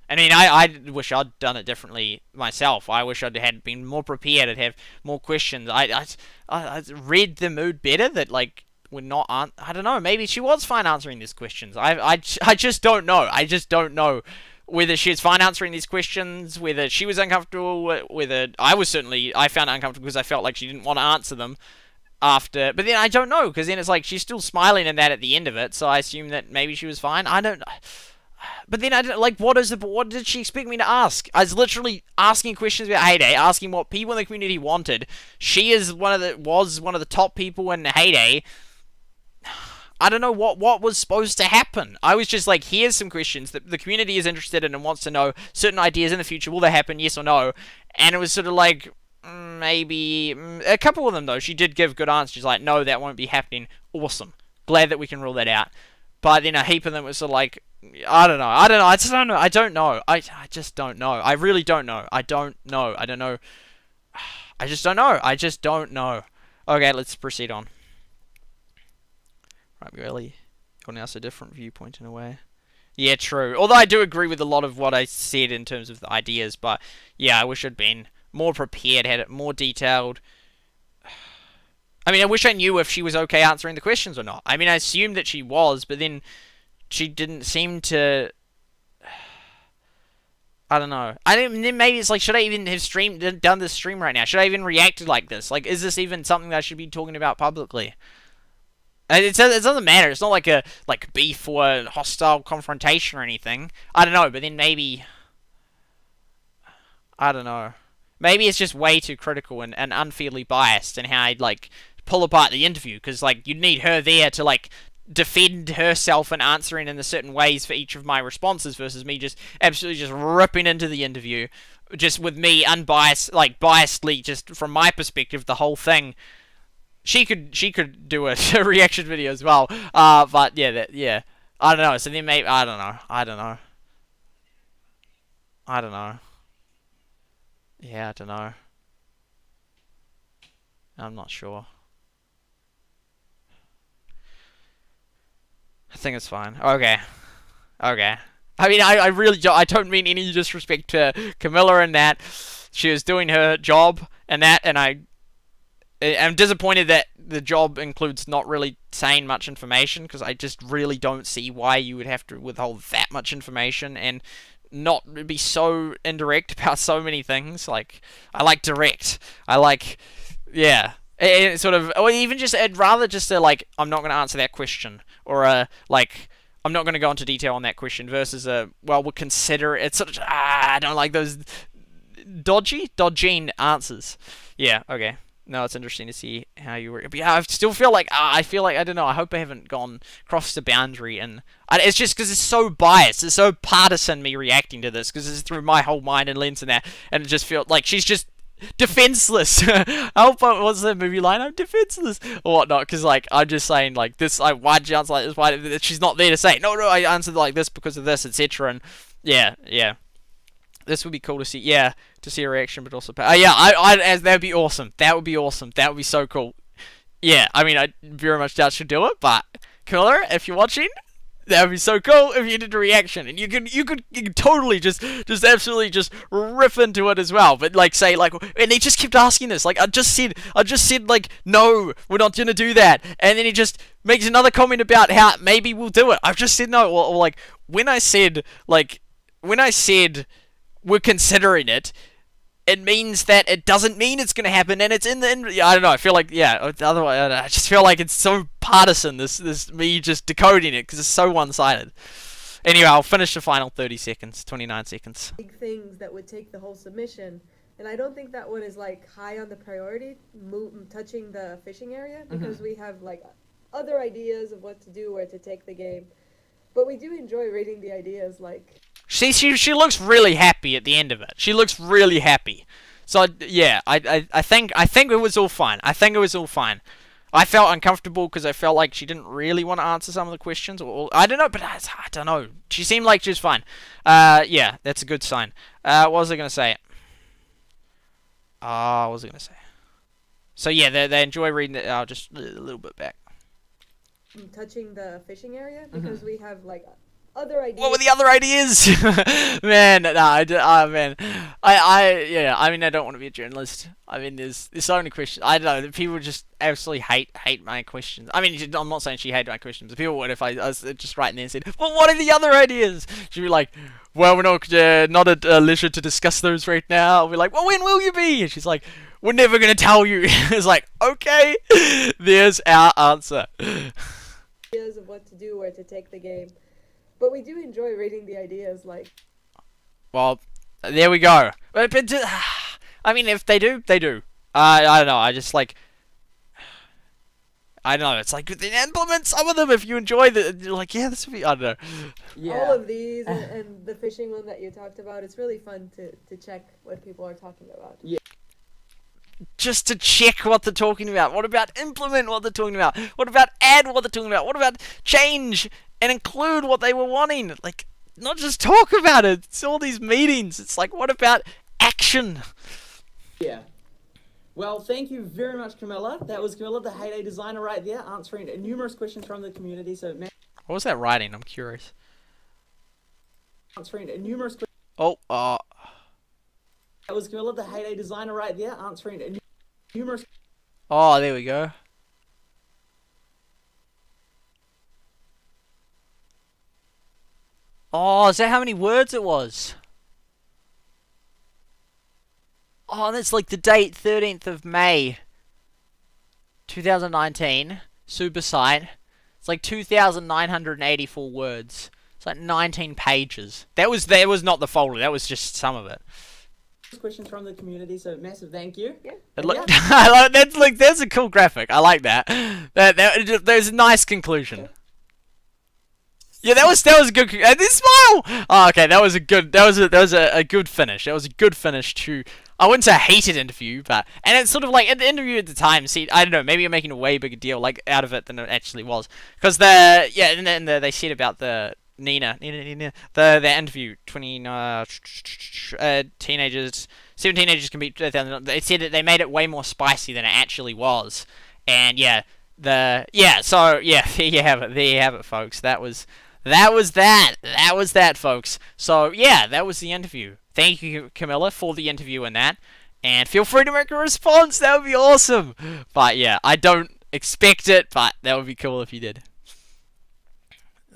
Speaker 1: I mean, I wish I'd done it differently myself. I wish I'd had been more prepared, I'd have more questions. I read the mood better, that, like, we're not, I don't know, maybe she was fine answering these questions. I just don't know. I just don't know whether she was fine answering these questions, whether she was uncomfortable, whether I found it uncomfortable because I felt like she didn't want to answer them after. But then I don't know, because then it's like she's still smiling and that at the end of it, so I assume that maybe she was fine. I don't know. But then I don't, like, what did she expect me to ask? I was literally asking questions about Heyday, asking what people in the community wanted. She was one of the top people in Heyday. I don't know what was supposed to happen. I was just like, here's some questions that the community is interested in and wants to know certain ideas in the future. Will they happen? Yes or no? And it was sort of like, maybe, a couple of them though, she did give good answers. She's like, no, that won't be happening. Awesome. Glad that we can rule that out. But then a heap of them was sort of like, I don't know. I just don't know. I don't know. I just don't know. I really don't know. I don't know. I don't know. I just don't know. I just don't know. Okay, let's proceed on. Right, really, you're now so different viewpoint in a way. Yeah, true. Although I do agree with a lot of what I said in terms of the ideas, but yeah, I wish I'd been more prepared, had it more detailed. I mean, I wish I knew if she was okay answering the questions or not. I mean, I assumed that she was, but then she didn't seem to. I don't know. Then maybe it's like, should I even have done this stream right now? Should I even react like this? Like, is this even something that I should be talking about publicly? It doesn't matter. It's not like a beef or a hostile confrontation or anything. I don't know, but then maybe, I don't know. maybe it's just way too critical and unfairly biased in how I like pull apart the interview, because like you'd need her there to like defend herself and answering in the certain ways for each of my responses versus me just absolutely just ripping into the interview just with me unbiased, like biasedly, just from my perspective, the whole thing. She could do a reaction video as well, but yeah, I don't know. So then maybe I don't know. Yeah, I don't know. I'm not sure. I think it's fine. Okay. I mean, I really I don't mean any disrespect to Camilla in that. She was doing her job and that, and I'm disappointed that the job includes not really saying much information, because I just really don't see why you would have to withhold that much information and not be so indirect about so many things. Like, I like direct. I like, yeah. It sort of, or even just, I'd rather just say, like, I'm not going to answer that question, or, like, I'm not going to go into detail on that question, versus, well, we'll consider it. It's sort of, I don't like those dodging answers. Yeah, okay. No, it's interesting to see how you were. But yeah, I still feel like, I don't know, I hope I haven't crossed the boundary, and it's just because it's so biased, it's so partisan, me reacting to this, because it's through my whole mind and lens and that, and it just feels like she's just defenseless. I hope, what's the movie line? I'm defenseless or whatnot, because like I'm just saying like this, why'd you answer like this? Why she's not there to say no, I answered like this because of this, etc. And yeah, this would be cool to see. Yeah, to see a reaction, but also that would be awesome. That would be so cool. Yeah, I mean, I very much doubt she'll do it, but Camilla, if you're watching, that would be so cool if you did a reaction, and you could totally just absolutely just rip into it as well. But like say like, and he just kept asking this. Like I just said like, no, we're not gonna do that, and then he just makes another comment about how maybe we'll do it. I've just said no, or like when I said we're considering it, it means that it doesn't mean it's going to happen, and it's in the... I don't know, I feel like, yeah, otherwise, I just feel like it's so partisan, this me just decoding it, because it's so one-sided. Anyway, I'll finish the final 30 seconds, 29 seconds.
Speaker 3: Big things that would take the whole submission, and I don't think that one is, like, high on the priority, touching the fishing area, because we have, like, other ideas of what to do, where to take the game. But we do enjoy reading the ideas, like...
Speaker 1: She looks really happy at the end of it. She looks really happy. So yeah, I think it was all fine. I felt uncomfortable because I felt like she didn't really want to answer some of the questions, or I don't know, but I don't know. She seemed like she was fine. Yeah, that's a good sign. What was I gonna say? What was I gonna say? So yeah, they enjoy reading it. Just a little bit back.
Speaker 3: Touching the fishing area, because we have like other ideas.
Speaker 1: What were the other ideas? Man, man. I mean, I don't want to be a journalist. I mean, there's so many questions. I don't know. People just absolutely hate my questions. I mean, I'm not saying she hated my questions. But people would if I was just writing there and said, well, what are the other ideas? She'd be like, well, we're not at leisure to discuss those right now. I'll be like, well, when will you be? And she's like, we're never going to tell you. It's like, okay, there's our answer.
Speaker 3: Ideas of what to do, where to take the game. But we do enjoy reading the ideas, like... Well,
Speaker 1: there we go. But I mean, if they do, they do. I don't know, I just, like... I don't know, it's like, implement some of them if you enjoy you're like, yeah, this would be... I don't know.
Speaker 3: Yeah. All of these, and the fishing one that you talked about, it's really fun to check what people are talking about.
Speaker 2: Yeah.
Speaker 1: Just to check what they're talking about. What about implement what they're talking about? What about add what they're talking about? What about change and include what they were wanting? Like, not just talk about it. It's all these meetings. It's like, what about action?
Speaker 2: Yeah. Well, thank you very much, Camilla. That was Camilla, the Heyday designer, right there, answering numerous questions from the community. So,
Speaker 1: what was that writing? I'm curious.
Speaker 2: Answering numerous questions. That was Camilla, the Heyday designer, right there, answering numerous...
Speaker 1: Oh, there we go. Oh, is that how many words it was? Oh, that's like the date, 13th of May, 2019, SuperSight. It's like 2,984 words. It's like 19 pages. That was not the folder, that was just some of it.
Speaker 2: questions from the community, so massive thank you.
Speaker 3: Yeah.
Speaker 1: That's a cool graphic. I like that. There's a nice conclusion. Yeah, that was a good. This smile. Oh, okay, that was a good finish. That was a good finish to. I wouldn't say a hated interview, but it's sort of like at the interview at the time. See, I don't know. Maybe you're making a way bigger deal out of it than it actually was, because they said about the Nina, the interview 7 teenagers can be. They said that they made it way more spicy than it actually was, and there you have it, folks. That was that, folks. So yeah, that was the interview. Thank you, Camilla, for the interview and that, and feel free to make a response. That would be awesome. But yeah, I don't expect it, but that would be cool if you did.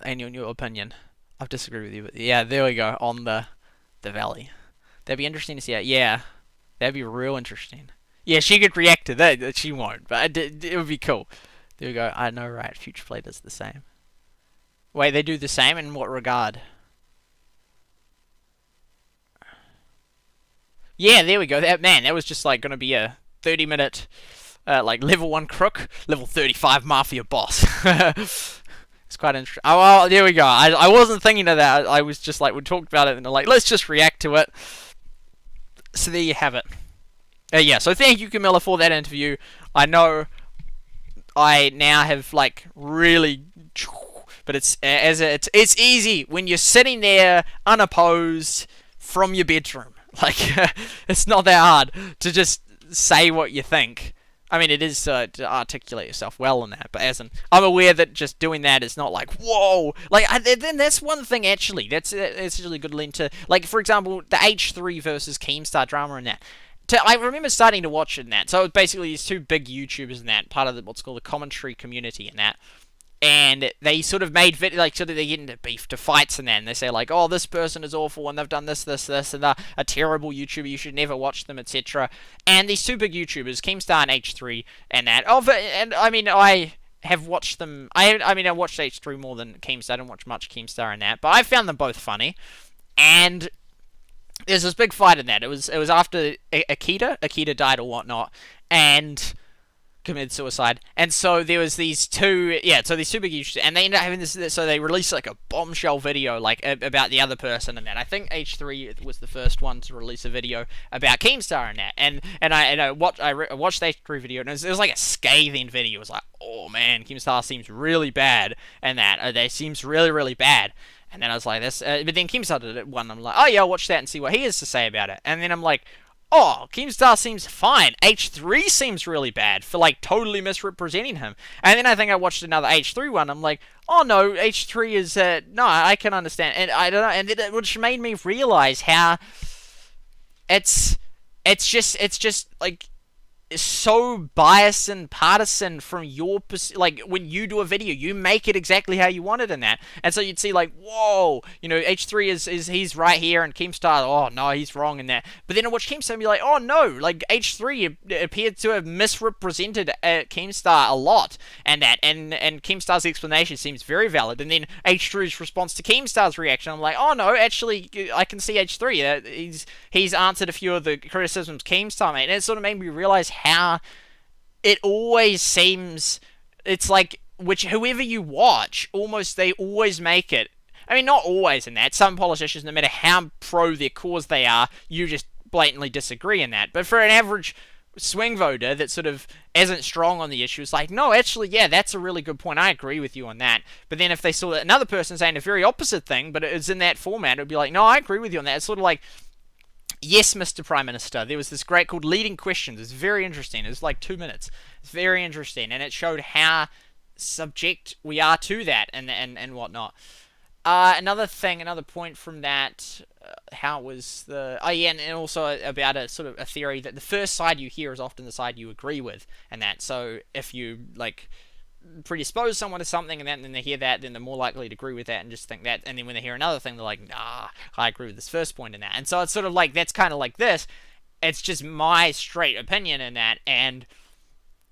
Speaker 1: And in your opinion, I disagree with you, but yeah, there we go on the valley. That'd be interesting to see. Yeah, that'd be real interesting. Yeah, she could react to that. She won't, but it would be cool. There we go. I know, right? Future Play does the same. Wait, they do the same in what regard? Yeah, there we go. That was just like gonna be a 30-minute, like level 1 crook, level 35 mafia boss. It's quite interesting. Oh, well, there we go. I wasn't thinking of that. I was just like, we talked about it and like, let's just react to it. So there you have it. Yeah, so thank you, Camilla, for that interview. I know I now have like really, but it's easy when you're sitting there unopposed from your bedroom. Like, it's not that hard to just say what you think. I mean, it is to articulate yourself well in that, but I'm aware that just doing that is not like, whoa! Like, then that's one thing, actually. That's really good link to, like, for example, the H3 versus Keemstar drama in that. I remember starting to watch it in that. So, basically, these two big YouTubers in that, part of what's called the commentary community in that. And they sort of made they get into beef to fights and that, and they say like, oh, this person is awful and they've done this, and they're a terrible YouTuber, you should never watch them, etc. And these two big YouTubers, Keemstar and H3, and that. And I mean, I have watched them. I watched H3 more than Keemstar. I don't watch much Keemstar in that, but I found them both funny. And there's this big fight in that. It was after Akita died or whatnot, and committed suicide, and so there was these two big YouTubers, and they ended up having this, so they released like a bombshell video like about the other person and that. I think H3 was the first one to release a video about Keemstar and that, and I watched the H3 video, and it was like a scathing video. It was like, oh man, Keemstar seems really bad, and that they seems really, really bad. And then I was like, this, but then Keemstar did it one, I'm like, oh yeah, I'll watch that and see what he has to say about it. And then I'm like, oh, Keemstar seems fine. H3 seems really bad for like totally misrepresenting him. And then I think I watched another H3 one. I'm like, oh no, H3 is no, I can understand. And I don't know, and which made me realize how it's just like so biased and partisan from your like when you do a video, you make it exactly how you want it in that, and so you'd see like, whoa, H3 is he's right here, and Keemstar, oh no, he's wrong in that. But then I watch Keemstar and be like, oh no, like H3 appeared to have misrepresented Keemstar a lot, and that, and Keemstar's explanation seems very valid, and then H3's response to Keemstar's reaction, I'm like, oh no, actually I can see H3, he's answered a few of the criticisms Keemstar made, and it sort of made me realize how it always seems, it's like, whoever you watch, almost they always make it, I mean, not always in that, some politicians, no matter how pro their cause they are, you just blatantly disagree in that, but for an average swing voter that sort of isn't strong on the issue, it's like, no, actually, yeah, that's a really good point, I agree with you on that. But then if they saw another person saying a very opposite thing, but it's in that format, it would be like, no, I agree with you on that. It's sort of like, yes, Mr. Prime Minister. There was this great called Leading Questions. It's very interesting. It was like 2 minutes. It's very interesting, and it showed how subject we are to that and whatnot. Another point from that, how it was and also about a sort of a theory that the first side you hear is often the side you agree with, and that. So if you like predispose someone to something and then they hear that, then they're more likely to agree with that and just think that, and then when they hear another thing, they're like, nah, I agree with this first point in that. And so it's sort of like, that's kind of like this, it's just my straight opinion in that, and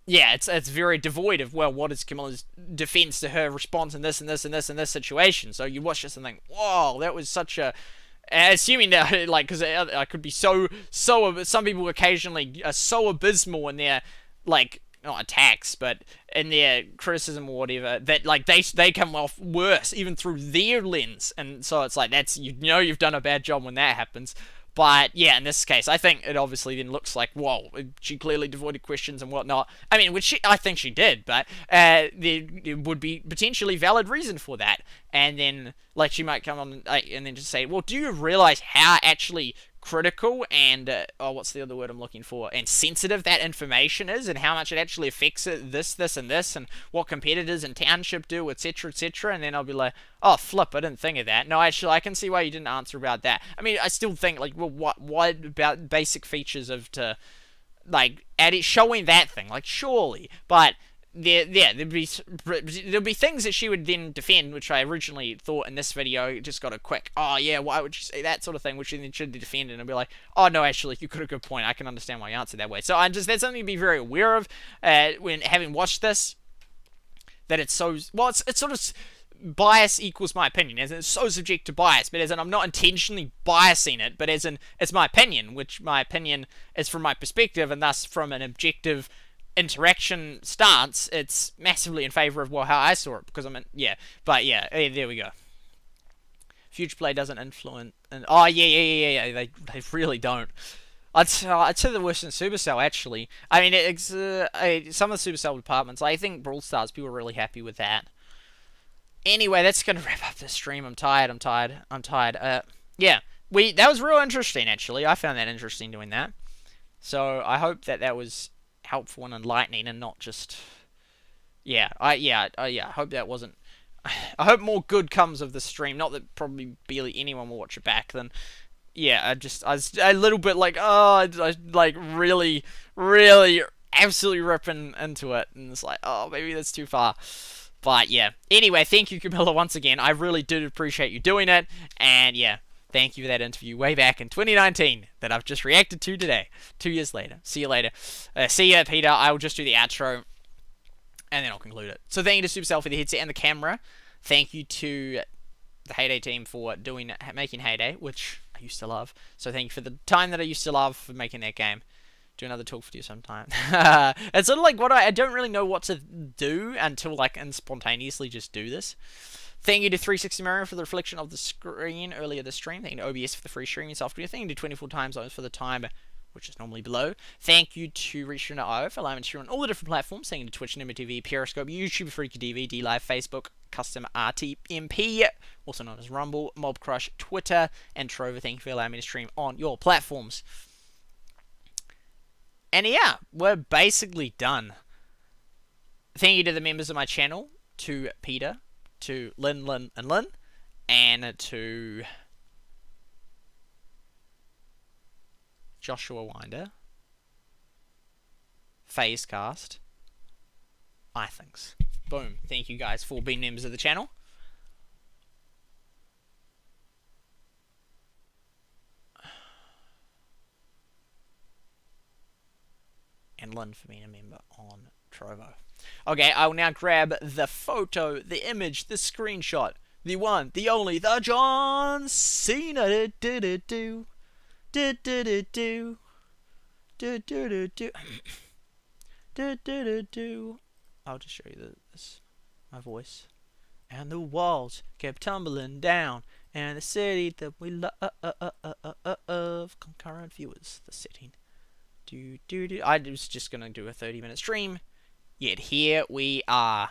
Speaker 1: yeah, it's very devoid of, well, what is Camilla's defense to her response in this and this and this and this situation. So you watch this and think, whoa, that was such a assuming that, like, because I could be so, some people occasionally are so abysmal in their, like, not attacks, but in their criticism or whatever, that, like, they come off worse, even through their lens, and so it's like, that's, you've done a bad job when that happens. But, yeah, in this case, I think it obviously then looks like, whoa, she clearly devoided questions and whatnot. I mean, I think she did, but there would be potentially valid reason for that. And then, like, she might come on and then just say, well, do you realize how actually critical and, what's the other word I'm looking for, and sensitive that information is, and how much it actually affects it, this, and this, and what competitors in Township do, etc., etc., and then I'll be like, oh, flip, I didn't think of that. No, actually, I can see why you didn't answer about that. I mean, I still think, like, well, what about basic features of, like, showing that thing, like, surely, but there'll be things that she would then defend, which I originally thought in this video just got a quick, oh yeah, why would you say that sort of thing, which she then should defend, and I'll be like, oh no, actually, you got a good point, I can understand why you answered that way. So that's something to be very aware of when having watched this, that it's so, well, it's sort of bias equals my opinion, as in it's so subject to bias, but as in I'm not intentionally biasing it, but as in it's my opinion, which my opinion is from my perspective, and thus from an objective interaction stance, it's massively in favor of how I saw it, because there we go. Future play doesn't influence, and they really don't. I'd say the worst in Supercell, actually. I mean, some of the Supercell departments, I think Brawl Stars, people are really happy with that. Anyway, that's gonna wrap up this stream. I'm tired. Yeah, that was real interesting, actually. I found that interesting doing that. So I hope that was helpful and enlightening, and not just, I hope that wasn't, I hope more good comes of the stream, not that probably barely anyone will watch it back, then, I was a little bit like, I like, really, absolutely ripping into it, and it's like, oh, maybe that's too far, but yeah, anyway, thank you, Camilla, once again. I really did appreciate you doing it, and thank you for that interview way back in 2019 that I've just reacted to today, 2 years later. See you later. See ya, Peter. I will just do the outro, and then I'll conclude it. So thank you to Supercell for the headset and the camera. Thank you to the Heyday team for making Heyday, which I used to love. So thank you for the time that I used to love for making that game. Do another talk video sometime. It's sort of like I don't really know what to do until and spontaneously just do this. Thank you to 360 Mario for the reflection of the screen earlier this stream. Thank you to OBS for the free streaming software. Thank you to 24 time zones for the time, which is normally below. Thank you to Reach.io for allowing me to stream on all the different platforms. Thank you to Twitch, Nimble TV, Periscope, YouTube, Freaky TV, DLive, Facebook, Custom RTMP, also known as Rumble, Mob Crush, Twitter, and Trover. Thank you for allowing me to stream on your platforms. And we're basically done. Thank you to the members of my channel, to Peter, to Lynn, and to Joshua Winder, Phasecast, iThinks. Boom. Thank you guys for being members of the channel. And Lynn for being a member on Trovo. Okay, I will now grab the photo, the image, the screenshot, the one, the only, the John Cena. I'll just show you this, my voice. And the walls kept tumbling down, and the city that we love, concurrent viewers, the setting. I was just gonna do a 30-minute stream, yet here we are.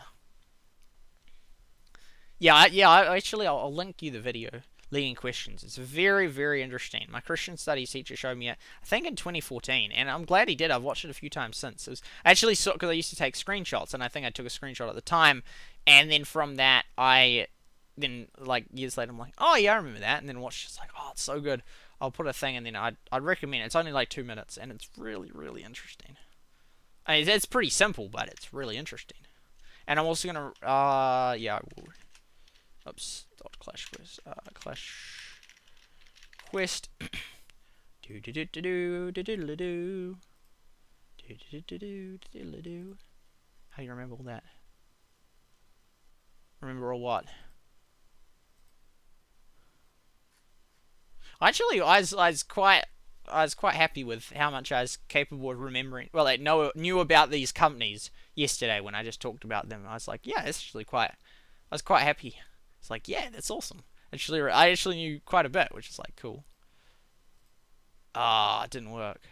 Speaker 1: I'll link you the video, leading questions. It's very, very interesting. My Christian studies teacher showed me it, I think in 2014, and I'm glad he did. I've watched it a few times since. It was actually because I used to take screenshots, and I think I took a screenshot at the time, and then from that, years later, I'm like, oh yeah, I remember that, and then watched it, it's like, oh, it's so good. I'll put a thing, and then I'd recommend it. It's only like 2 minutes, and it's really, really interesting. I mean, it's pretty simple, but it's really interesting. And I'm also gonna, I will. Oops, Clash Quest. Clash Quest. How do you remember all that? Remember all what? Actually, I was quite happy with how much I was capable of remembering. Well, I knew about these companies yesterday when I just talked about them. I was like, yeah, it's actually quite. I was quite happy. It's like, yeah, that's awesome. Actually, I actually knew quite a bit, which is like cool. Ah, it didn't work.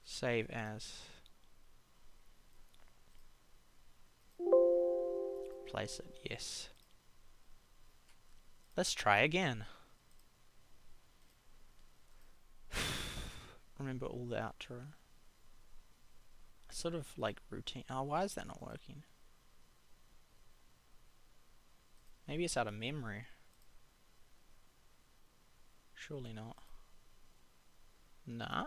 Speaker 1: Save as. Place it. Yes. Let's try again. Remember all the outro. Sort of like routine. Oh, why is that not working? Maybe it's out of memory. Surely not. Nah.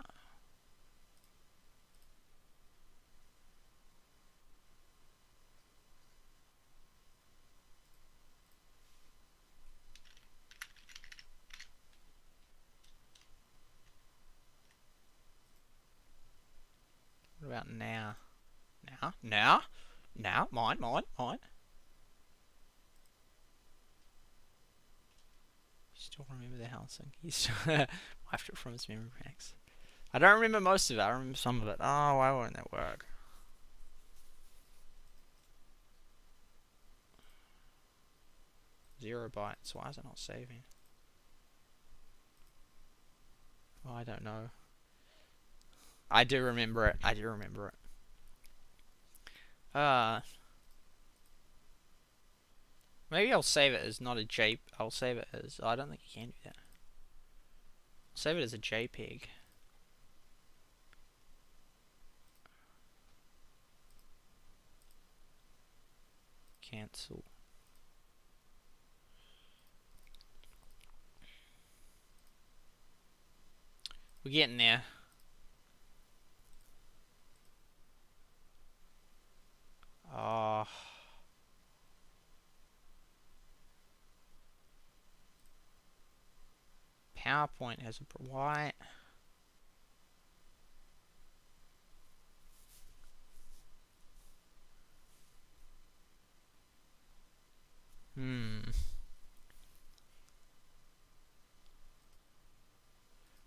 Speaker 1: What about now? Now? Mine. Still remember the housing. He still wiped it from his memory banks. I don't remember most of it. I remember some of it. Oh, why won't that work? Zero bytes. Why is it not saving? Oh, I don't know. I do remember it. Maybe I'll save it as not a J. I'll save it as. I don't think you can do that. I'll save it as a JPEG. Cancel. We're getting there. Oh. PowerPoint has a why?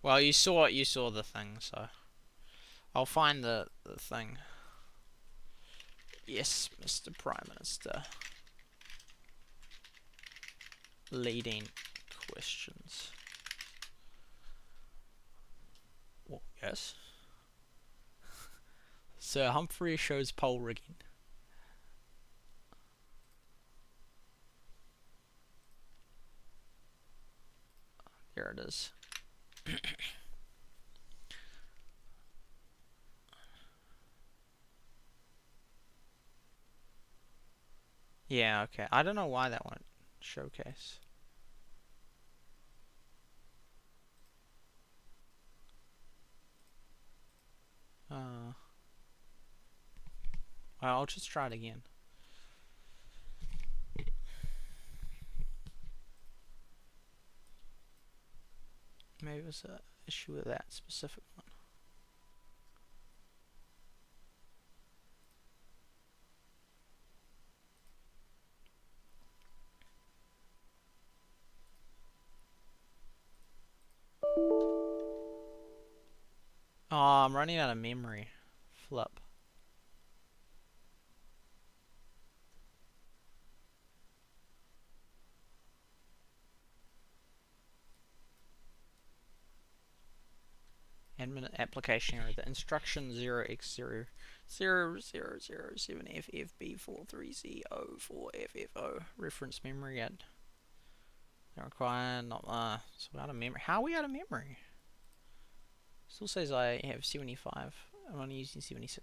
Speaker 1: Well, you saw the thing, so I'll find the thing. Yes, Mr. Prime Minister. Leading questions. Well, yes. Sir Humphrey shows pole rigging. There it is. Yeah, okay. I don't know why that won't showcase. Well, I'll just try it again. Maybe it was an issue with that specific one. Oh, I'm running out of memory. Flip. Admin application error. The instruction 0x0007FFB43C04FFO reference memory at. They require not so out of memory. How are we out of memory? Still says I have 75. I'm only using 76%.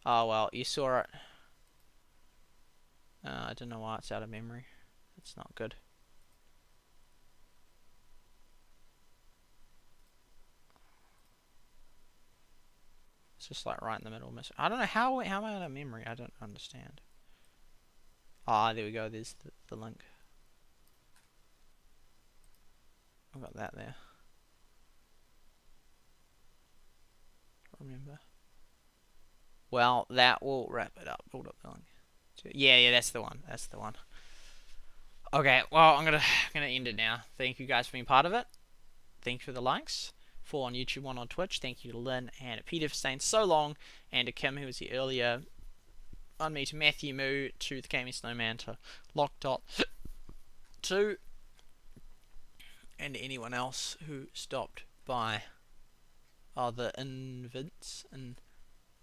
Speaker 1: Oh well, you saw it. I don't know why it's out of memory. It's not good. It's just like right in the middle. I don't know how am I out of memory? I don't understand. Ah, there we go. There's the link. I've got that there. Remember. Well, that will wrap it up. Hold up the link. Yeah, that's the one. That's the one. Okay, well, I'm gonna end it now. Thank you guys for being part of it. Thank you for the likes. 4 on YouTube, 1 on Twitch. Thank you to Lynn and Peter for staying so long, and to Kim, who was here earlier. On me, to Matthew Moo, to the Gaming Snowman, to Lockdot, to and anyone else who stopped by. Oh, the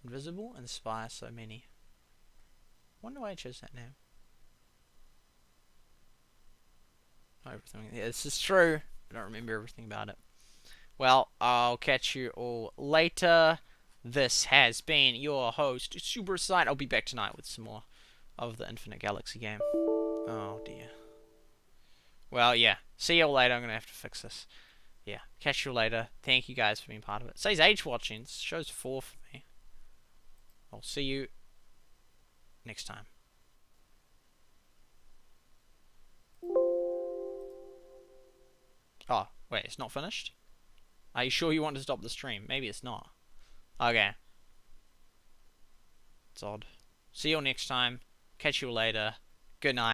Speaker 1: Invisible inspire so many. Wonder why I chose that name. Everything. Yeah, this is true. I don't remember everything about it. Well, I'll catch you all later. This has been your host, SuperSight. I'll be back tonight with some more of the Infinite Galaxy game. Oh dear. Well, yeah. See you all later. I'm gonna have to fix this. Yeah. Catch you later. Thank you guys for being part of it. It says age watching. This show's 4 for me. I'll see you next time. Oh, wait, it's not finished? Are you sure you want to stop the stream? Maybe it's not. Okay. It's odd. See you all next time. Catch you all later. Good night.